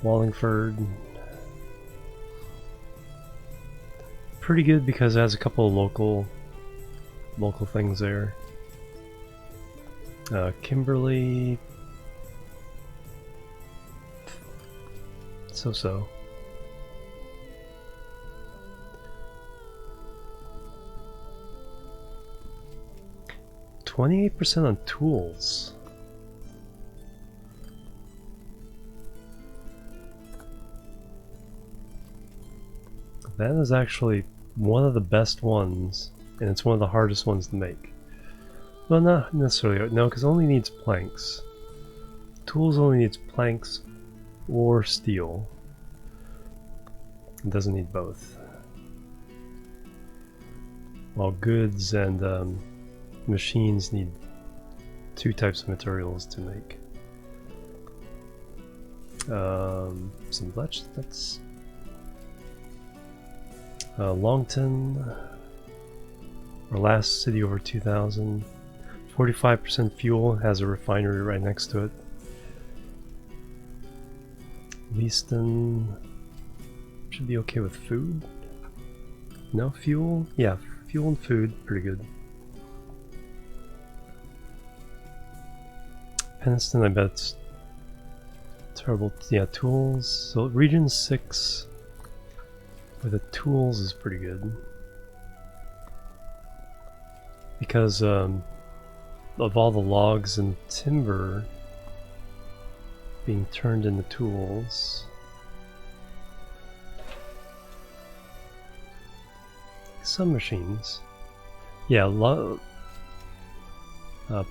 Wallingford. Pretty good because it has a couple of local things there. Kimberly, so. %28 on tools. That is actually one of the best ones, and it's one of the hardest ones to make. Well, not necessarily, no, because it only needs planks. Tools only needs planks or steel. It doesn't need both. While goods and machines need 2 types of materials to make. Some Bletch, that's... Longton, our last city over 2,000. 45% fuel, has a refinery right next to it. Leaston should be okay with food. No fuel? Yeah, fuel and food, pretty good. Peniston, I bet it's terrible. Yeah, tools. So region 6 with the tools is pretty good. Because of all the logs and timber being turned into tools. Some machines. Yeah,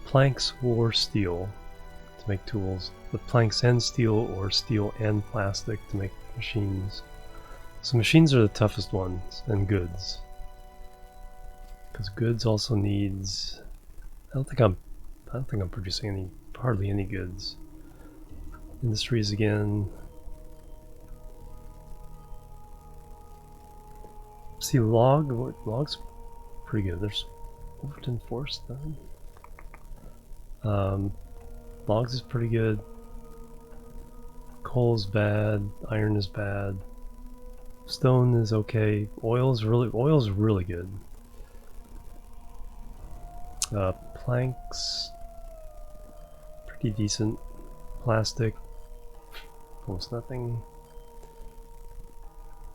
planks or steel to make tools. But planks and steel, or steel and plastic to make machines. So machines are the toughest ones, and goods. Because goods also needs... I don't think I'm producing hardly any goods. Industries again. See, logs pretty good. There's Overton Forest then. Logs is pretty good. Coal is bad. Iron is bad. Stone is okay. Oil is really good. Planks. Pretty decent. Plastic, almost nothing.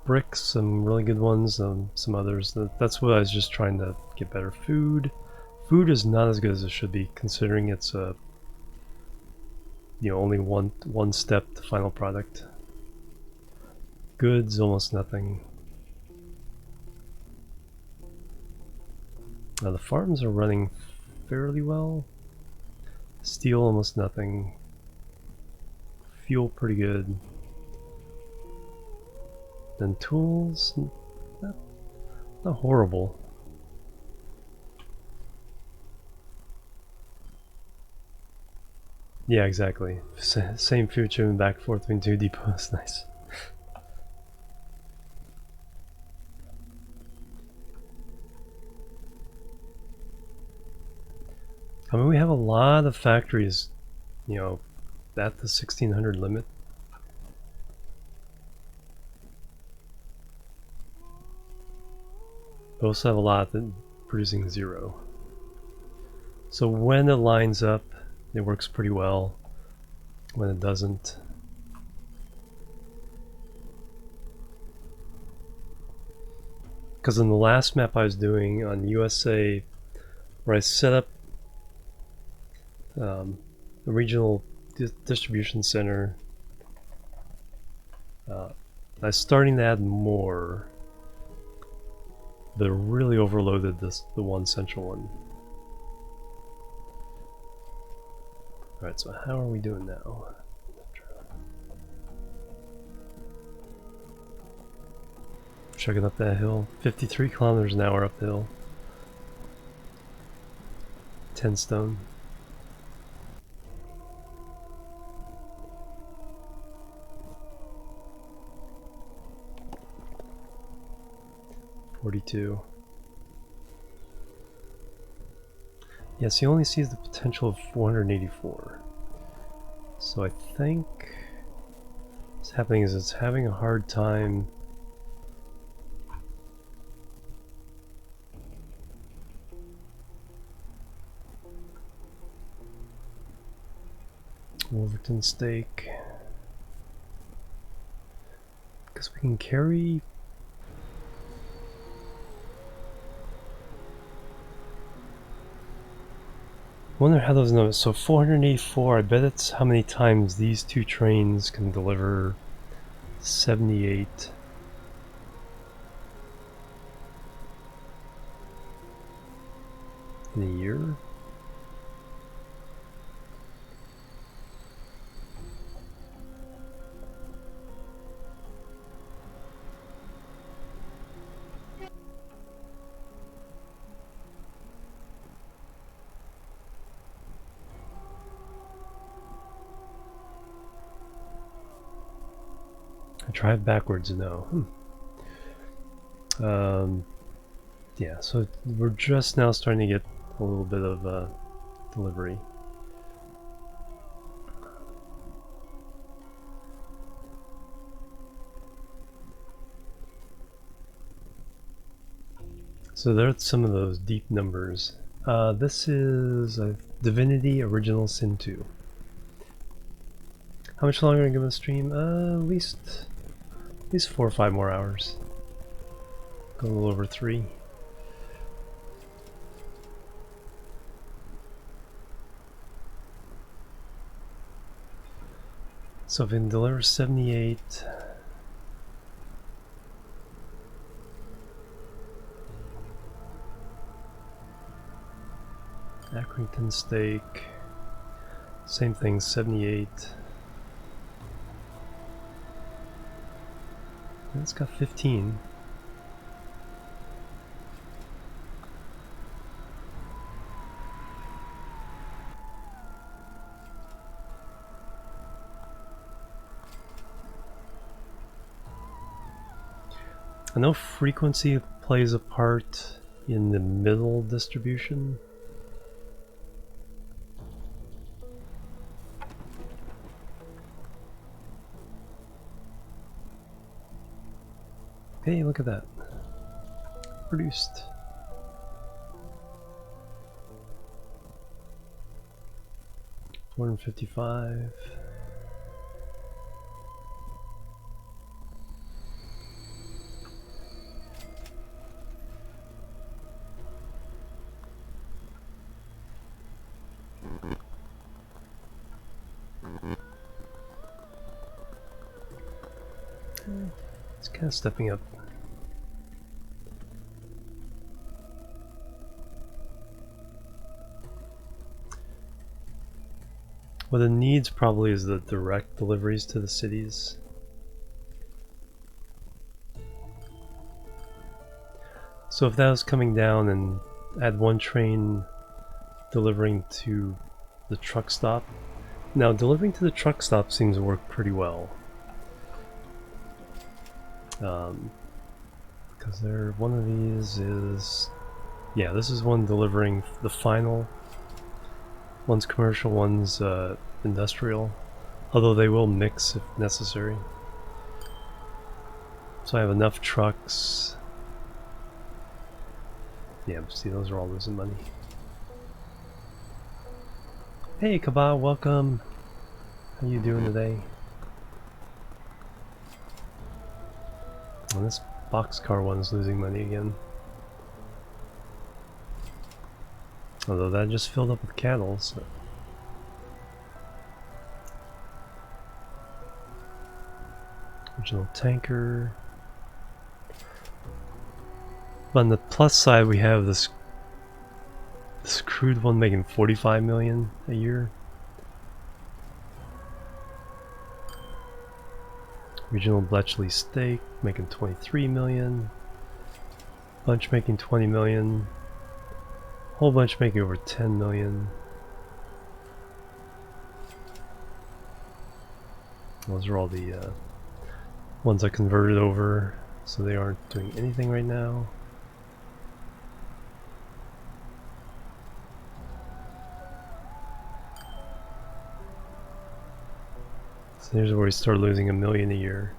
Bricks, some really good ones, some others. That's what I was just trying to get better. Food is not as good as it should be, considering it's a only one step to final product. Goods, almost nothing. Now the farms are running fairly well. Steel, almost nothing. Fuel, pretty good. Then tools, not horrible. Yeah, exactly. Same food shipment back and forth between two depots. Nice. I mean, we have a lot of factories, at the 1600 limit. We also have a lot that producing 0. So when it lines up, it works pretty well. When it doesn't, because in the last map I was doing on USA, where I set up a regional distribution center, I was starting to add more, but it really overloaded the one central one. Alright, so how are we doing now? Checking up that hill. 53 kilometers an hour up the hill. 10 stone. $42. Yes, he only sees the potential of 484. So I think what's happening is it's having a hard time Wolverton steak, because we can carry wonder how those numbers. So 484, I bet it's how many times these two trains can deliver 78 in a year. I drive backwards now. Yeah, so we're just now starting to get a little bit of delivery. So there's some of those deep numbers. This is a Divinity Original Sin 2. How much longer are we going to stream? At least 4 or 5 more hours. Go a little over 3. So if we can deliver 78, Accrington steak, same thing, 78. It's got 15. I know frequency plays a part in the middle distribution. Hey, look at that. Produced. 455. It's kind of stepping up. What it needs probably is the direct deliveries to the cities. So if that was coming down and had one train delivering to the truck stop. Now delivering to the truck stop seems to work pretty well. Because one of these is, yeah, this is one delivering the final. One's commercial, one's industrial, although they will mix if necessary. So I have enough trucks. Yeah, see, those are all losing money. Hey Kabah, welcome. How you doing today? And this boxcar one's losing money again. Although that just filled up with cattle, so. Original tanker. But on the plus side, we have this crude one making 45 million a year. Regional Bletchley steak making 23 million. Bunch making 20 million. Whole bunch making over 10 million. Those are all the ones I converted over, so they aren't doing anything right now. So here's where we start losing $1 million a year.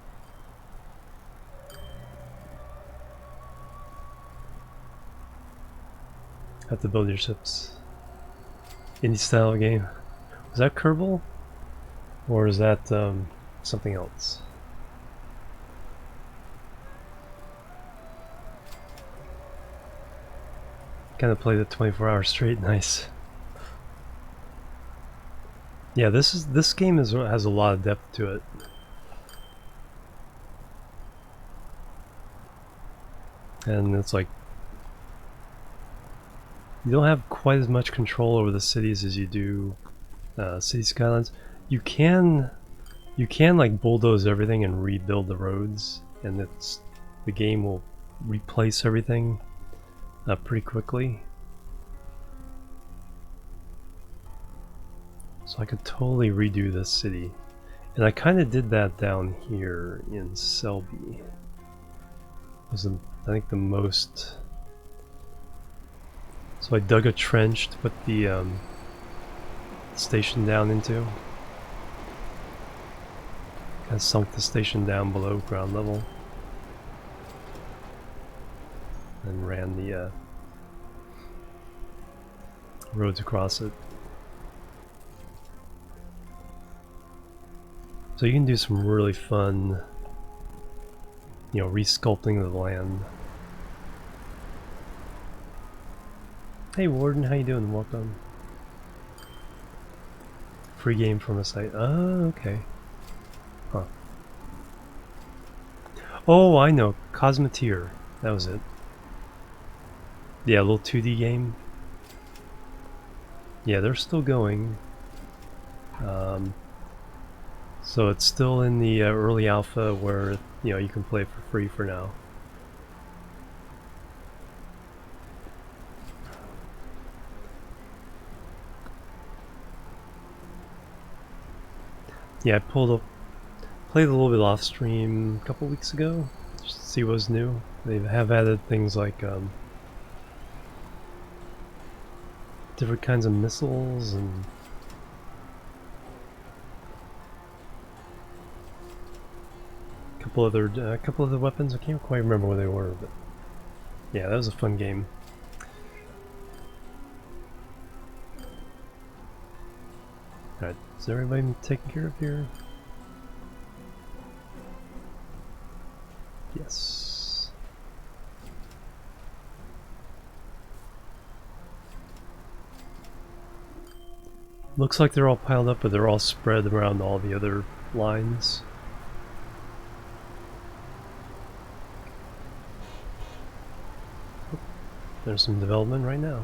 Have to build your ships. Indie style game. Was that Kerbal? Or is that something else? Kind of played it 24 hours straight. Nice. Yeah, this game has a lot of depth to it. And it's like you don't have quite as much control over the cities as you do City Skylines. You can like bulldoze everything and rebuild the roads, and the game will replace everything pretty quickly. So I could totally redo this city. And I kind of did that down here in Selby. It was I think the most... So I dug a trench to put the station down into. Kind of sunk the station down below ground level. And ran the roads across it. So you can do some really fun, resculpting of the land. Hey Warden, how you doing? Welcome. Free game from a site. Oh, okay. Huh. Oh, I know. Cosmeteer. That was it. Yeah, a little 2D game. Yeah, they're still going. So it's still in the early alpha where you can play for free for now. Yeah, I played a little bit off stream a couple weeks ago, just to see what's new. They have added things like different kinds of missiles and a couple other weapons. I can't quite remember what they were, but yeah, that was a fun game. Alright, is everybody taken care of here? Yes. Looks like they're all piled up, but they're all spread around all the other lines. There's some development right now.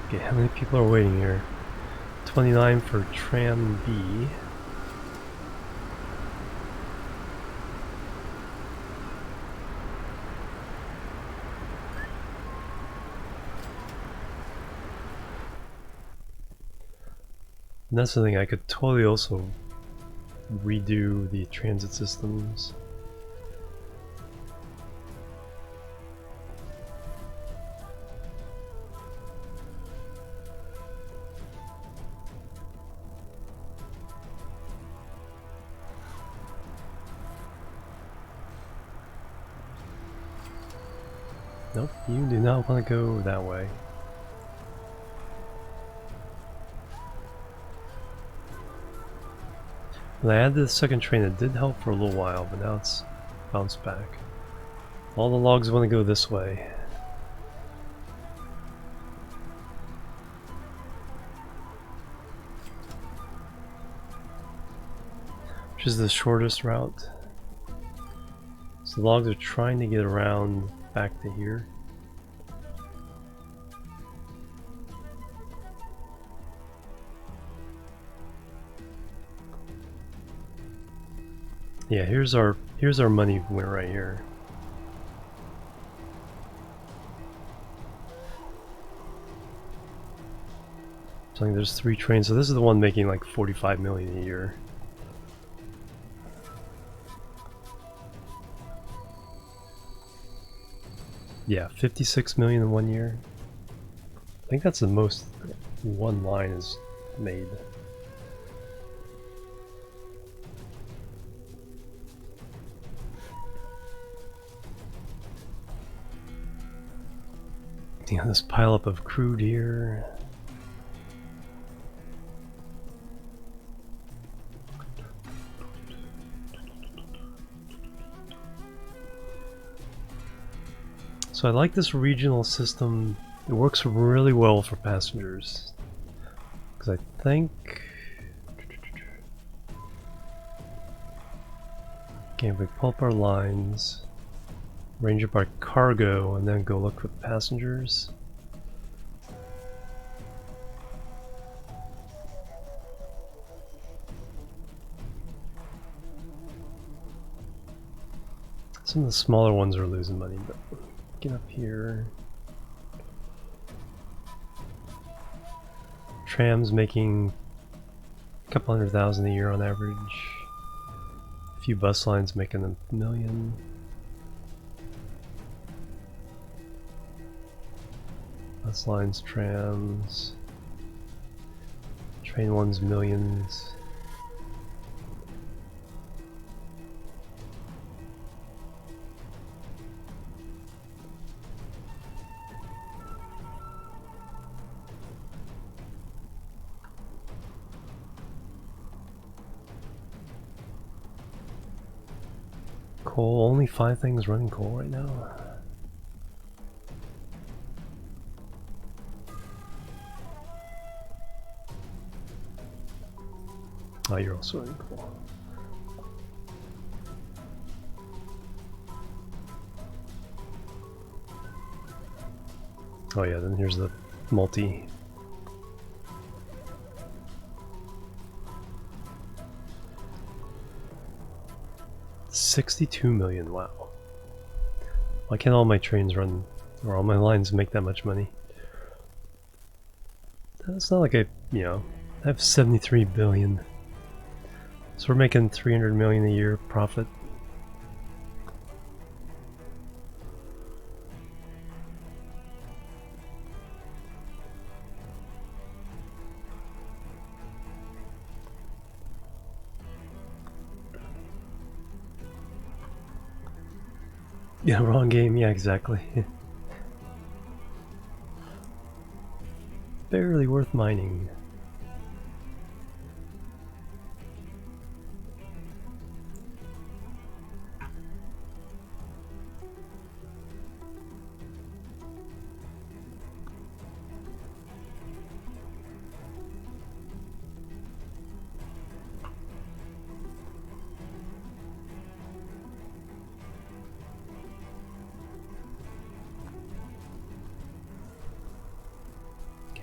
Okay, how many people are waiting here? 29 for Tram B. And that's the thing, I could totally also redo the transit systems. Nope, you do not want to go that way. When I added the second train, it did help for a little while, but now it's bounced back. All the logs want to go this way. Which is the shortest route. So the logs are trying to get around back to here. Yeah, here's our money went right here. So I think there's 3 trains, so this is the one making like 45 million a year. Yeah, 56 million in 1 year. I think that's the most one line is made. Yeah, this pileup of crude here. So I like this regional system. It works really well for passengers. Because I think... Okay, we pull up our lines, range up our cargo, and then go look for passengers. Some of the smaller ones are losing money, but get up here. Tram's making a couple $100,000 a year on average. A few bus lines making $1 million. Bus lines, trams. Train ones, millions. Coal, only 5 things running coal right now. Oh, you're also running coal. Oh yeah, then here's the multi. $62 million, wow. Why can't all my trains run, or all my lines make that much money? It's not like I have 73 billion. So we're making 300 million a year profit. Yeah, wrong game. Yeah, exactly. Barely worth mining.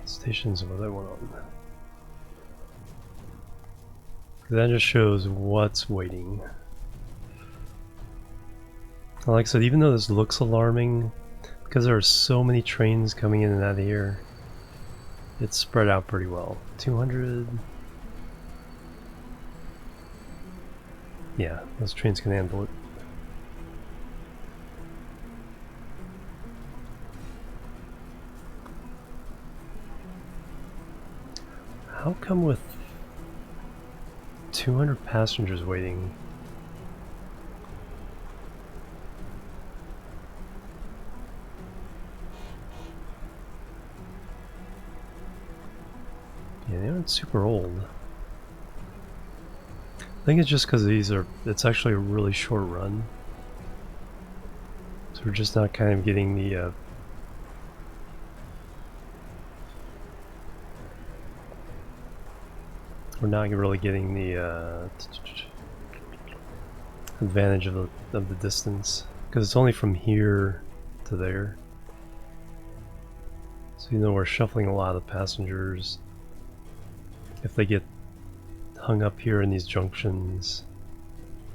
Stations of what I want on. That just shows what's waiting. Like I said, even though this looks alarming, because there are so many trains coming in and out of here, it's spread out pretty well. 200. Yeah, those trains can handle it. How come with 200 passengers waiting? Yeah, they aren't super old. I think it's just because it's actually a really short run. So we're just not kind of getting the we're not really getting the advantage of the distance, because it's only from here to there. So we're shuffling a lot of passengers. If they get hung up here in these junctions,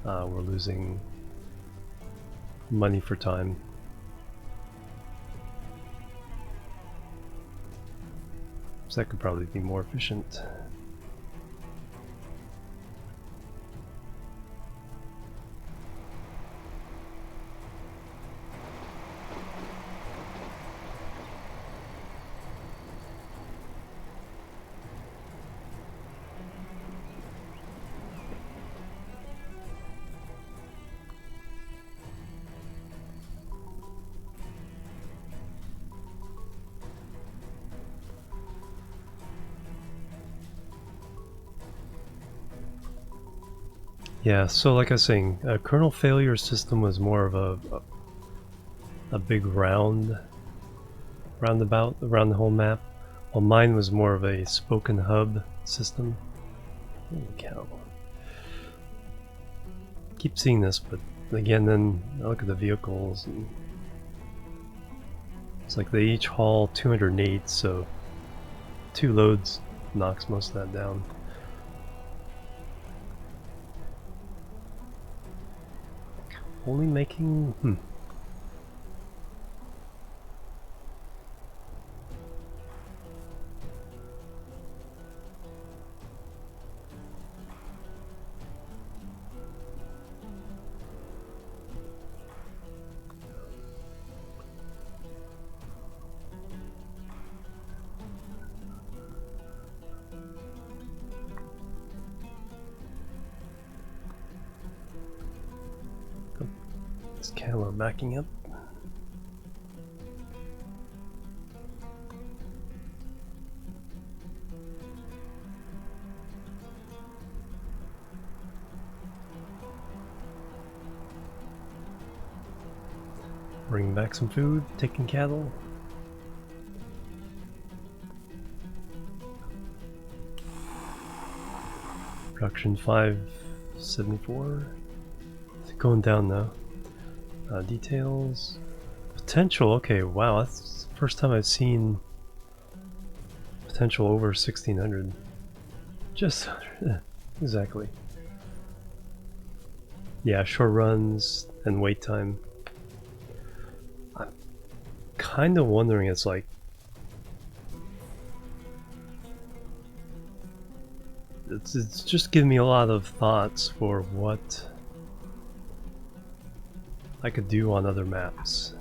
we're losing money for time. So that could probably be more efficient. Yeah, so like I was saying, kernel failure system was more of a big roundabout around the whole map, while mine was more of a spoken hub system. Holy cow. Keep seeing this, but again, then I look at the vehicles, and it's like they each haul 208, so 2 loads knocks most of that down. Only making... This camera backing up. Bringing back some food, taking cattle. Production 574. It's going down now. Details. Potential, okay, wow, that's the first time I've seen potential over 1600. Just exactly. Yeah, short runs and wait time. I'm kind of wondering, it's like it's just giving me a lot of thoughts for what I could do on other maps.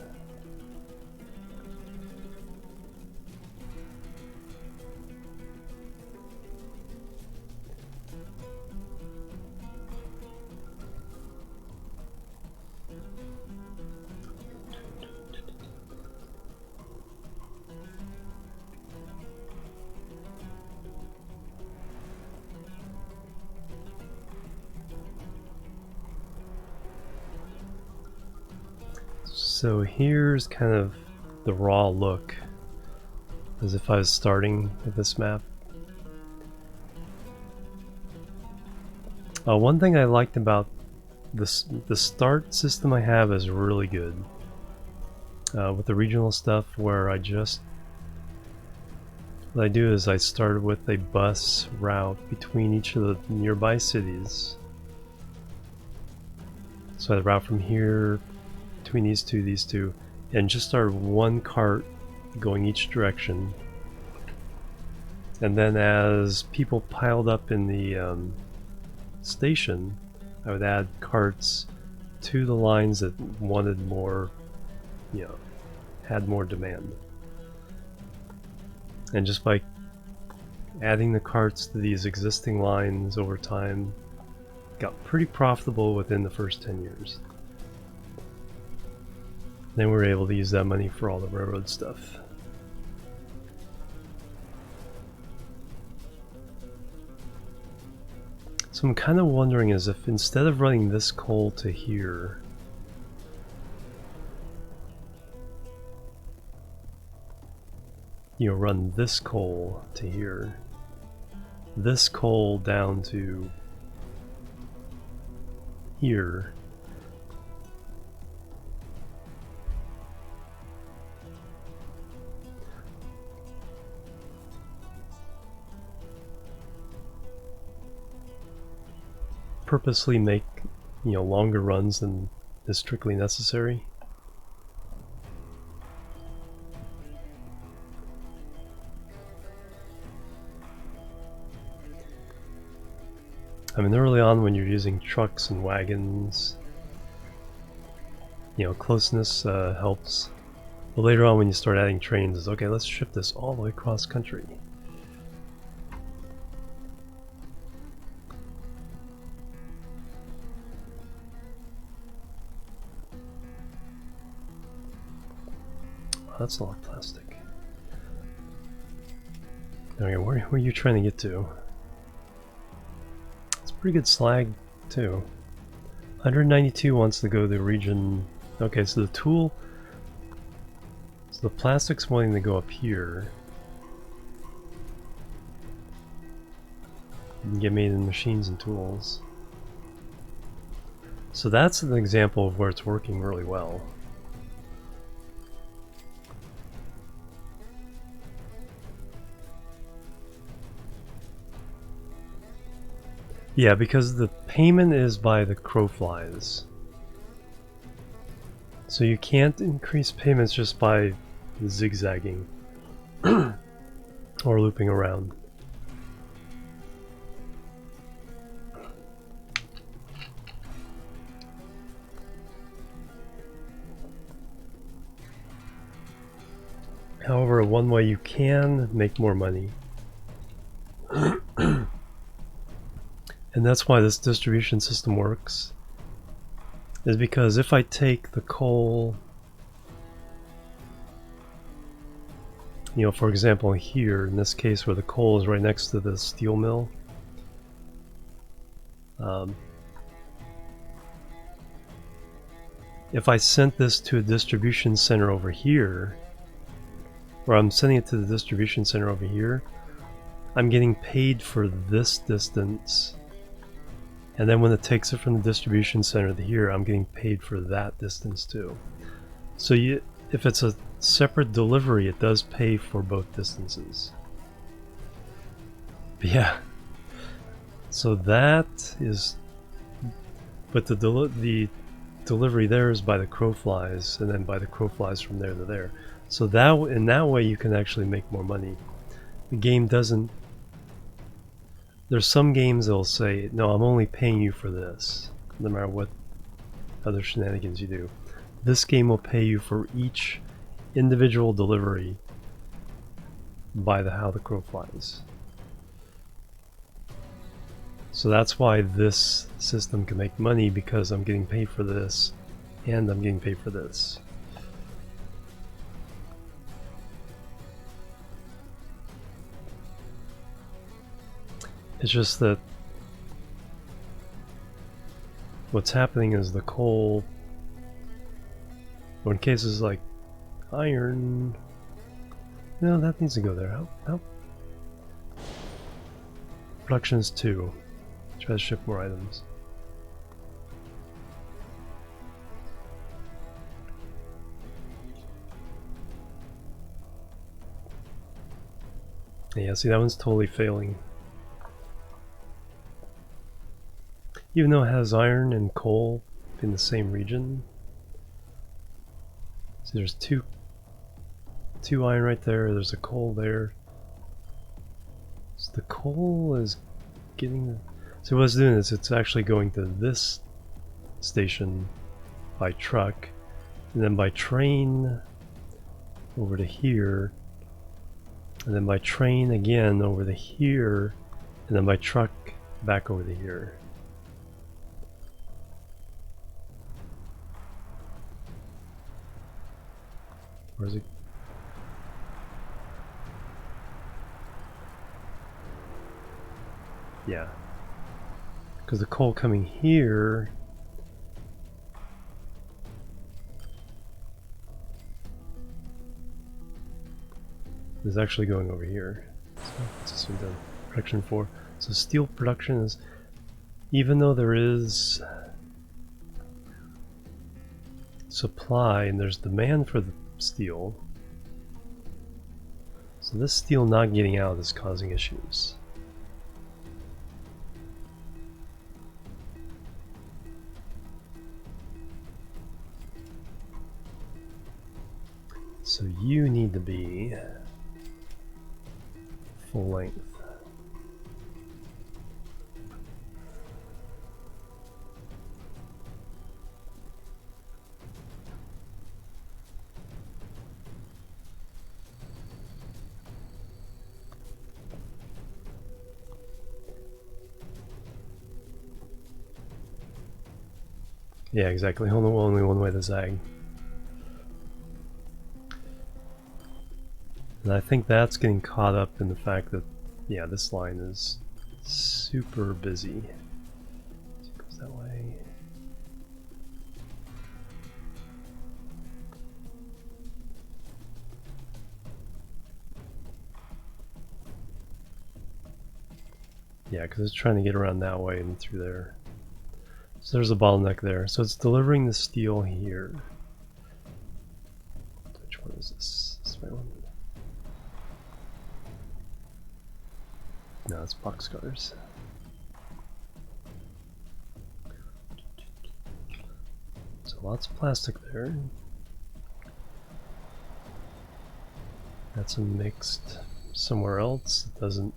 So here's kind of the raw look, as if I was starting with this map. One thing I liked about this, the start system I have is really good. With the regional stuff, where what I do is I started with a bus route between each of the nearby cities. So I route from here between these two, and just started one cart going each direction. And then as people piled up in the station, I would add carts to the lines that wanted more, had more demand. And just by adding the carts to these existing lines over time, got pretty profitable within the first 10 years. Then we were able to use that money for all the railroad stuff. So I'm kind of wondering is if instead of running this coal to here, run this coal to here, this coal down to here, purposely make longer runs than is strictly necessary. I mean, early on when you're using trucks and wagons, closeness helps. But later on when you start adding trains, it's okay, let's ship this all the way across country. Oh, that's a lot of plastic. Okay, where are you trying to get to? Pretty good slag too. 192 wants to go to the region. Okay, so the tool, so the plastic's wanting to go up here and get made in machines and tools. So that's an example of where it's working really well. Yeah, because the payment is by the crow flies. So you can't increase payments just by zigzagging or looping around. However, one way you can make more money, and that's why this distribution system works, is because if I take the coal, for example here, in this case where the coal is right next to the steel mill, if I sent this to a distribution center over here, or I'm sending it to the distribution center over here, I'm getting paid for this distance. And then when it takes it from the distribution center to here, I'm getting paid for that distance too. So if it's a separate delivery, it does pay for both distances. But yeah. So that is, but the delivery there is by the crow flies, and then by the crow flies from there to there. So that in that way you can actually make more money. The game doesn't. There's some games that'll say, no, I'm only paying you for this, no matter what other shenanigans you do. This game will pay you for each individual delivery by how the crow flies. So that's why this system can make money, because I'm getting paid for this and I'm getting paid for this. It's just that what's happening is the coal Or in cases like iron. No, that needs to go there. How? Production is 2. Try to ship more items. Yeah, see, that one's totally failing. Even though it has iron and coal in the same region. See, there's two iron right there, there's a coal there. So the coal is getting... So what it's doing is it's actually going to this station by truck, and then by train over to here, and then by train again over to here, and then by truck back over to here. Where's it? Yeah. Because the coal coming here is actually going over here. So what's this one done? Production 4. So steel production is, even though there is supply and there's demand for the steel, so this steel not getting out is causing issues. So you need to be full length. Yeah, exactly. Only one way to zag. And I think that's getting caught up in the fact that, yeah, this line is super busy. It goes that way. Yeah, because it's trying to get around that way and through there. So there's a bottleneck there. So it's delivering the steel here. Which one is this? This right one? No, it's boxcars. So lots of plastic there. That's a mixed somewhere else. It doesn't.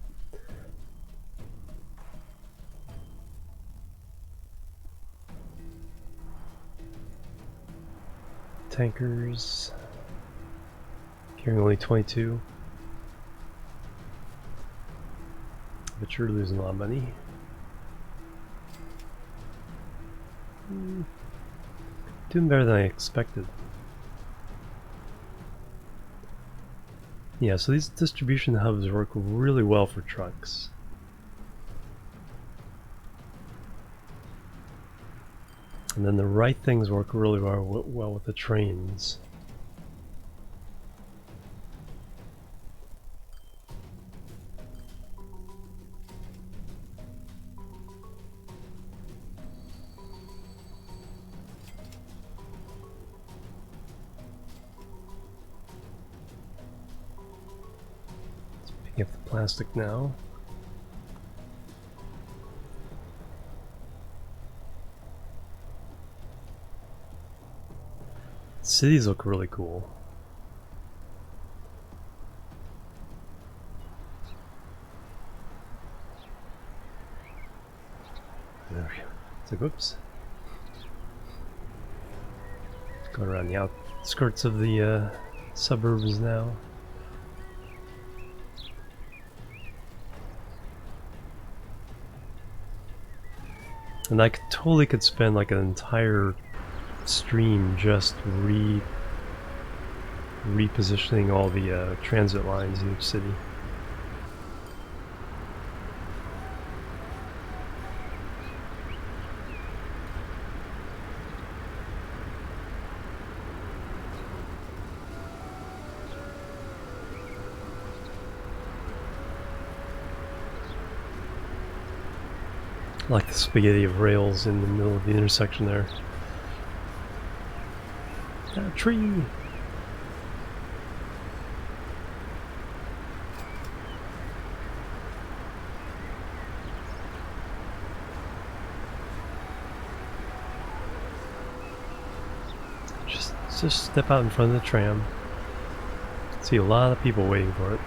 Tankers carrying only 22. But you're losing a lot of money. Doing better than I expected. Yeah, so these distribution hubs work really well for trucks. And then the right things work really well with the trains. Picking up the plastic now. Cities look really cool. There we go. So, whoops. Going around the outskirts of the suburbs now. And I totally could spend like an entire stream just repositioning all the transit lines in each city. I like the spaghetti of rails in the middle of the intersection there. A tree! Just step out in front of the tram. See a lot of people waiting for it.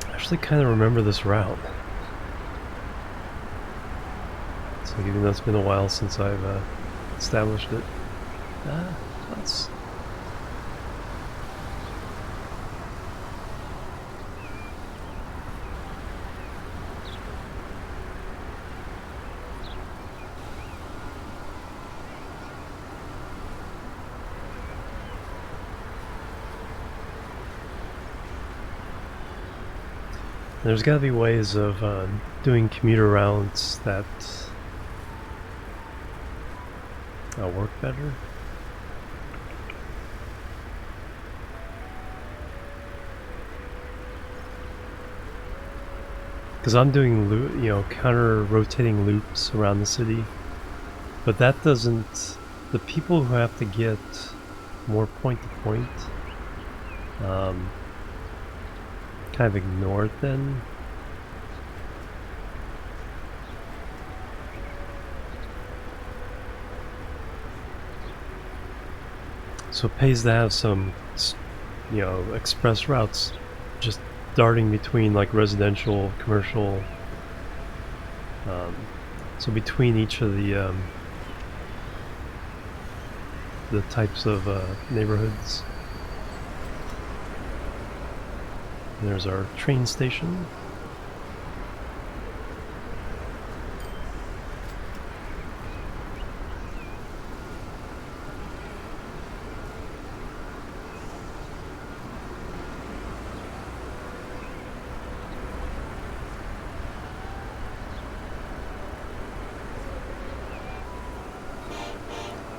I actually kind of remember this route. So even though it's been a while since I've established it. That's... There's got to be ways of doing commuter routes that work better. Because I'm doing, counter-rotating loops around the city, but that doesn't. The people who have to get more point-to-point kind of ignore it then. So it pays to have some, express routes just darting between like residential, commercial. So between each of the types of neighborhoods. There's our train station.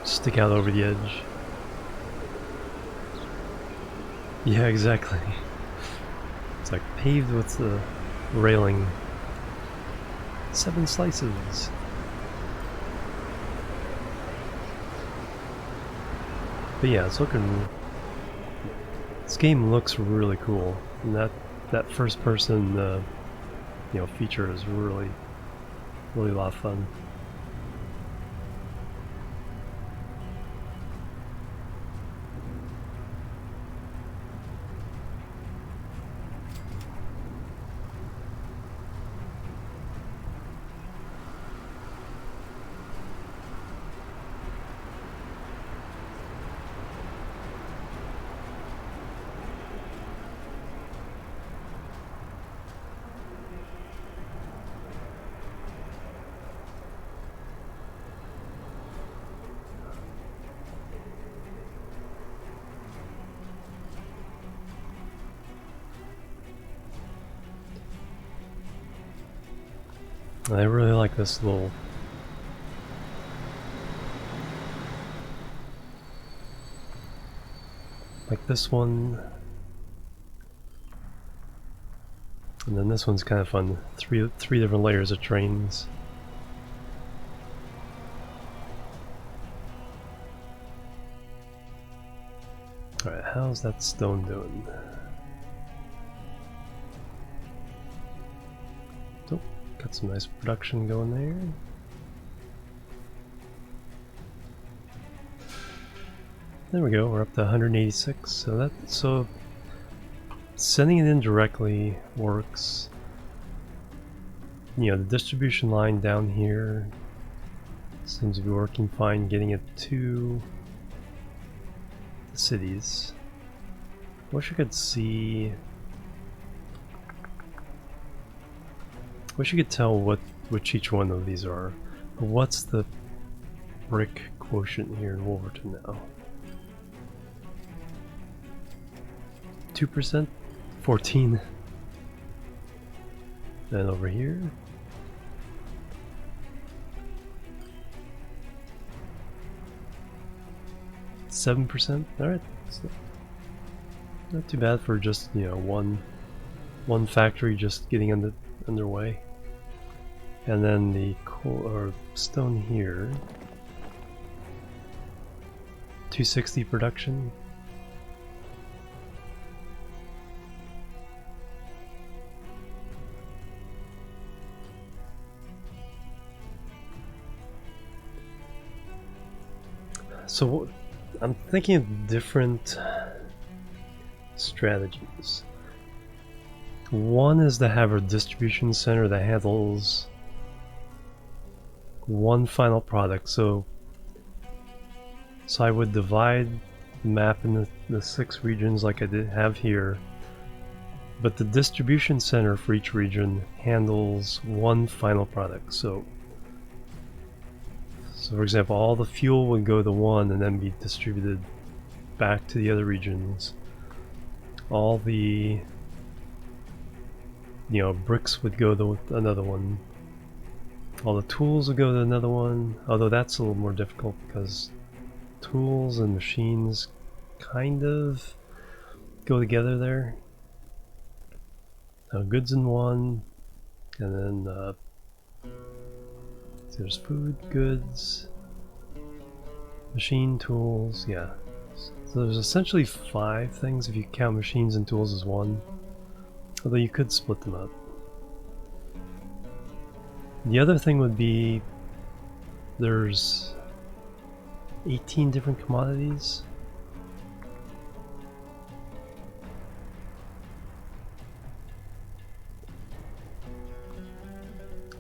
Stick out over the edge. Yeah, exactly. It's like paved with the railing. 7 slices. But yeah, it's looking. This game looks really cool, and that first person, feature is really a lot of fun. I really like this little this one, and then this one's kind of fun. Three different layers of trains. All right, how's that stone doing? Oh, got some nice production going there. There we go. We're up to 186. So sending it in directly works. The distribution line down here seems to be working fine. Getting it to the cities. Wish I could see. Wish you could tell which each one of these are. But what's the brick quotient here in Wolverton now? 2%? 14. And over here? 7%? Alright. Not too bad for just, you know, one factory just getting underway. And then the coal or stone here. 260 production. So I'm thinking of different strategies. One is to have a distribution center that handles one final product. So I would divide the map into the 6 regions like I did have here, but the distribution center for each region handles one final product. So for example, all the fuel would go to one and then be distributed back to the other regions. All the, you know, bricks would go to another one. All the tools would go to another one, although that's a little more difficult because tools and machines kind of go together there. Goods in one, and then there's food, goods, machine, tools, yeah. So there's essentially 5 things if you count machines and tools as one, although you could split them up. The other thing would be there's 18 different commodities.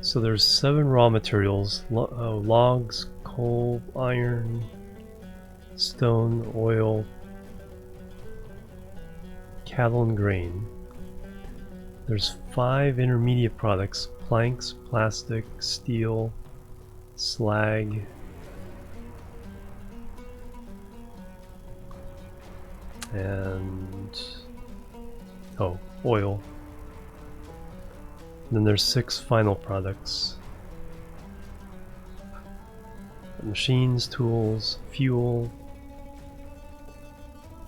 So there's 7 raw materials, logs, coal, iron, stone, oil, cattle, and grain. There's 5 intermediate products: planks, plastic, steel, slag, and oil. Then there's 6 final products: machines, tools, fuel,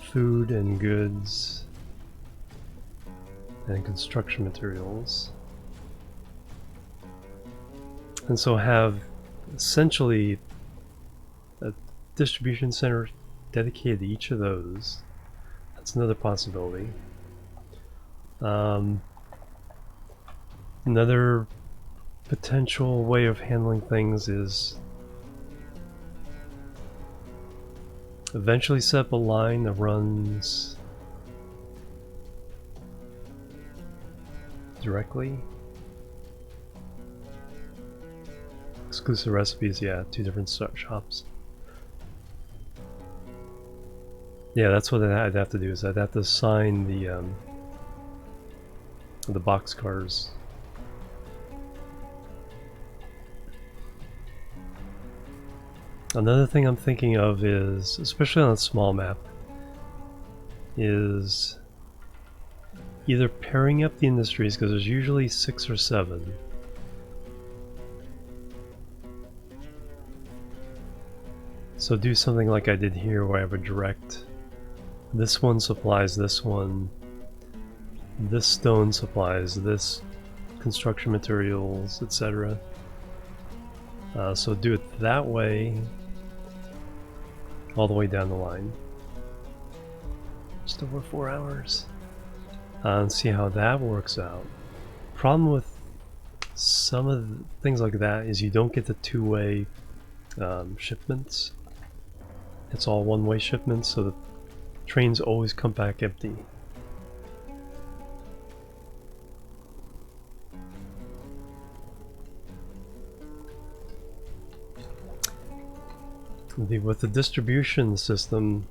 food and goods, and construction materials. And so have essentially a distribution center dedicated to each of those. That's another possibility. Another potential way of handling things is eventually set up a line that runs directly. Exclusive recipes, yeah, 2 different shops. Yeah, that's what I'd have to do, is I'd have to assign the boxcars. Another thing I'm thinking of is, especially on a small map, is either pairing up the industries, because there's usually 6 or 7. So do something like I did here, where I have a direct, this one supplies this one, this stone supplies this construction materials, etc. So do it that way, all the way down the line. Just over 4 hours. And see how that works out. Problem with some of the things like that is you don't get the 2-way shipments. It's all 1-way shipments, so the trains always come back empty. With the distribution system,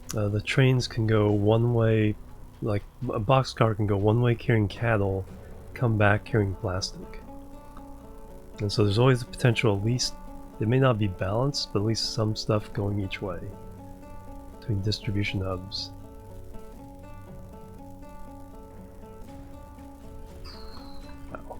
The trains can go one way, like a boxcar can go one way carrying cattle, come back carrying plastic. And so there's always the potential, at least, it may not be balanced, but at least some stuff going each way between distribution hubs. Wow.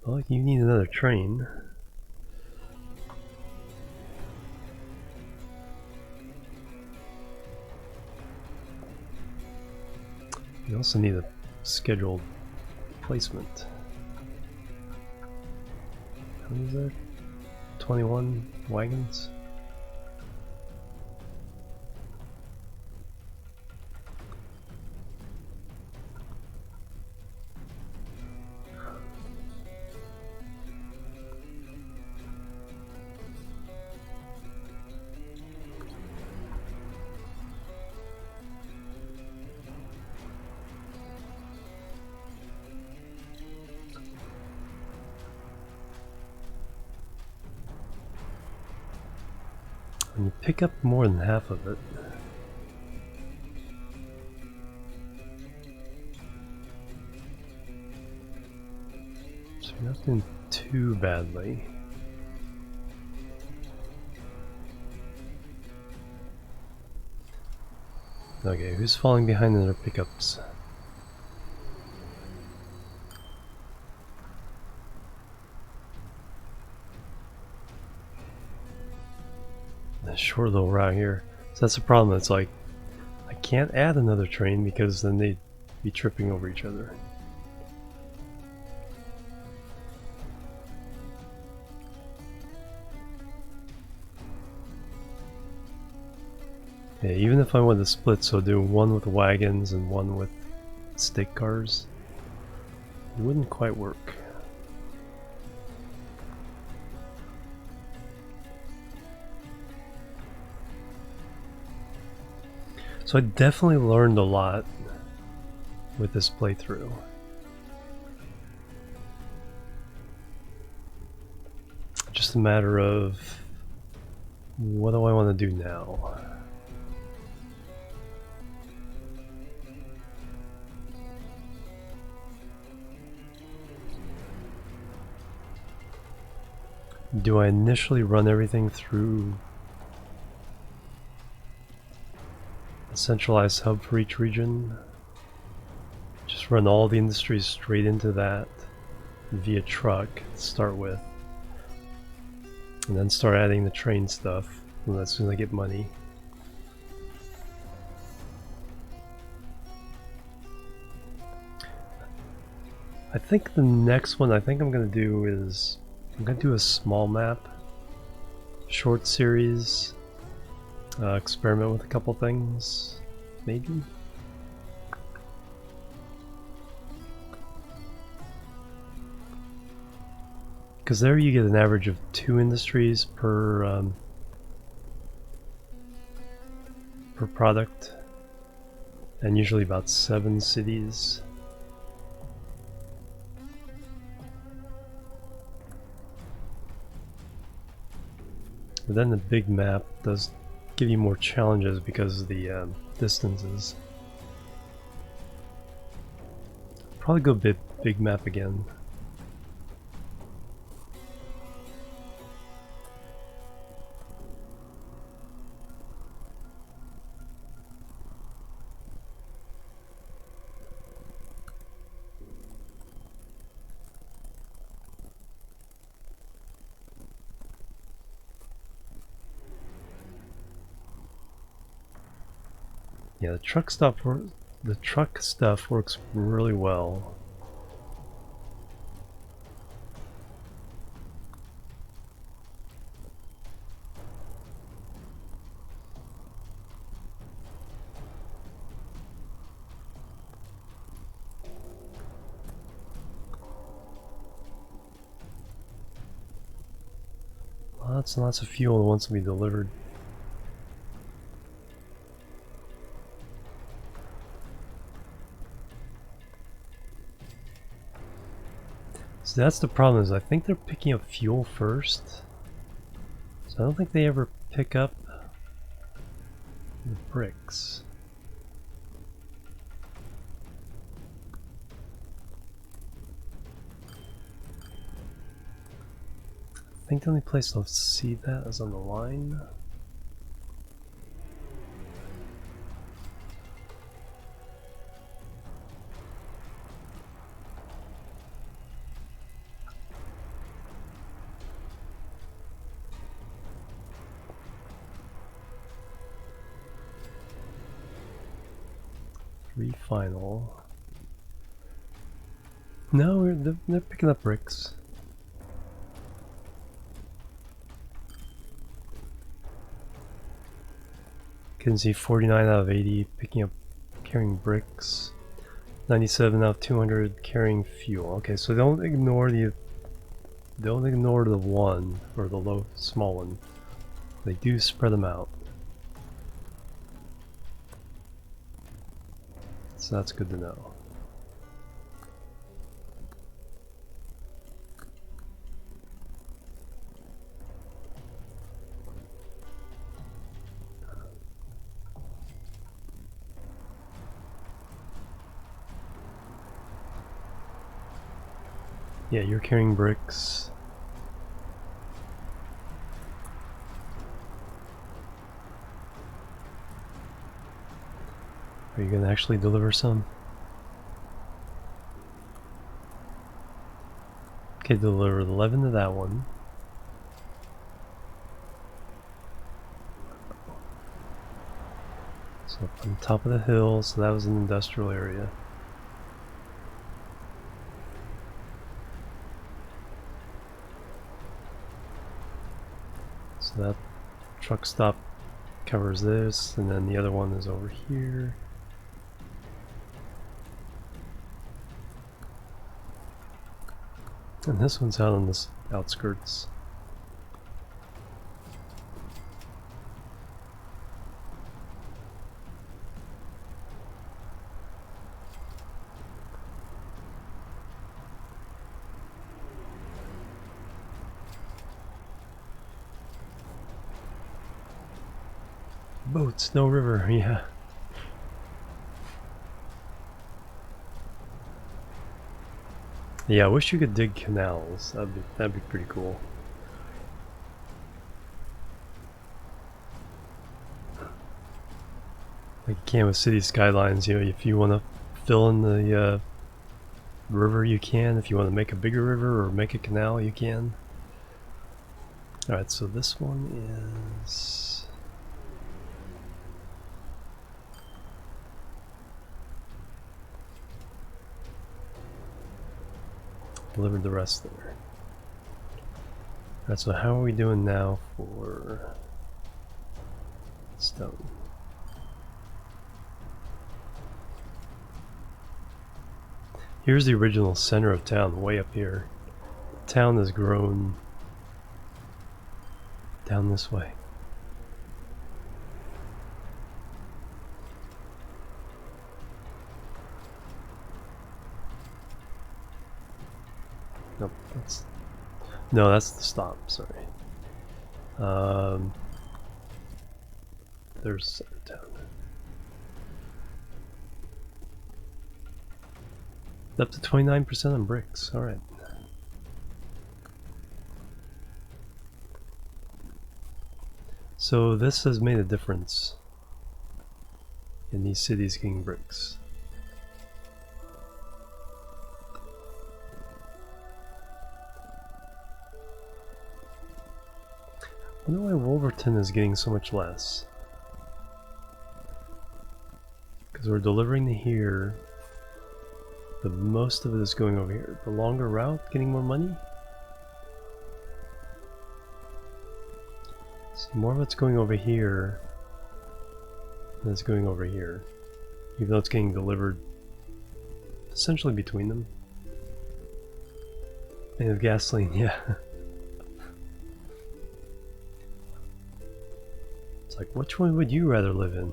Well, you need another train. You also need a scheduled placement. How many is there? 21 wagons? And you pick up more than half of it. So you're not doing too badly. Okay, who's falling behind in their pickups? A short little route here. So that's the problem. It's like I can't add another train because then they'd be tripping over each other. Yeah, even if I want to split, so do one with wagons and one with stake cars, it wouldn't quite work. So I definitely learned a lot with this playthrough. Just a matter of what do I want to do now? Do I initially run everything through a centralized hub for each region? Just run all the industries straight into that via truck to start with, and then start adding the train stuff as soon as I get money. I think the next one I'm going to do is I'm going to do a small map, short series, experiment with a couple things, maybe? Because there you get an average of 2 industries per product, and usually about 7 cities. But then the big map does give you more challenges because of the distances. Probably go big map again. Yeah, the truck stuff works really well. Lots and lots of fuel that wants to be delivered. So that's the problem, is I think they're picking up fuel first. So I don't think they ever pick up the bricks. I think the only place I'll see that is on the line. Three final. No, they're picking up bricks. Can see 49 out of 80 picking up, carrying bricks. 97 out of 200 carrying fuel. Okay, so don't ignore the one or the low small one. They do spread them out. So that's good to know. Yeah, you're carrying bricks. Are you gonna actually deliver some? Okay, deliver 11 to that one. So up on top of the hill, so that was an industrial area. So that truck stop covers this, and then the other one is over here. And this one's out on the outskirts. Boats, no river, yeah. Yeah, I wish you could dig canals. That'd be pretty cool. Like you can with city skylines, you know, if you want to fill in the river, you can. If you want to make a bigger river or make a canal, you can. Alright, so this one is... delivered the rest there. Alright, so how are we doing now for stone? Here's the original center of town, way up here. The town has grown down this way. Nope, that's the stop, sorry. There's center town. Up to 29% on bricks, alright. So this has made a difference in these cities getting bricks. I wonder why Wolverton is getting so much less. Because we're delivering to here, but most of it is going over here. The longer route getting more money? See, more of it's going over here than it's going over here. Even though it's getting delivered essentially between them. And of gasoline, yeah. It's like, which one would you rather live in?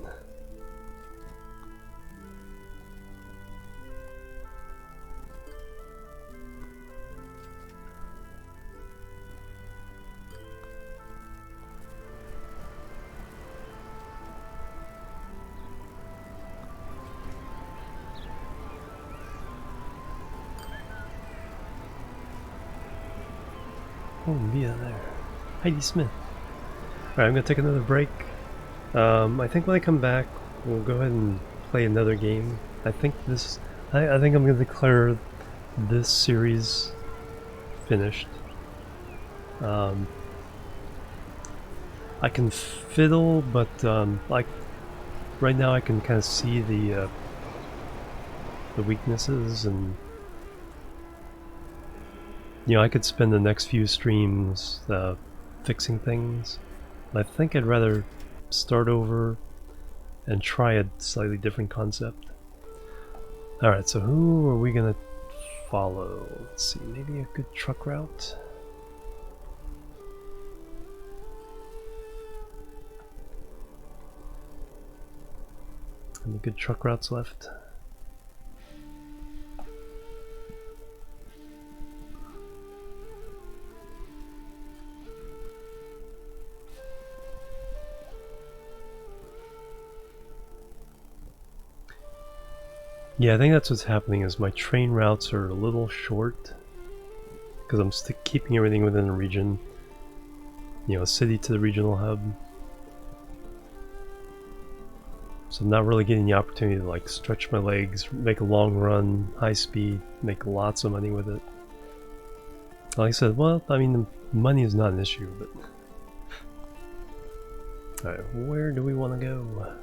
Oh, Mia there. Heidi Smith. Alright, I'm gonna take another break. I think when I come back, we'll go ahead and play another game. I think I think I'm gonna declare this series finished. I can fiddle, but like right now I can kind of see the weaknesses, and you know I could spend the next few streams fixing things. I think I'd rather start over and try a slightly different concept. Alright, so who are we gonna follow? Let's see, maybe a good truck route? Any good truck routes left? Yeah, I think that's what's happening is my train routes are a little short because I'm still keeping everything within the region. You know, city to the regional hub. So I'm not really getting the opportunity to like stretch my legs, make a long run, high speed, make lots of money with it. Like I said, well, I mean, the money is not an issue, but... Alright, where do we want to go?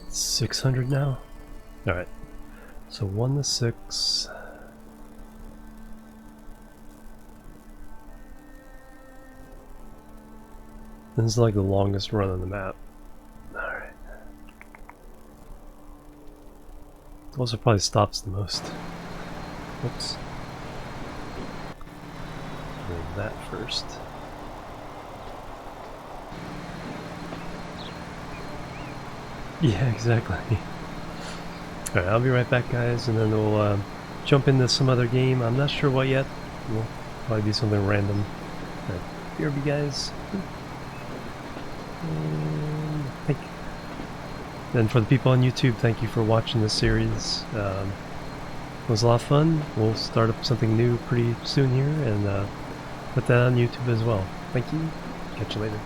$600 now? Alright, so 1 to 6. This is like the longest run on the map. Alright. Also probably stops the most. Whoops. Do that first. Yeah, exactly. Alright, I'll be right back, guys, and then we'll jump into some other game. I'm not sure what yet. Will probably be something random. Alright, BRB, guys. Thank you. And for the people on YouTube, thank you for watching this series. It was a lot of fun. We'll start up something new pretty soon here and put that on YouTube as well. Thank you. Catch you later.